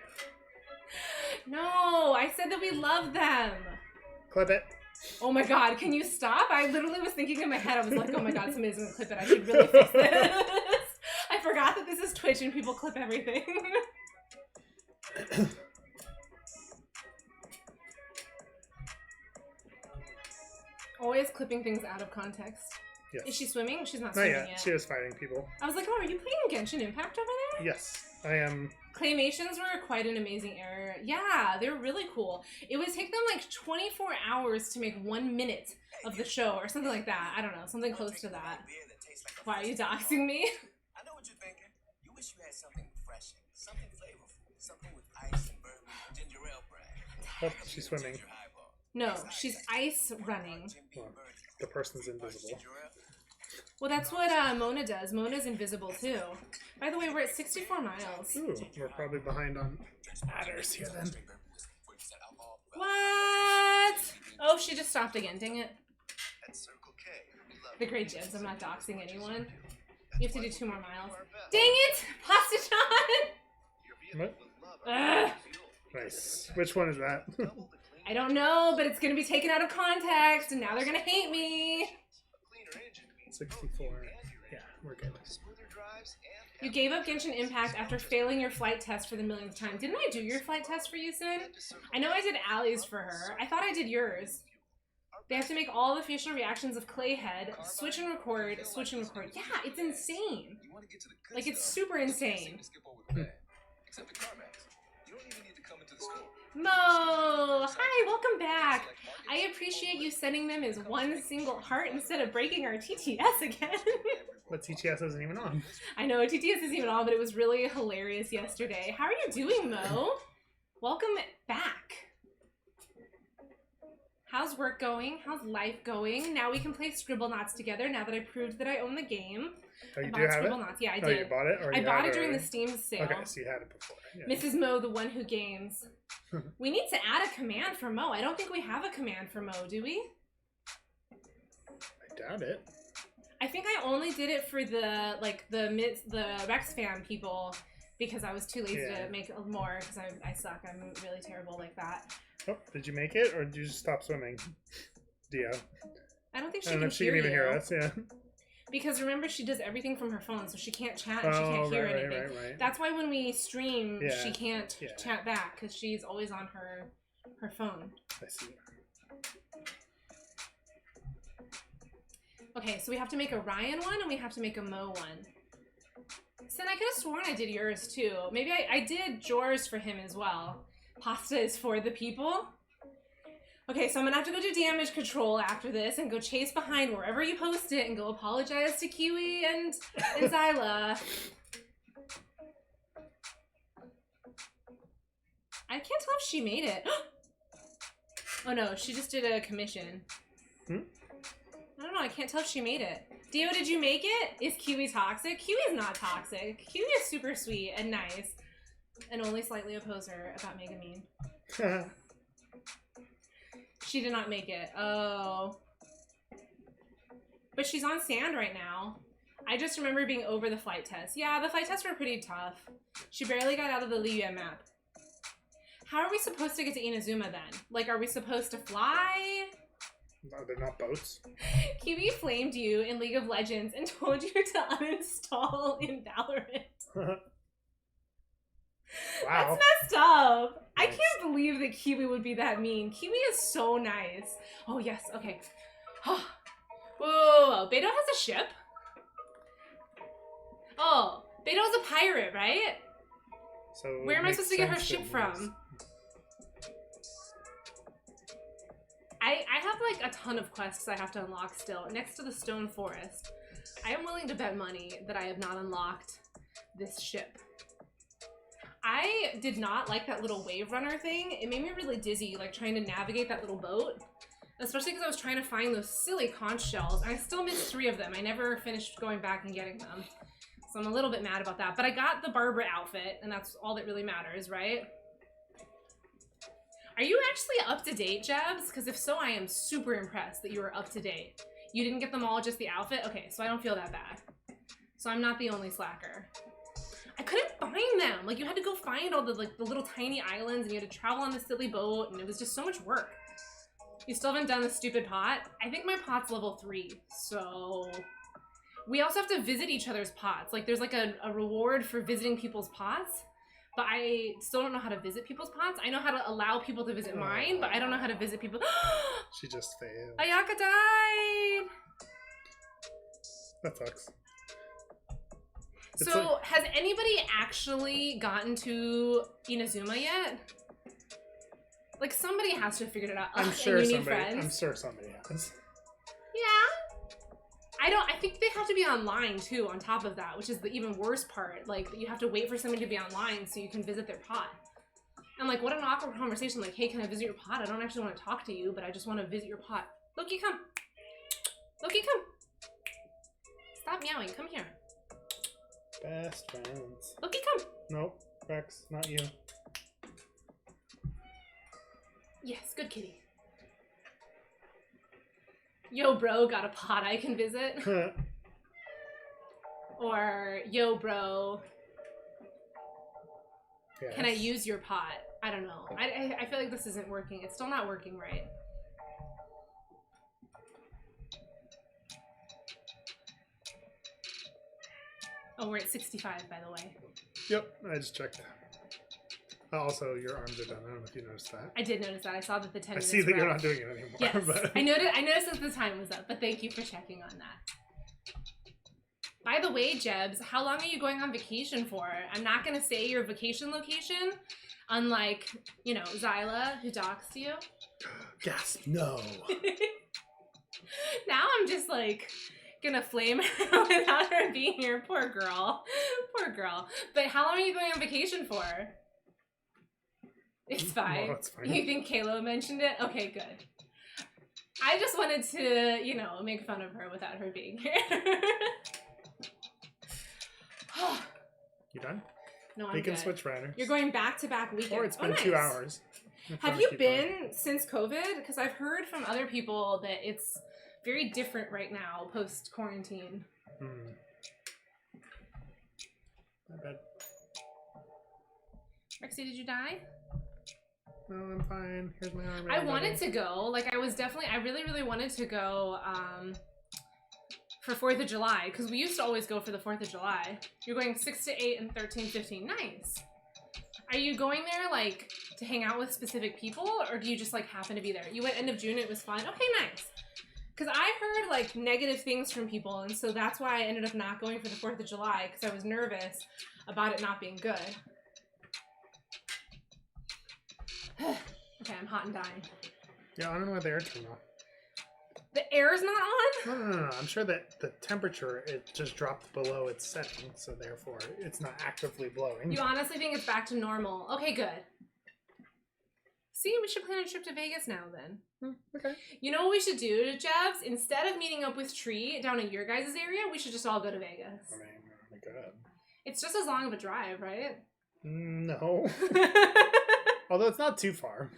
No, I said that we love them. Clip it. Oh my god, can you stop? I literally was thinking in my head, I was like, oh my god, somebody's gonna clip it. I should really fix this. I forgot that this is Twitch and people clip everything. Always clipping things out of context. Yes. Is she swimming? She's not Not swimming yet. yet. She is fighting people. I was like, oh, are you playing Genshin Impact over there? Yes, I am. Claymations were quite an amazing error. Yeah, they were really cool. It would take them like 24 hours to make 1 minute of the show or something like that. I don't know, something close to that. Why are you doxing me? I know what you're thinking. You wish you had something refreshing, something flavorful, something with ice and bourbon, ginger ale brand. Oh, she's swimming. No, she's ice running. Well, the person's invisible. Well, that's what Mona does. Mona's invisible too. By the way, we're at 64 miles. Ooh, we're probably behind on adders here then. What? Oh, she just stopped again. Dang it. At Circle K, we love The great gems. I'm not doxing anyone. You have to do 2 more miles. Dang it! Pasta John! What? Ugh. Nice. Which one is that? I don't know, but it's gonna be taken out of context, and now they're gonna hate me. 64. Yeah, we're good. You gave up Genshin Impact after failing your flight test for the millionth time. Didn't I do your flight test for you, Sin? I know I did Allie's for her. I thought I did yours. They have to make all the facial reactions of Clayhead, switch and record, switch and record. Yeah, it's insane. Like, it's super insane. Mo! Hi, welcome back. I appreciate you sending them as one single heart instead of breaking our TTS again. But TTS isn't even on. I know, TTS isn't even on, but it was really hilarious yesterday. How are you doing, Mo? Welcome back. How's work going? How's life going? Now we can play Scribblenauts together now that I proved that I own the game. Oh, you I do bought have it? Scribblenauts. Yeah, I Oh, did. you bought it? Or I you bought had it during the already? Steam sale. Okay, so you had it before. Yeah. Mrs. Mo, the one who games. We need to add a command for Mo. I don't think we have a command for Mo, do we? I doubt it. I think I only did it for the Rex fan people because I was too lazy to make more because I suck. I'm really terrible like that. Oh, did you make it or did you just stop swimming? Dio. I don't think she I don't know can if she hear can even you. hear us, yeah. Because remember, she does everything from her phone, so she can't chat and she can't hear anything. Right. That's why when we stream, Yeah. she can't Yeah. chat back because she's always on her phone. I see. Okay, so we have to make a Ryan one and we have to make a Mo one. Sin, I could have sworn I did yours too. Maybe I did yours for him as well. Pasta is for the people. Okay, so I'm gonna have to go do damage control after this and go chase behind wherever you post it and go apologize to Kiwi and Zyla. I can't tell if she made it. Oh no, she just did a commission. I don't know, I can't tell if she made it. Dio, did you make it? Is Kiwi toxic? Kiwi is not toxic. Kiwi is super sweet and nice. And only slightly oppose her about Megamine. She did not make it. Oh. But she's on sand right now. I just remember being over the flight test. Yeah, the flight tests were pretty tough. She barely got out of the Liyue map. How are we supposed to get to Inazuma then? Like, are we supposed to fly? No, they're not boats. Kiwi flamed you in League of Legends and told you to uninstall in Valorant. Wow. That's messed up. I Nice. can't believe that Kiwi would be that mean. Kiwi is so nice. Oh, yes. Okay. Whoa. Beto has a ship? Oh, Beto's a pirate, right? So Where am I makes supposed to get her sense ship it from? was. I have like a ton of quests I have to unlock still. Next to the Stone Forest. I am willing to bet money that I have not unlocked this ship. I did not like that little wave runner thing. It made me really dizzy, like trying to navigate that little boat. Especially because I was trying to find those silly conch shells. And I still missed 3 of them. I never finished going back and getting them. So I'm a little bit mad about that. But I got the Barbara outfit, and that's all that really matters, right? Are you actually up to date, Jabs? Because if so, I am super impressed that you are up to date. You didn't get them all, just the outfit? Okay, so I don't feel that bad. So I'm not the only slacker. I couldn't find them. Like, you had to go find all the little tiny islands, and you had to travel on the silly boat, and it was just so much work. You still haven't done the stupid pot? I think my pot's level 3, so... We also have to visit each other's pots. Like, there's like a reward for visiting people's pots, but I still don't know how to visit people's pots. I know how to allow people to visit mine, but I don't know how to visit people. She just failed. Ayaka died! That sucks. It's So, like- has anybody actually gotten to Inazuma yet? Like, somebody has to have figured it out. I'm Ugh, sure and you need somebody. friends. I'm sure somebody has. Yeah. I think they have to be online too, on top of that, which is the even worse part. Like, you have to wait for somebody to be online so you can visit their pod. And like, what an awkward conversation. Like, hey, can I visit your pod? I don't actually want to talk to you, but I just want to visit your pod. Loki, come. Loki, come. Stop meowing. Come here. Best friends. Loki, come. Nope. Rex, not you. Yes, good kitty. Yo, bro, got a pod I can visit? Or, yo, bro, Yes. can I use your pot? I don't know. I feel like this isn't working. It's still not working right. Oh, we're at 65, by the way. Yep, I just checked that. Also, your arms are done. I don't know if you noticed that. I did notice that. I saw that the 10 I minutes see that were you're up. not doing it anymore. Yes, But... I noticed that the time was up, but thank you for checking on that. By the way, Jebs, how long are you going on vacation for? I'm not going to say your vacation location, unlike, you know, Zyla, who doxed you. Gasp, no. Now I'm just, like, gonna flame her without her being here. Poor girl. Poor girl. But how long are you going on vacation for? It's fine. Well, it's fine. You think Kayla mentioned it? Okay, good. I just wanted to, you know, make fun of her without her being here. You done? No, I'm We can good. switch riders. You're going back-to-back weekends. Or it's Oh, been 2 nice. hours. Have you been since COVID? Because I've heard from other people that it's very different right now, post-quarantine. Not bad. Rexy, did you die? No, I'm fine. Here's my arm. I wanted to go. Like, I really, really wanted to go for 4th of July, because we used to always go for the 4th of July. You're going 6 to 8 and 13, 15. Nice. Are you going there, like, to hang out with specific people, or do you just, like, happen to be there? You went end of June, it was fun. Okay, nice. Because I heard, like, negative things from people, and so that's why I ended up not going for the 4th of July, because I was nervous about it not being good. Okay, I'm hot and dying. Yeah, I don't know why the air turned off. The air's not on? No. I'm sure that the temperature, it just dropped below its setting, so therefore it's not actively blowing. You honestly think it's back to normal? Okay, good. See, we should plan a trip to Vegas now then. Okay. You know what we should do, Jebs? Instead of meeting up with Tree down in your guys' area, we should just all go to Vegas. I mean, good. It's just as long of a drive, right? No. Although it's not too far.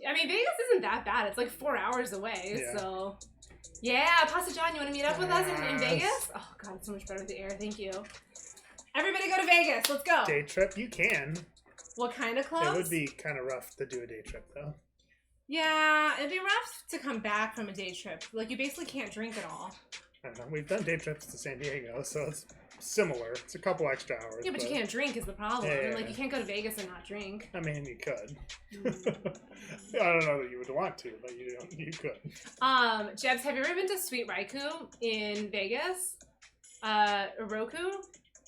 I mean, Vegas isn't that bad. It's like 4 hours away, Yeah. so... Yeah, Pasta John, you want to meet up with us in Yes. Vegas? Oh, God, it's so much better with the air. Thank you. Everybody go to Vegas. Let's go. Day trip, you can. What kind of clubs? It would be kind of rough to do a day trip, though. Yeah, it'd be rough to come back from a day trip. Like, you basically can't drink at all. I don't know. We've done day trips to San Diego, so it's similar. It's a couple extra hours. Yeah, but you can't drink is the problem. Yeah, And, yeah, like, yeah. you can't go to Vegas and not drink. I mean, you could. I don't know that you would want to, but you could. Jebs, have you ever been to Sweet Raku in Vegas? Roku?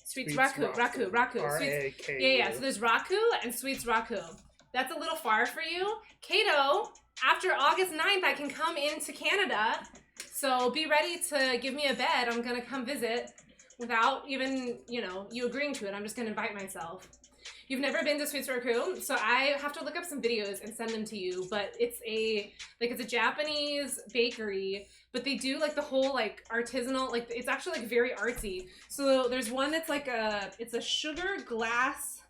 Sweets Raku. Sweets, Raku. yeah. So there's Raku and Sweets Raku. That's a little far for you. Kato, after August 9th, I can come into Canada. So be ready to give me a bed. I'm going to come visit without even, you know, you agreeing to it. I'm just going to invite myself. You've never been to Sweets Raku? So I have to look up some videos and send them to you. But it's a Japanese bakery. But they do, like, the whole, like, artisanal, like, it's actually, like, very artsy. So there's one that's, like, it's a sugar glass,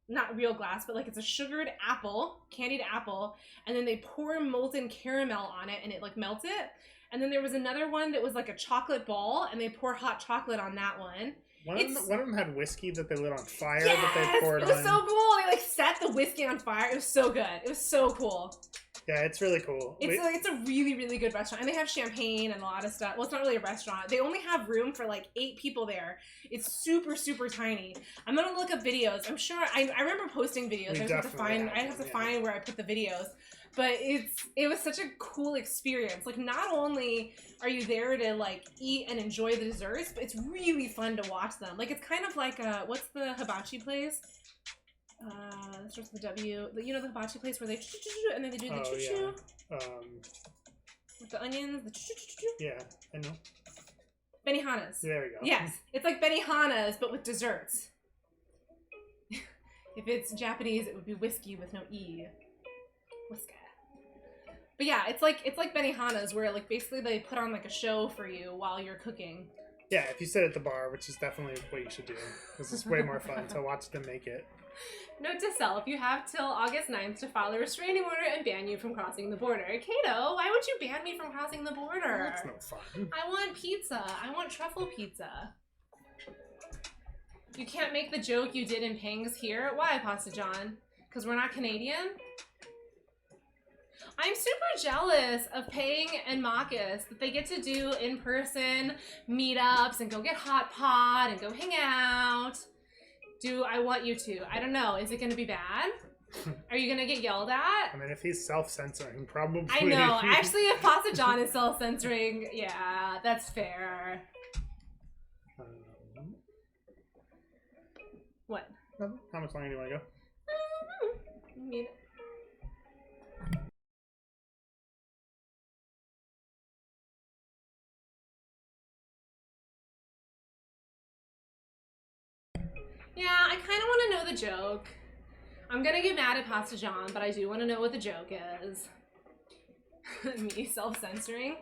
not real glass, but, like, it's a sugared apple, candied apple, and then they pour molten caramel on it, and it, like, melts it. And then there was another one that was, like, a chocolate ball, and they pour hot chocolate on that one. One of them had whiskey that they lit on fire Yes! that they poured It was on. so cool! They, like, set the whiskey on fire. It was so good. It was so cool. Yeah, it's really cool. It's a really, really good restaurant. And they have champagne and a lot of stuff. Well, it's not really a restaurant. They only have room for like 8 people there. It's super, super tiny. I'm going to look up videos. I'm sure, I remember posting videos. I have to find where I put the videos. But it was such a cool experience. Like, not only are you there to like eat and enjoy the desserts, but it's really fun to watch them. Like, it's kind of like, what's the hibachi place? It starts with the W. You know the hibachi place where they and then they do the choo-choo? Yeah. With the onions, the choo-choo. Yeah, I know. Benihana's. There we go. Yes, it's like Benihana's, but with desserts. If it's Japanese, it would be whiskey with no E. Whiskey. But yeah, it's like Benihana's, where like basically they put on like a show for you while you're cooking. Yeah, if you sit at the bar, which is definitely what you should do. This is way more fun to watch them make it. Note to self, you have till August 9th to file a restraining order and ban you from crossing the border. Kato, why would you ban me from crossing the border? That's no fun. I want pizza. I want truffle pizza. You can't make the joke you did in Pangs here. Why, Pasta John? Because we're not Canadian? I'm super jealous of Pang and Marcus that they get to do in-person meetups and go get hot pot and go hang out. Do I want you to? I don't know. Is it going to be bad? Are you going to get yelled at? I mean, if he's self-censoring, probably. I know. Actually, if Pasta John is self-censoring, yeah, that's fair. What? How much longer do you want to go? Need it. Yeah, I kind of want to know the joke. I'm gonna get mad at Pasta John, but I do want to know what the joke is. Me self-censoring.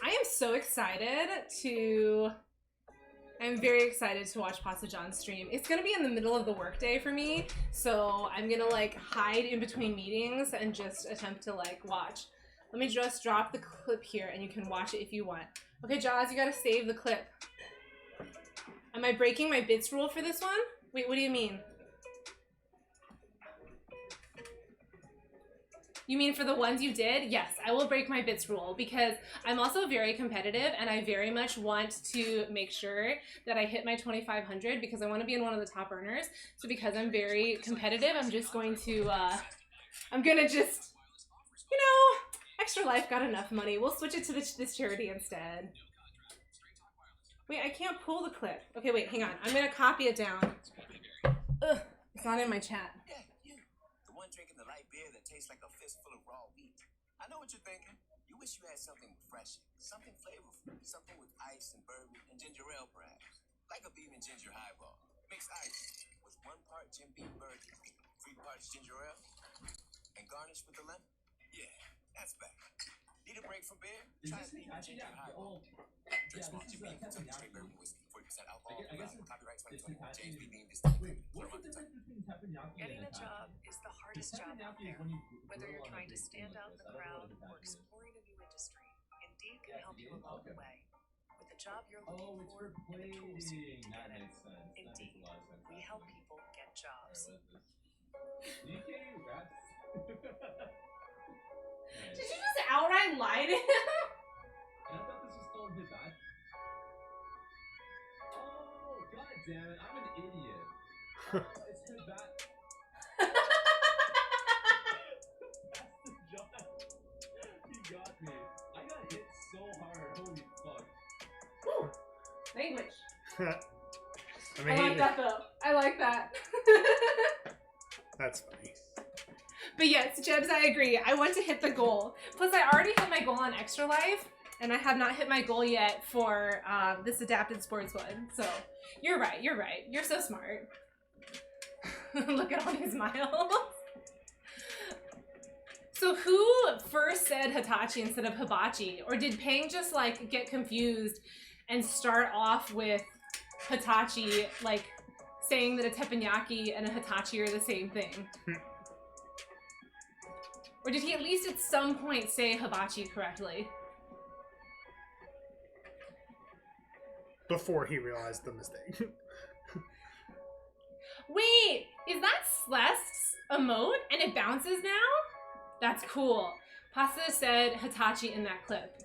I am so excited to... I'm very excited to watch Pasta John stream. It's gonna be in the middle of the workday for me, so I'm gonna like hide in between meetings and just attempt to like watch. Let me just drop the clip here and you can watch it if you want. Okay, Jaws, you gotta save the clip. Am I breaking my bits rule for this one? Wait, what do you mean? You mean for the ones you did? Yes, I will break my bits rule because I'm also very competitive and I very much want to make sure that I hit my 2,500 because I want to be in one of the top earners. So because I'm very competitive, I'm just going to, I'm gonna just, you know, Extra Life got enough money. We'll switch it to this charity instead. Wait, I can't pull the clip. Okay, wait, hang on. I'm gonna copy it down. Ugh, it's not in my chat. Yeah, you. The one drinking the light beer that tastes like a fistful of raw wheat. I know what you're thinking. You wish you had something refreshing, something flavorful, something with ice and bourbon and ginger ale perhaps. Like a bean and ginger highball. Mix ice with 1 part Jim Beam bourbon, 3 parts ginger ale, and garnish with a lemon. Yeah, that's back. Need a break from beer? Try a bean and ginger highball. Drink small Jim Beam, straight bourbon whiskey, 40% alcohol. Copyright 2021. James B. Beam Distillery. Getting a job is the hardest job out there. Whether you're trying to stand out in the crowd or exploring a new industry, Indeed can help you along the way. With the job you're looking for and the tools you need to get it. Indeed, we help people get jobs. Did you just outright lie to him? I thought this was called Hibachi. Oh, god damn it, I'm an idiot. It's Hibachi. That's the John. He got me. I got hit so hard. Holy fuck. Ooh, language. I mean, I like that though. I like that. That's funny. But yes, Jebs, I agree. I want to hit the goal. Plus, I already hit my goal on Extra Life, and I have not hit my goal yet for this adapted sports one. So you're right. You're right. You're so smart. Look at all these miles. So who first said Hitachi instead of Hibachi? Or did Pang just like get confused and start off with Hitachi, like saying that a teppanyaki and a Hitachi are the same thing? Or did he at least at some point say hibachi correctly? Before he realized the mistake. Wait, is that Celeste's emote and it bounces now? That's cool. Pasta said Hitachi in that clip.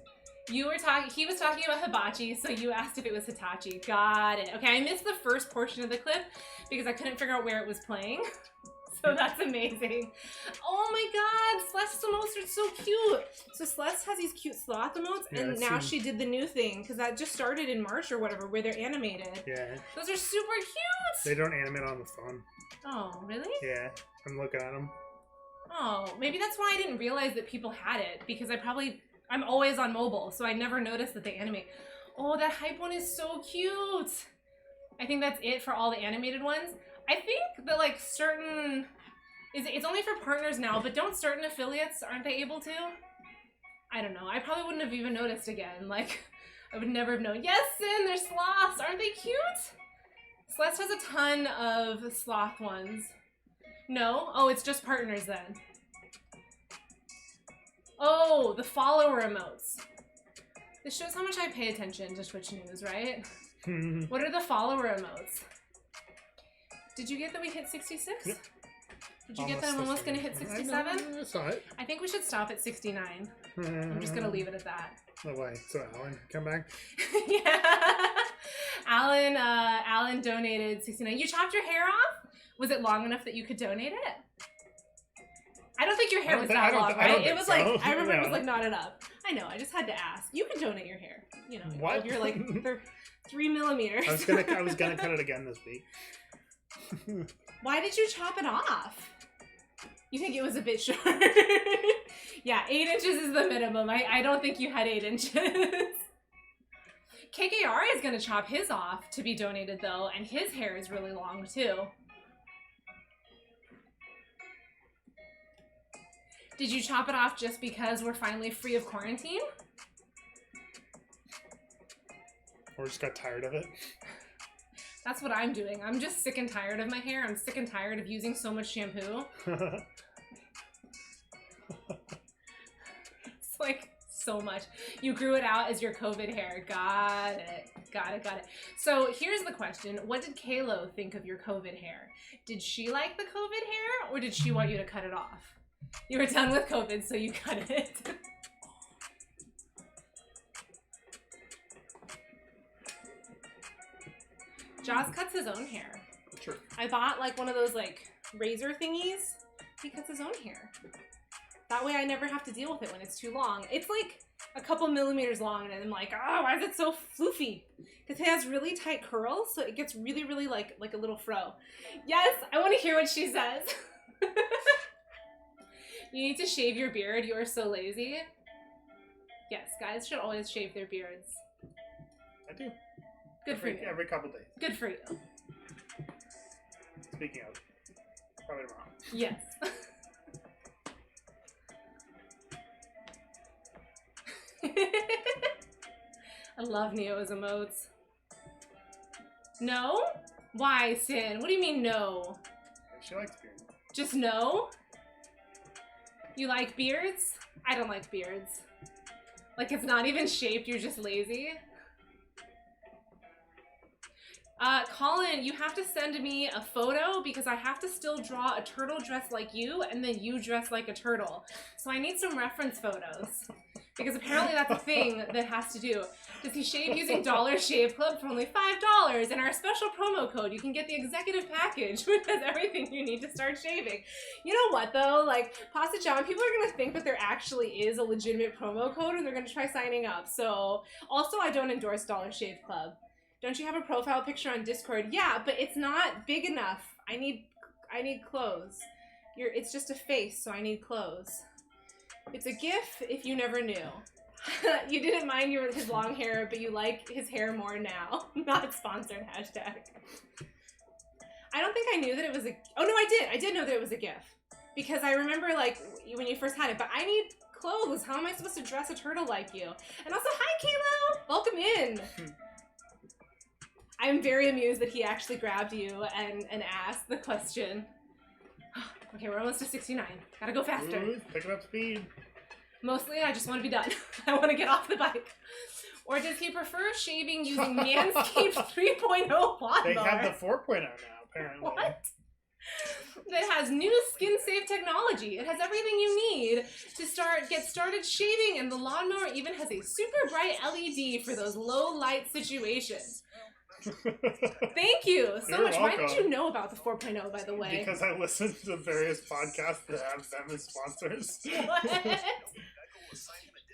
He was talking about hibachi, so you asked if it was Hitachi. Got it. Okay, I missed the first portion of the clip because I couldn't figure out where it was playing. So that's amazing. Oh my god, Celeste's emotes are so cute. So Celeste has these cute sloth emotes, and now she did the new thing, because that just started in March or whatever, where they're animated. Yeah. Those are super cute. They don't animate on the phone. Oh, really? Yeah, I'm looking at them. Oh, maybe that's why I didn't realize that people had it, because I'm always on mobile, so I never noticed that they animate. Oh, that hype one is so cute. I think that's it for all the animated ones. I think that like it's only for partners now, but don't certain affiliates, aren't they able to? I don't know. I probably wouldn't have even noticed again. Like, I would never have known. Yes, Sin, they're sloths. Aren't they cute? Celeste has a ton of sloth ones. No? Oh, it's just partners then. Oh, the follower emotes. This shows how much I pay attention to Twitch news, right? What are the follower emotes? Did you get that we hit 66? Yep. Did you get that I'm almost going to hit 67? I saw it. I think we should stop at 69. I'm just going to leave it at that. No way. So Alan, come back. Yeah. Alan donated 69. You chopped your hair off? Was it long enough that you could donate it? I don't think your hair was that long, right? It was like, I remember it was like knotted up. I know, I just had to ask. You can donate your hair. You know, what? If you're like 3 millimeters. I was gonna cut it again this week. Why did you chop it off? You think it was a bit short? Yeah, 8 inches is the minimum. I don't think you had 8 inches. KKR is gonna chop his off to be donated though, and his hair is really long too. Did you chop it off just because we're finally free of quarantine? Or just got tired of it. That's what I'm doing. I'm just sick and tired of my hair. I'm sick and tired of using so much shampoo. It's like so much. You grew it out as your COVID hair. Got it. Got it. So here's the question. What did Kalo think of your COVID hair? Did she like the COVID hair, or did she want you to cut it off? You were done with COVID, so you cut it. Joss cuts his own hair. Sure. I bought like one of those like razor thingies. He cuts his own hair. That way I never have to deal with it when it's too long. It's like a couple millimeters long, and I'm like, oh, why is it so floofy? Because it has really tight curls, so it gets really, really like a little fro. Yes, I want to hear what she says. You need to shave your beard. You are so lazy. Yes, guys should always shave their beards. I do. Good for you. Every couple days. Good for you. Speaking of, probably tomorrow. Yes. I love Neo's emotes. No? Why, Sin? What do you mean no? She likes beard. Just no? You like beards? I don't like beards. Like, it's not even shaped, you're just lazy. Colin, you have to send me a photo because I have to still draw a turtle dressed like you, and then you dress like a turtle. So I need some reference photos. Because apparently that's a thing that has to do. Does he shave using Dollar Shave Club for only $5? And our special promo code, you can get the executive package, which has everything you need to start shaving. You know what though? Like, Pasta John, people are gonna think that there actually is a legitimate promo code and they're gonna try signing up. So, also I don't endorse Dollar Shave Club. Don't you have a profile picture on Discord? Yeah, but it's not big enough. I need clothes. It's just a face, so I need clothes. It's a GIF if you never knew. You didn't mind his long hair, but you like his hair more now. Not sponsored, hashtag. I don't think I knew that it was a... Oh, no, I did. I did know that it was a GIF. Because I remember, like, when you first had it. But I need clothes. How am I supposed to dress a turtle like you? And also, hi, Kalo! Welcome in! I'm very amused that he actually grabbed you and asked the question. Okay, we're almost to 69. Gotta go faster. Ooh, picking up speed. Mostly, I just want to be done. I want to get off the bike. Or does he prefer shaving using Manscaped 3.0 lawnmower? They have the 4.0 now, apparently. What? that has new skin-safe technology. It has everything you need to get started shaving, and the lawnmower even has a super bright LED for those low-light situations. Thank you so You're much. Why did welcome. you know about the 4.0, by the way? Because I listen to various podcasts that have them as sponsors. What?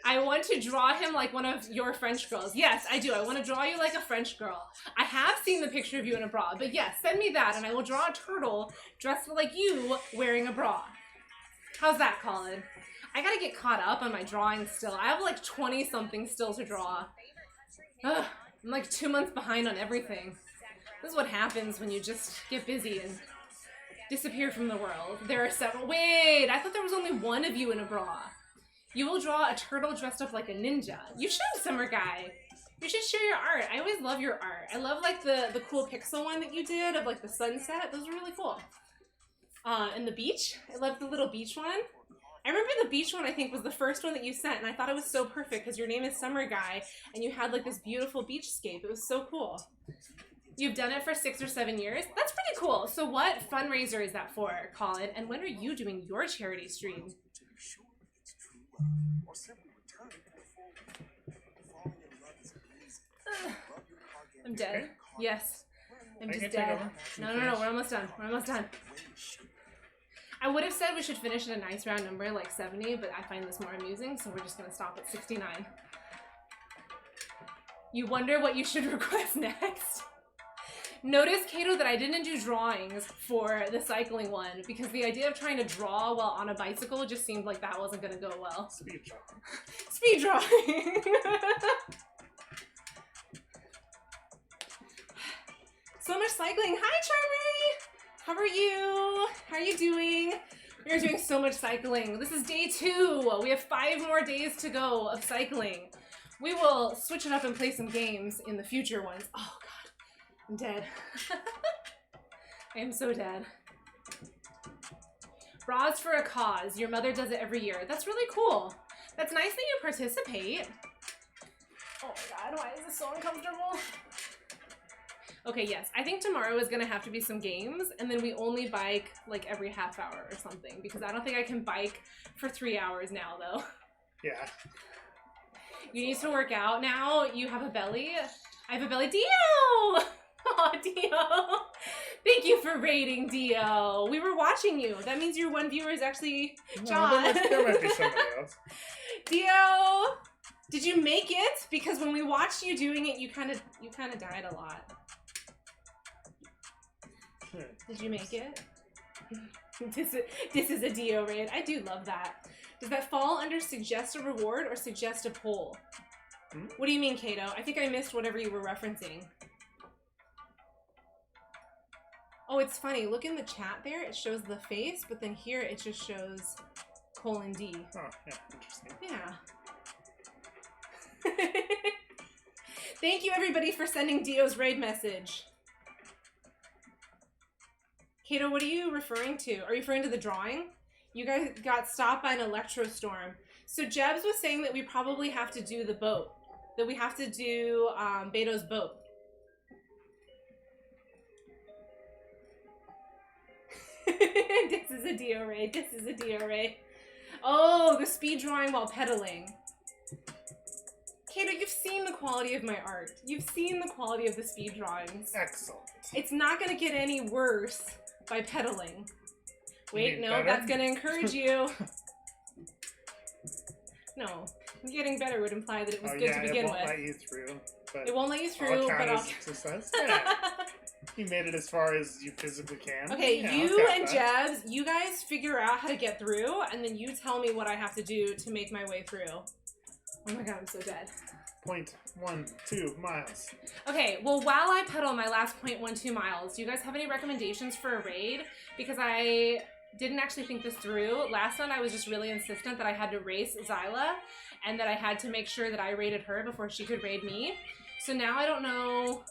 I want to draw him like one of your French girls. Yes, I do. I want to draw you like a French girl. I have seen the picture of you in a bra, but yes, send me that and I will draw a turtle dressed like you wearing a bra. How's that, Colin? I gotta get caught up on my drawing still. I have like 20-something still to draw. Ugh, I'm like 2 months behind on everything. This is what happens when you just get busy and disappear from the world. There are several. Wait, I thought there was only one of you in a bra. You will draw a turtle dressed up like a ninja. You should, Summer Guy. You should share your art. I always love your art. I love like the cool pixel one that you did of like the sunset. Those are really cool. And the beach. I love the little beach one. I remember the beach one I think was the first one that you sent, and I thought it was so perfect because your name is Summer Guy and you had like this beautiful beachscape. It was so cool. You've done it for 6 or 7 years? That's pretty cool. So what fundraiser is that for, Colin? And when are you doing your charity stream? I'm dead. Yes. I'm just dead. No, we're almost done. We're almost done. I would have said we should finish at a nice round number like 70, but I find this more amusing, so we're just going to stop at 69. You wonder what you should request next? Notice, Kato, that I didn't do drawings for the cycling one because the idea of trying to draw while on a bicycle just seemed like that wasn't going to go well. Speed drawing. Speed drawing! So much cycling. Hi, Charmy! How are you? How are you doing? We're doing so much cycling. This is day 2. We have 5 more days to go of cycling. We will switch it up and play some games in the future ones. Oh, God. I'm dead. I am so dead. Bras for a cause. Your mother does it every year. That's really cool. That's nice that you participate. Oh my God, why is this so uncomfortable? Okay, yes. I think tomorrow is gonna have to be some games, and then we only bike like every half hour or something, because I don't think I can bike for 3 hours now, though. Yeah. You need to work out now. You have a belly. I have a belly. Dio! Oh, Dio. Thank you for rating, Dio. We were watching you. That means your one viewer is actually John. No, there might be somebody else. Dio, did you make it? Because when we watched you doing it, you kind of died a lot. Did you make it? This is a Dio raid. I do love that. Does that fall under suggest a reward or suggest a poll? What do you mean, Kato? I think I missed whatever you were referencing. Oh, it's funny. Look in the chat there. It shows the face, but then here it just shows :D. Oh, yeah, interesting. Yeah. Thank you, everybody, for sending Dio's raid message. Kato, what are you referring to? Are you referring to the drawing? You guys got stopped by an electro storm. So Jebs was saying that we probably have to do the boat. That we have to do Beto's boat. This is a Dio raid. This is a Dio raid. Oh, the speed drawing while pedaling. Kato, you've seen the quality of my art. You've seen the quality of the speed drawings. Excellent. It's not going to get any worse by pedaling. Wait, no, better? that's going to encourage you. No, getting better would imply that it was good to begin it won't with. let you through. But It won't let you I'll through, count but I'll... as a success. Yeah. You made it as far as you physically can. Okay, Yeah, you I'll count and that. Jebs, you guys figure out how to get through, and then you tell me what I have to do to make my way through. Oh my God, I'm so dead. 0.12 miles. Okay, well, while I pedal my last 0.12 miles, do you guys have any recommendations for a raid? Because I didn't actually think this through. Last night I was just really insistent that I had to race Zyla, and that I had to make sure that I raided her before she could raid me. So now I don't know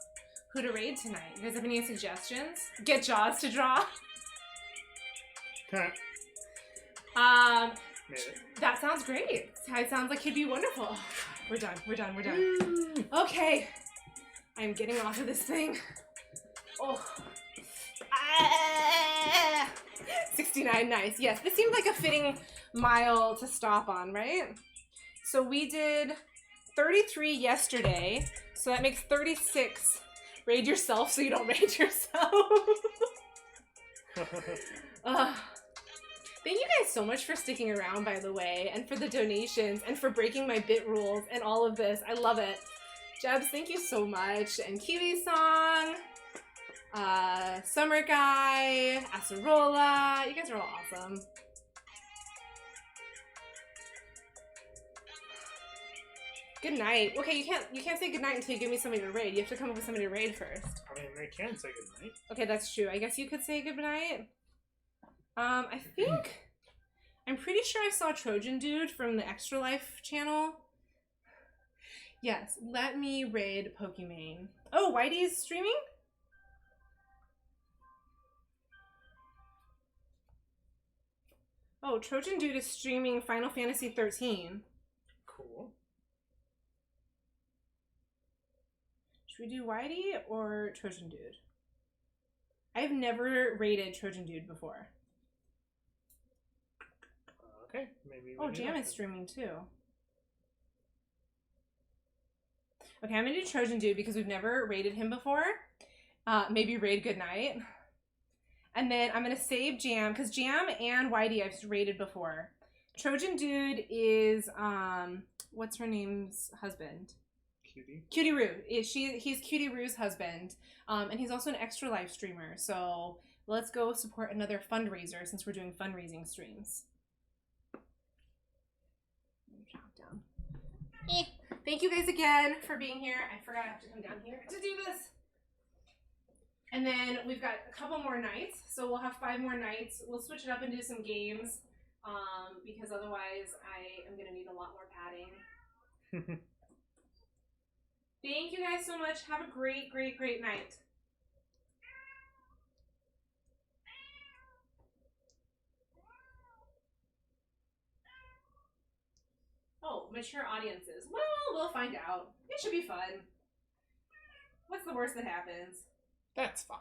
who to raid tonight. You guys have any suggestions? Get Jaws to draw? Okay. Made it. That sounds great. It sounds like he'd be wonderful. Oh, God, we're done. We're done. We're done. Okay. I'm getting off of this thing. Oh. Ah. 69, nice. Yes, this seemed like a fitting mile to stop on, right? So we did 33 yesterday, so that makes 36. Raid yourself so you don't raid yourself. Thank you guys so much for sticking around, by the way, and for the donations, and for breaking my bit rules, and all of this. I love it. Jebs, thank you so much. And Kiwi Song, Summer Guy, Acerola, you guys are all awesome. Good night. Okay, you can't say good night until you give me somebody to raid. You have to come up with somebody to raid first. I mean, they can say goodnight. Okay, that's true. I guess you could say good night. I think I'm pretty sure I saw Trojan Dude from the Extra Life channel. Yes, let me raid Pokimane. Oh, Whitey's streaming? Oh, Trojan Dude is streaming Final Fantasy 13. Cool. Should we do Whitey or Trojan Dude? I've never raided Trojan Dude before. Okay, maybe. Oh, Jam is streaming too. Okay, I'm gonna do Trojan Dude because we've never raided him before. Maybe raid Goodnight. And then I'm gonna save Jam, because Jam and Whitey I've raided before. Trojan Dude is, what's her name's husband? Cutie. Cutie Roo. He's Cutie Roo's husband. And he's also an Extra Life streamer. So let's go support another fundraiser since we're doing fundraising streams. Drop down. Thank you guys again for being here. I forgot I have to come down here to do this. And then we've got a couple more nights. So we'll have 5 more nights. We'll switch it up and do some games. Because otherwise I am going to need a lot more padding. Thank you guys so much. Have a great, great, great night. Oh, mature audiences. Well, we'll find out. It should be fun. What's the worst that happens? That's fine.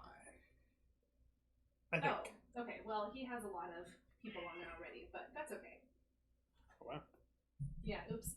I think. Oh, okay. Well, he has a lot of people on there already, but that's okay. Wow. Yeah, oops.